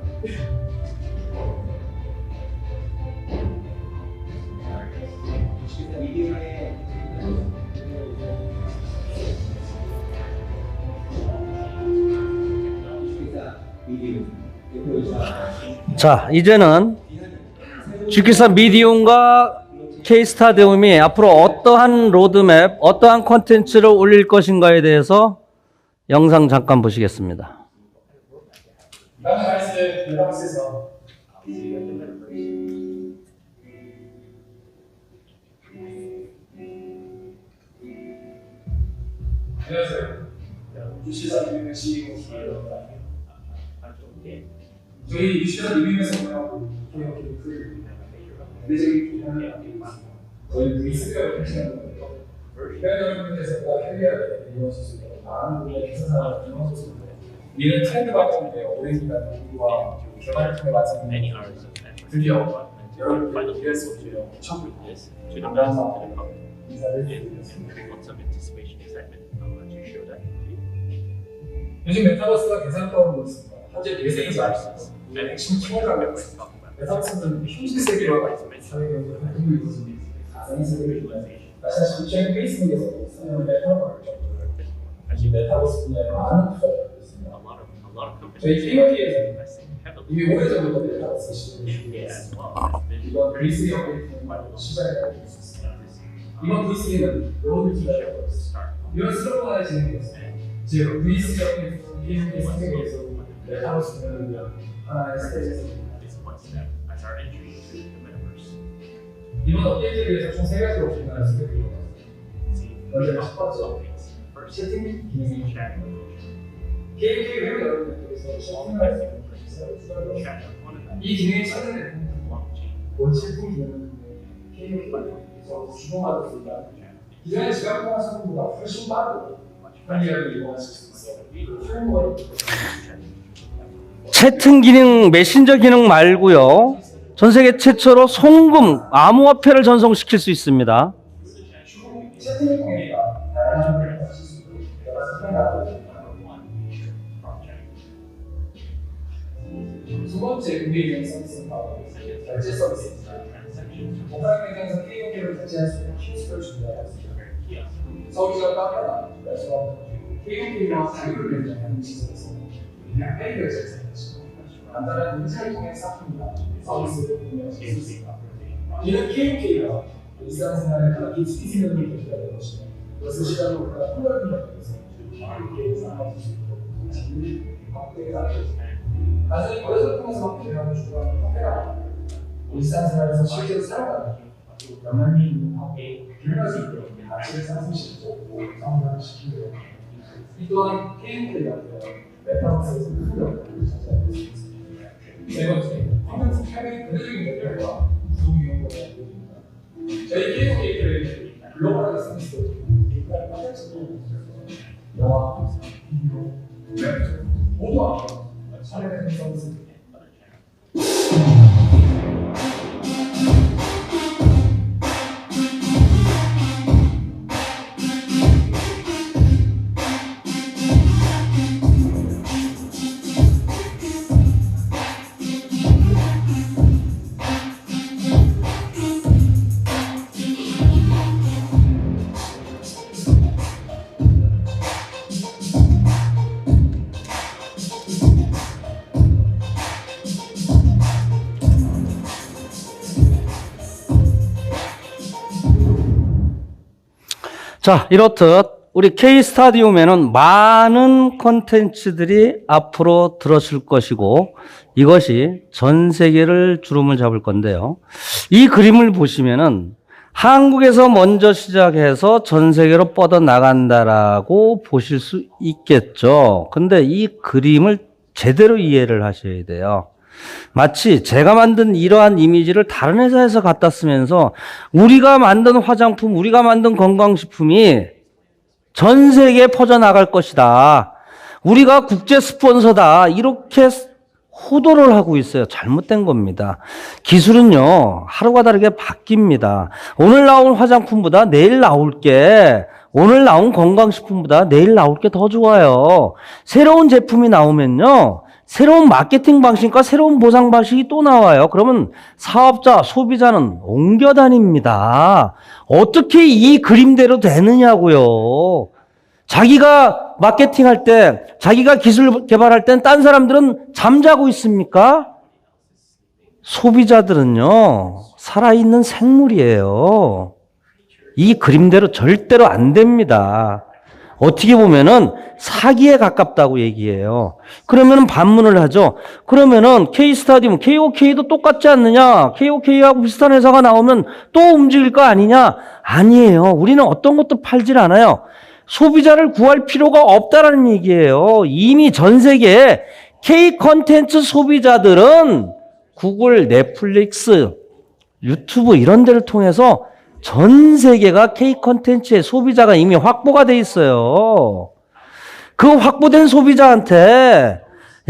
[SPEAKER 1] 자, 이제는 주기사 미디움과 K스타디움이 앞으로 어떠한 로드맵, 어떠한 콘텐츠를 올릴 것인가에 대해서 영상 잠깐 보시겠습니다.
[SPEAKER 9] 다음에 말씀 메타버스에서 안녕하세요. 유시사 리뷰의 CEO입니다. 저희 유시사 리뷰에서 뭐냐고 대대적인 기능을 저희 VC가 핵심하는 거예요. 여러분들께서 캐리어에 이루어질 수 있도록 많은 분야의 개선사를 이루어졌습니다. 이는 트렌드 바꿈인데요. 오랜 기간 연구와 개발을 통해 완성된 드디어 여러분들이 이해할 수 없고요. 첫 감사합니다. 인사를 드리겠습니다. 요즘 메타버스가 계산법으로 있습니다. 현재 대세이지 않습니다. 핵심 키워드라고 있습니다. 메타버스는 현실 세계와 사회 경제를 흔들고 있는 가상의 세계입니다. 사실 최근 페이스북에서 사용하는 메타버스를 이 메타버스 분야에 많은 투자를 하고 있습니다. 저희 KOT에서 이미 오래전부터 메타버스 시도를 준비했습니다. 이번 V3 업데이트는 시작을 하고 있습니다. 이번 V3는 로드 투자를 하고 있습니다. 이런 슬로건을 진행했습니다. 즉 V3 업데이트는 KOT 상세계에서 메타버스 분야를 위한 하나의 스테이지입니다. 이번 업데이트를 위해서 총 3가지로 진행하는 스텝이 먼저 첫 번째, 채팅 기능이 KOT 외부 여러분들께서 채팅을 할 수 있는 이 기능이 찾아내는 본 채팅 기능은 KOT에서 주동하고 있습니다. 기존의 지각 통화 속도보다 훨씬 빠르고 편리하게 이용하실 수 있어요. 프레임워크가
[SPEAKER 1] 채팅 기능, 메신저 기능 말고요. 전 세계 최초로 송금, 암호화폐를 전송시킬 수 있습니다.
[SPEAKER 9] 채팅을 통해 다양한 분야를 하실 수 있고 여러 사람을 두 번째 국내유형 서비스는 바로 결제 서비스입니다. 오프라인 매장에서 KOT를 결제할 수 있는 키오스크를 준비하였습니다. 서울시가 따라라 그래서 KOT와 자유를 결제하는 시설에서 페이 결제를 사용하시고 간단한 인증을 통해 상품이나 서비스를 구매할 수 있습니다. 이는 KOT가 일상생활에 가장 깊이 생각을 결제하는 것이며 그것을 시간으로 보다 폭넓은 면에서 KOT에 상황할 수 있도록 자유를 확대해 나가겠습니다. 단순히 거래소를 통해서 배경을 주도하는 카페가 일상생활에서 실제로 사용하는 영향이 있는 화폐에 기능할 수 있도록 가치를 상승시키고 성장시키고 이 또한 KOT가 메타버스에서 큰 역할을 차지하고 있습니다. 네 번째, 콘텐츠 캐릭 대대적인 매력과 구독 이용권을 보여줍니다. 저희 KOT를 글로벌하게 서비스로 디지털 콘텐츠도 영화, 비디오, 웹 모두 앞으로 차례되는 서비스입니다.
[SPEAKER 1] 자, 이렇듯 우리 K스타디움에는 많은 콘텐츠들이 앞으로 들어설 것이고 이것이 전 세계를 주름을 잡을 건데요. 이 그림을 보시면은 한국에서 먼저 시작해서 전 세계로 뻗어나간다라고 보실 수 있겠죠. 근데 이 그림을 제대로 이해를 하셔야 돼요. 마치 제가 만든 이러한 이미지를 다른 회사에서 갖다 쓰면서 우리가 만든 화장품, 우리가 만든 건강식품이 전 세계에 퍼져나갈 것이다. 우리가 국제 스폰서다. 이렇게 호도를 하고 있어요. 잘못된 겁니다. 기술은요, 하루가 다르게 바뀝니다. 오늘 나온 화장품보다 내일 나올 게, 오늘 나온 건강식품보다 내일 나올 게 더 좋아요. 새로운 제품이 나오면요, 새로운 마케팅 방식과 새로운 보상 방식이 또 나와요. 그러면 사업자, 소비자는 옮겨 다닙니다. 어떻게 이 그림대로 되느냐고요. 자기가 마케팅할 때, 자기가 기술 개발할 땐 딴 사람들은 잠자고 있습니까? 소비자들은요, 살아있는 생물이에요. 이 그림대로 절대로 안 됩니다. 어떻게 보면은 사기에 가깝다고 얘기해요. 그러면은 반문을 하죠. 그러면은 K스타디움, KOK도 똑같지 않느냐? KOK하고 비슷한 회사가 나오면 또 움직일 거 아니냐? 아니에요. 우리는 어떤 것도 팔질 않아요. 소비자를 구할 필요가 없다라는 얘기예요. 이미 전 세계에 K 콘텐츠 소비자들은 구글, 넷플릭스, 유튜브 이런 데를 통해서 전 세계가 K 콘텐츠의 소비자가 이미 확보가 돼 있어요. 그 확보된 소비자한테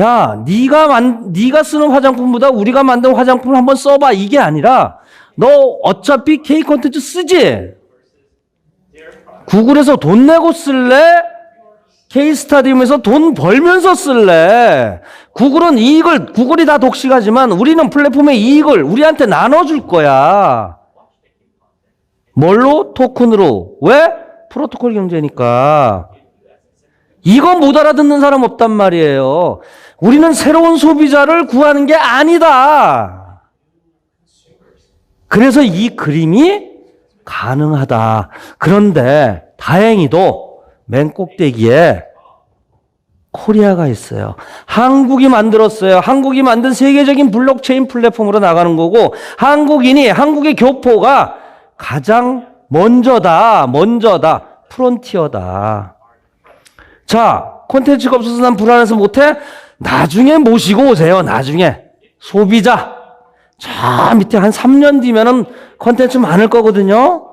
[SPEAKER 1] 야, 네가 쓰는 화장품보다 우리가 만든 화장품을 한번 써봐 이게 아니라 너 어차피 K 콘텐츠 쓰지? 구글에서 돈 내고 쓸래? K스타디움에서 돈 벌면서 쓸래? 구글은 이익을 구글이 다 독식하지만 우리는 플랫폼의 이익을 우리한테 나눠줄 거야. 뭘로? 토큰으로. 왜? 프로토콜 경제니까. 이거 못 알아듣는 사람 없단 말이에요. 우리는 새로운 소비자를 구하는 게 아니다. 그래서 이 그림이 가능하다. 그런데 다행히도 맨 꼭대기에 코리아가 있어요. 한국이 만들었어요. 한국이 만든 세계적인 블록체인 플랫폼으로 나가는 거고 한국의 교포가 가장 먼저다. 프론티어다. 자, 콘텐츠가 없어서 난 불안해서 못해? 나중에 모시고 오세요. 나중에. 소비자. 저 밑에 한 3년 뒤면은 콘텐츠 많을 거거든요.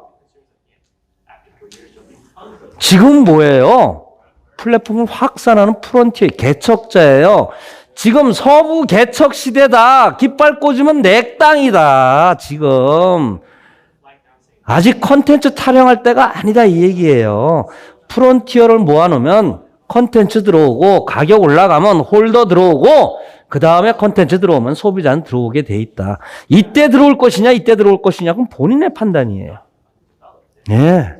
[SPEAKER 1] 지금 뭐예요? 플랫폼을 확산하는 프론티어, 개척자예요. 지금 서부 개척 시대다. 깃발 꽂으면 내 땅이다. 지금. 아직 컨텐츠 타령할 때가 아니다 이 얘기예요. 프론티어를 모아놓으면 컨텐츠 들어오고 가격 올라가면 홀더 들어오고 그 다음에 컨텐츠 들어오면 소비자는 들어오게 돼 있다. 이때 들어올 것이냐 이때 들어올 것이냐 그건 본인의 판단이에요. 예.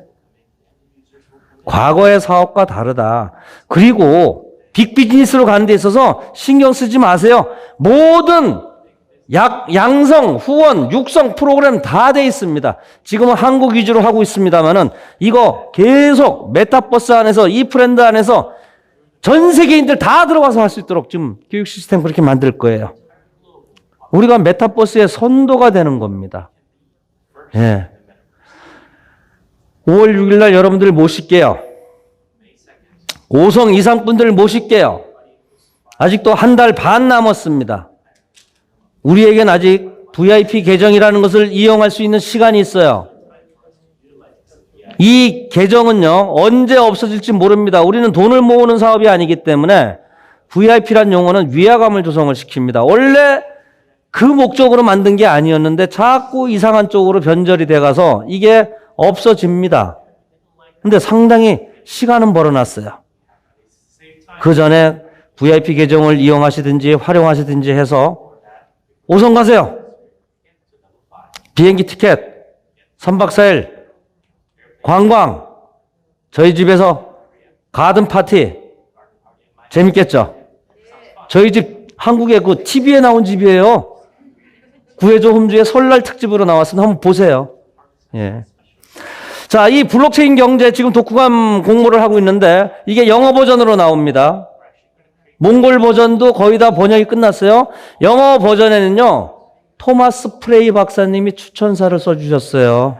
[SPEAKER 1] 과거의 사업과 다르다. 그리고 빅비즈니스로 가는 데 있어서 신경 쓰지 마세요. 모든 양성, 후원, 육성 프로그램 다 돼 있습니다. 지금은 한국 위주로 하고 있습니다만은 이거 계속 메타버스 안에서 이 브랜드 안에서 전 세계인들 다 들어가서 할 수 있도록 지금 교육 시스템 그렇게 만들 거예요. 우리가 메타버스의 선도가 되는 겁니다. 예. 5월 6일 날 여러분들 모실게요. 5성 이상분들 모실게요. 아직도 한 달 반 남았습니다. 우리에겐 아직 VIP 계정이라는 것을 이용할 수 있는 시간이 있어요. 이 계정은요, 언제 없어질지 모릅니다. 우리는 돈을 모으는 사업이 아니기 때문에 VIP란 용어는 위화감을 조성을 시킵니다. 원래 그 목적으로 만든 게 아니었는데 자꾸 이상한 쪽으로 변절이 돼가서 이게 없어집니다. 근데 상당히 시간은 벌어놨어요. 그 전에 VIP 계정을 이용하시든지 활용하시든지 해서 5성 가세요. 비행기 티켓, 3박 4일, 관광, 저희 집에서 가든 파티, 재밌겠죠? 저희 집 한국의 그 TV에 나온 집이에요. 구해줘 홈즈의 설날 특집으로 나왔으면 한번 보세요. 예. 자, 이 블록체인 경제 지금 독후감 공모를 하고 있는데 이게 영어 버전으로 나옵니다. 몽골 버전도 거의 다 번역이 끝났어요. 영어 버전에는요, 토마스 프레이 박사님이 추천사를 써주셨어요.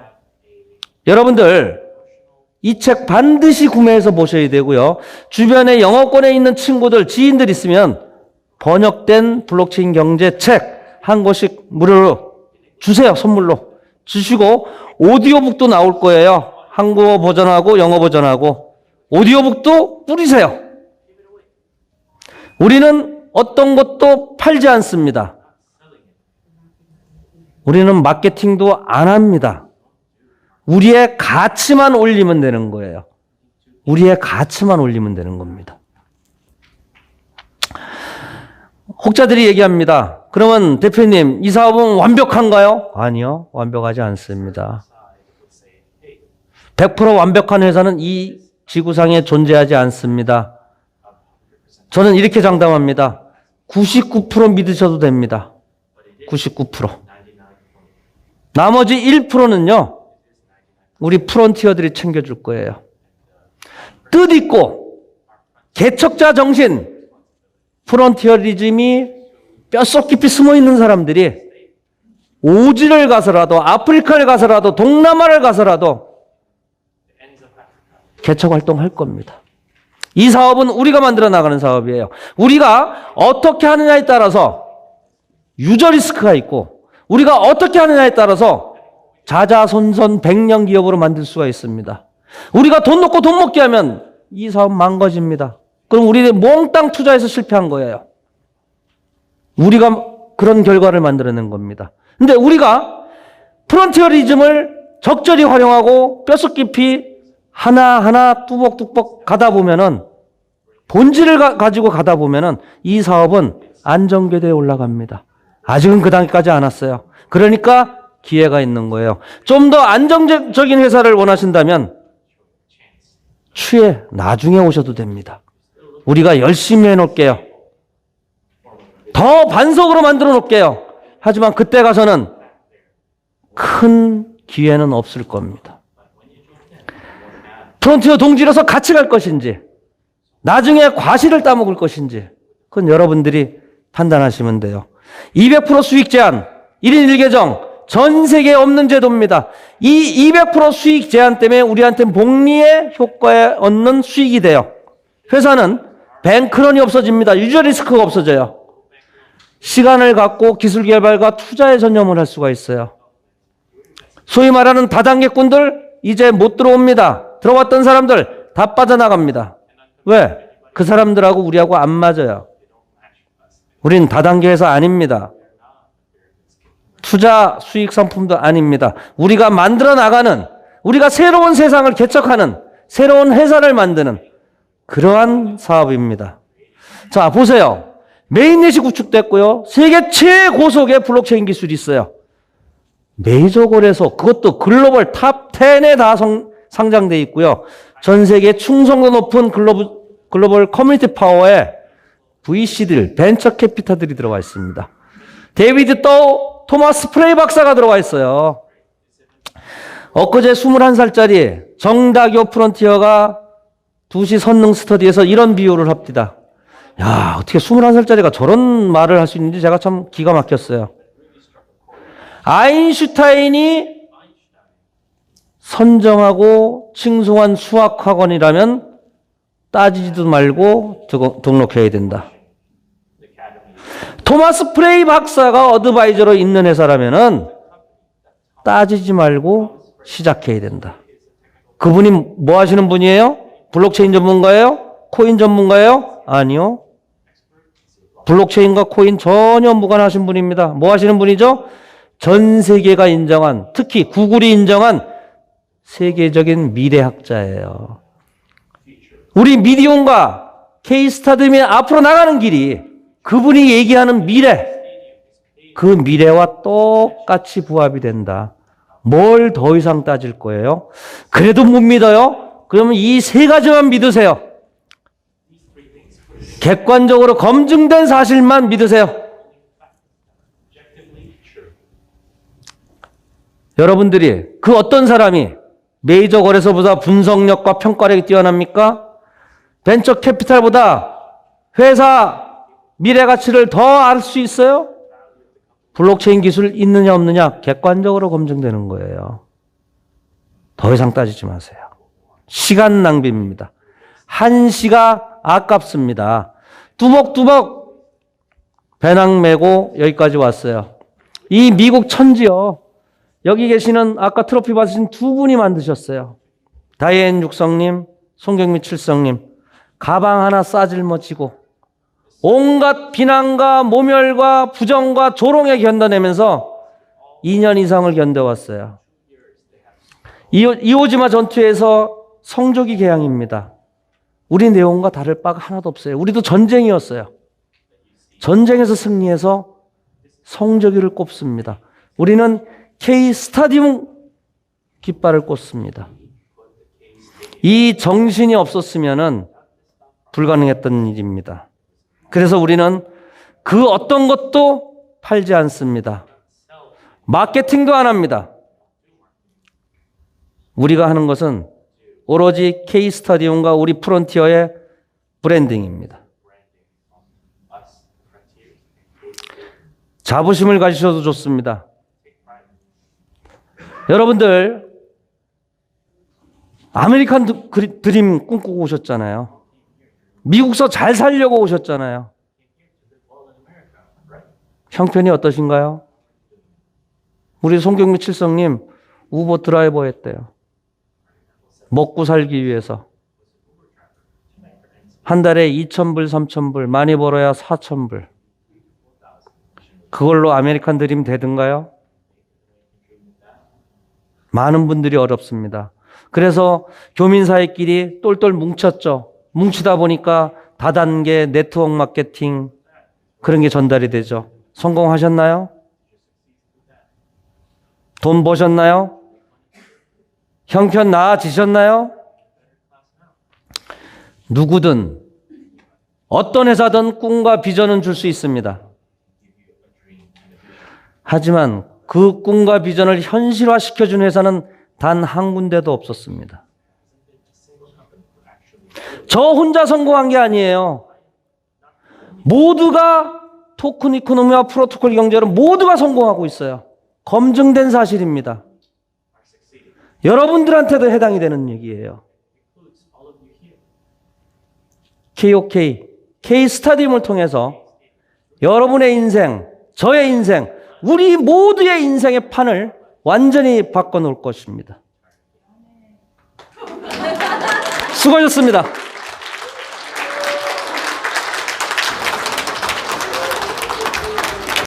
[SPEAKER 1] 여러분들, 이 책 반드시 구매해서 보셔야 되고요. 주변에 영어권에 있는 친구들, 지인들 있으면 번역된 블록체인 경제 책 한 권씩 무료로 주세요. 선물로 주시고 오디오북도 나올 거예요. 한국어 버전하고 영어 버전하고 오디오북도 뿌리세요. 우리는 어떤 것도 팔지 않습니다. 우리는 마케팅도 안 합니다. 우리의 가치만 올리면 되는 거예요. 우리의 가치만 올리면 되는 겁니다. 혹자들이 얘기합니다. 그러면 대표님, 이 사업은 완벽한가요? 아니요, 완벽하지 않습니다. 100% 완벽한 회사는 이 지구상에 존재하지 않습니다. 저는 이렇게 장담합니다. 99% 믿으셔도 됩니다. 99%. 나머지 1%는요, 우리 프론티어들이 챙겨줄 거예요. 뜻있고 개척자 정신, 프론티어리즘이 뼛속 깊이 숨어 있는 사람들이 오지를 가서라도, 아프리카를 가서라도, 동남아를 가서라도 개척 활동할 겁니다. 이 사업은 우리가 만들어 나가는 사업이에요. 우리가 어떻게 하느냐에 따라서 유저 리스크가 있고, 우리가 어떻게 하느냐에 따라서 자자손손 백년 기업으로 만들 수가 있습니다. 우리가 돈 놓고 돈 먹게 하면 이 사업 망가집니다. 그럼 우리는 몽땅 투자해서 실패한 거예요. 우리가 그런 결과를 만들어낸 겁니다. 근데 우리가 프론티어리즘을 적절히 활용하고 뼛속 깊이 하나하나 뚜벅뚜벅 가다 보면은, 본질을 가지고 가다 보면은 이 사업은 안정궤도에 올라갑니다. 아직은 그 단계까지 안 왔어요. 그러니까 기회가 있는 거예요. 좀 더 안정적인 회사를 원하신다면 추후에 나중에 오셔도 됩니다. 우리가 열심히 해놓을게요. 더 반석으로 만들어 놓을게요. 하지만 그때 가서는 큰 기회는 없을 겁니다. 프론티어 동지로서 같이 갈 것인지, 나중에 과실을 따먹을 것인지, 그건 여러분들이 판단하시면 돼요. 200% 수익 제한, 1인 1계정, 전 세계에 없는 제도입니다. 이 200% 수익 제한 때문에 우리한테 복리의 효과에 얻는 수익이 돼요. 회사는 뱅크런이 없어집니다. 유저 리스크가 없어져요. 시간을 갖고 기술 개발과 투자에 전념을 할 수가 있어요. 소위 말하는 다단계꾼들 이제 못 들어옵니다. 들어왔던 사람들 다 빠져나갑니다. 왜? 그 사람들하고 우리하고 안 맞아요. 우린 다단계 회사 아닙니다. 투자 수익 상품도 아닙니다. 우리가 만들어 나가는, 우리가 새로운 세상을 개척하는, 새로운 회사를 만드는 그러한 사업입니다. 자, 보세요. 메인넷이 구축됐고요. 세계 최고속의 블록체인 기술이 있어요. 메이저 거래소, 그것도 글로벌 탑 10에 다 상장돼 있고요. 전 세계 충성도 높은 글로벌 커뮤니티 파워에 VC들, 벤처 캐피탈들이 들어와 있습니다. 데이비드 토마스 프레이 박사가 들어와 있어요. 엊그제 21살짜리 정다교 프론티어가 2시 선능 스터디에서 이런 비유를 합니다. 야, 어떻게 21살짜리가 저런 말을 할 수 있는지 제가 참 기가 막혔어요. 아인슈타인이 선정하고 칭송한 수학학원이라면 따지지도 말고 등록해야 된다. 토마스 프레이 박사가 어드바이저로 있는 회사라면은 따지지 말고 시작해야 된다. 그분이 뭐 하시는 분이에요? 블록체인 전문가예요? 코인 전문가예요? 아니요. 블록체인과 코인 전혀 무관하신 분입니다. 뭐 하시는 분이죠? 전 세계가 인정한, 특히 구글이 인정한 세계적인 미래학자예요. 우리 미디움과 K스타디움이 앞으로 나가는 길이 그분이 얘기하는 미래, 그 미래와 똑같이 부합이 된다. 뭘 더 이상 따질 거예요? 그래도 못 믿어요? 그러면 이 세 가지만 믿으세요. 객관적으로 검증된 사실만 믿으세요. 여러분들이 그 어떤 사람이 메이저 거래소보다 분석력과 평가력이 뛰어납니까? 벤처 캐피탈보다 회사 미래 가치를 더 알 수 있어요? 블록체인 기술 있느냐 없느냐 객관적으로 검증되는 거예요. 더 이상 따지지 마세요. 시간 낭비입니다. 한시가 아깝습니다. 뚜벅뚜벅 배낭 메고 여기까지 왔어요. 이 미국 천지요. 여기 계시는 아까 트로피 받으신 두 분이 만드셨어요. 다이앤 육성님, 송경미 칠성님. 가방 하나 싸질머지고 온갖 비난과 모멸과 부정과 조롱에 견뎌내면서 2년 이상을 견뎌왔어요. 이오지마 전투에서 성조기 개항입니다. 우리 내용과 다를 바가 하나도 없어요. 우리도 전쟁이었어요. 전쟁에서 승리해서 성조기를 꼽습니다. 우리는 K스타디움 깃발을 꽂습니다. 이 정신이 없었으면은 불가능했던 일입니다. 그래서 우리는 그 어떤 것도 팔지 않습니다. 마케팅도 안 합니다. 우리가 하는 것은 오로지 K스터디움과 우리 프론티어의 브랜딩입니다. 자부심을 가지셔도 좋습니다. 여러분들 아메리칸 드림 꿈꾸고 오셨잖아요. 미국서 잘 살려고 오셨잖아요. 형편이 어떠신가요? 우리 송경미 칠성님 우버 드라이버 했대요. 먹고 살기 위해서. 한 달에 2,000불, 3,000불, 많이 벌어야 4,000불. 그걸로 아메리칸 드림 되든가요? 많은 분들이 어렵습니다. 그래서 교민사회끼리 똘똘 뭉쳤죠. 뭉치다 보니까 다단계 네트워크 마케팅 그런 게 전달이 되죠. 성공하셨나요? 돈 버셨나요? 형편 나아지셨나요? 누구든 어떤 회사든 꿈과 비전은 줄 수 있습니다. 하지만 그 꿈과 비전을 현실화시켜준 회사는 단 한 군데도 없었습니다. 저 혼자 성공한 게 아니에요. 모두가 토큰 이코노미와 프로토콜 경제로 모두가 성공하고 있어요. 검증된 사실입니다. 여러분들한테도 해당이 되는 얘기예요. KOK, K스타디움을 통해서 여러분의 인생, 저의 인생, 우리 모두의 인생의 판을 완전히 바꿔놓을 것입니다. 수고하셨습니다.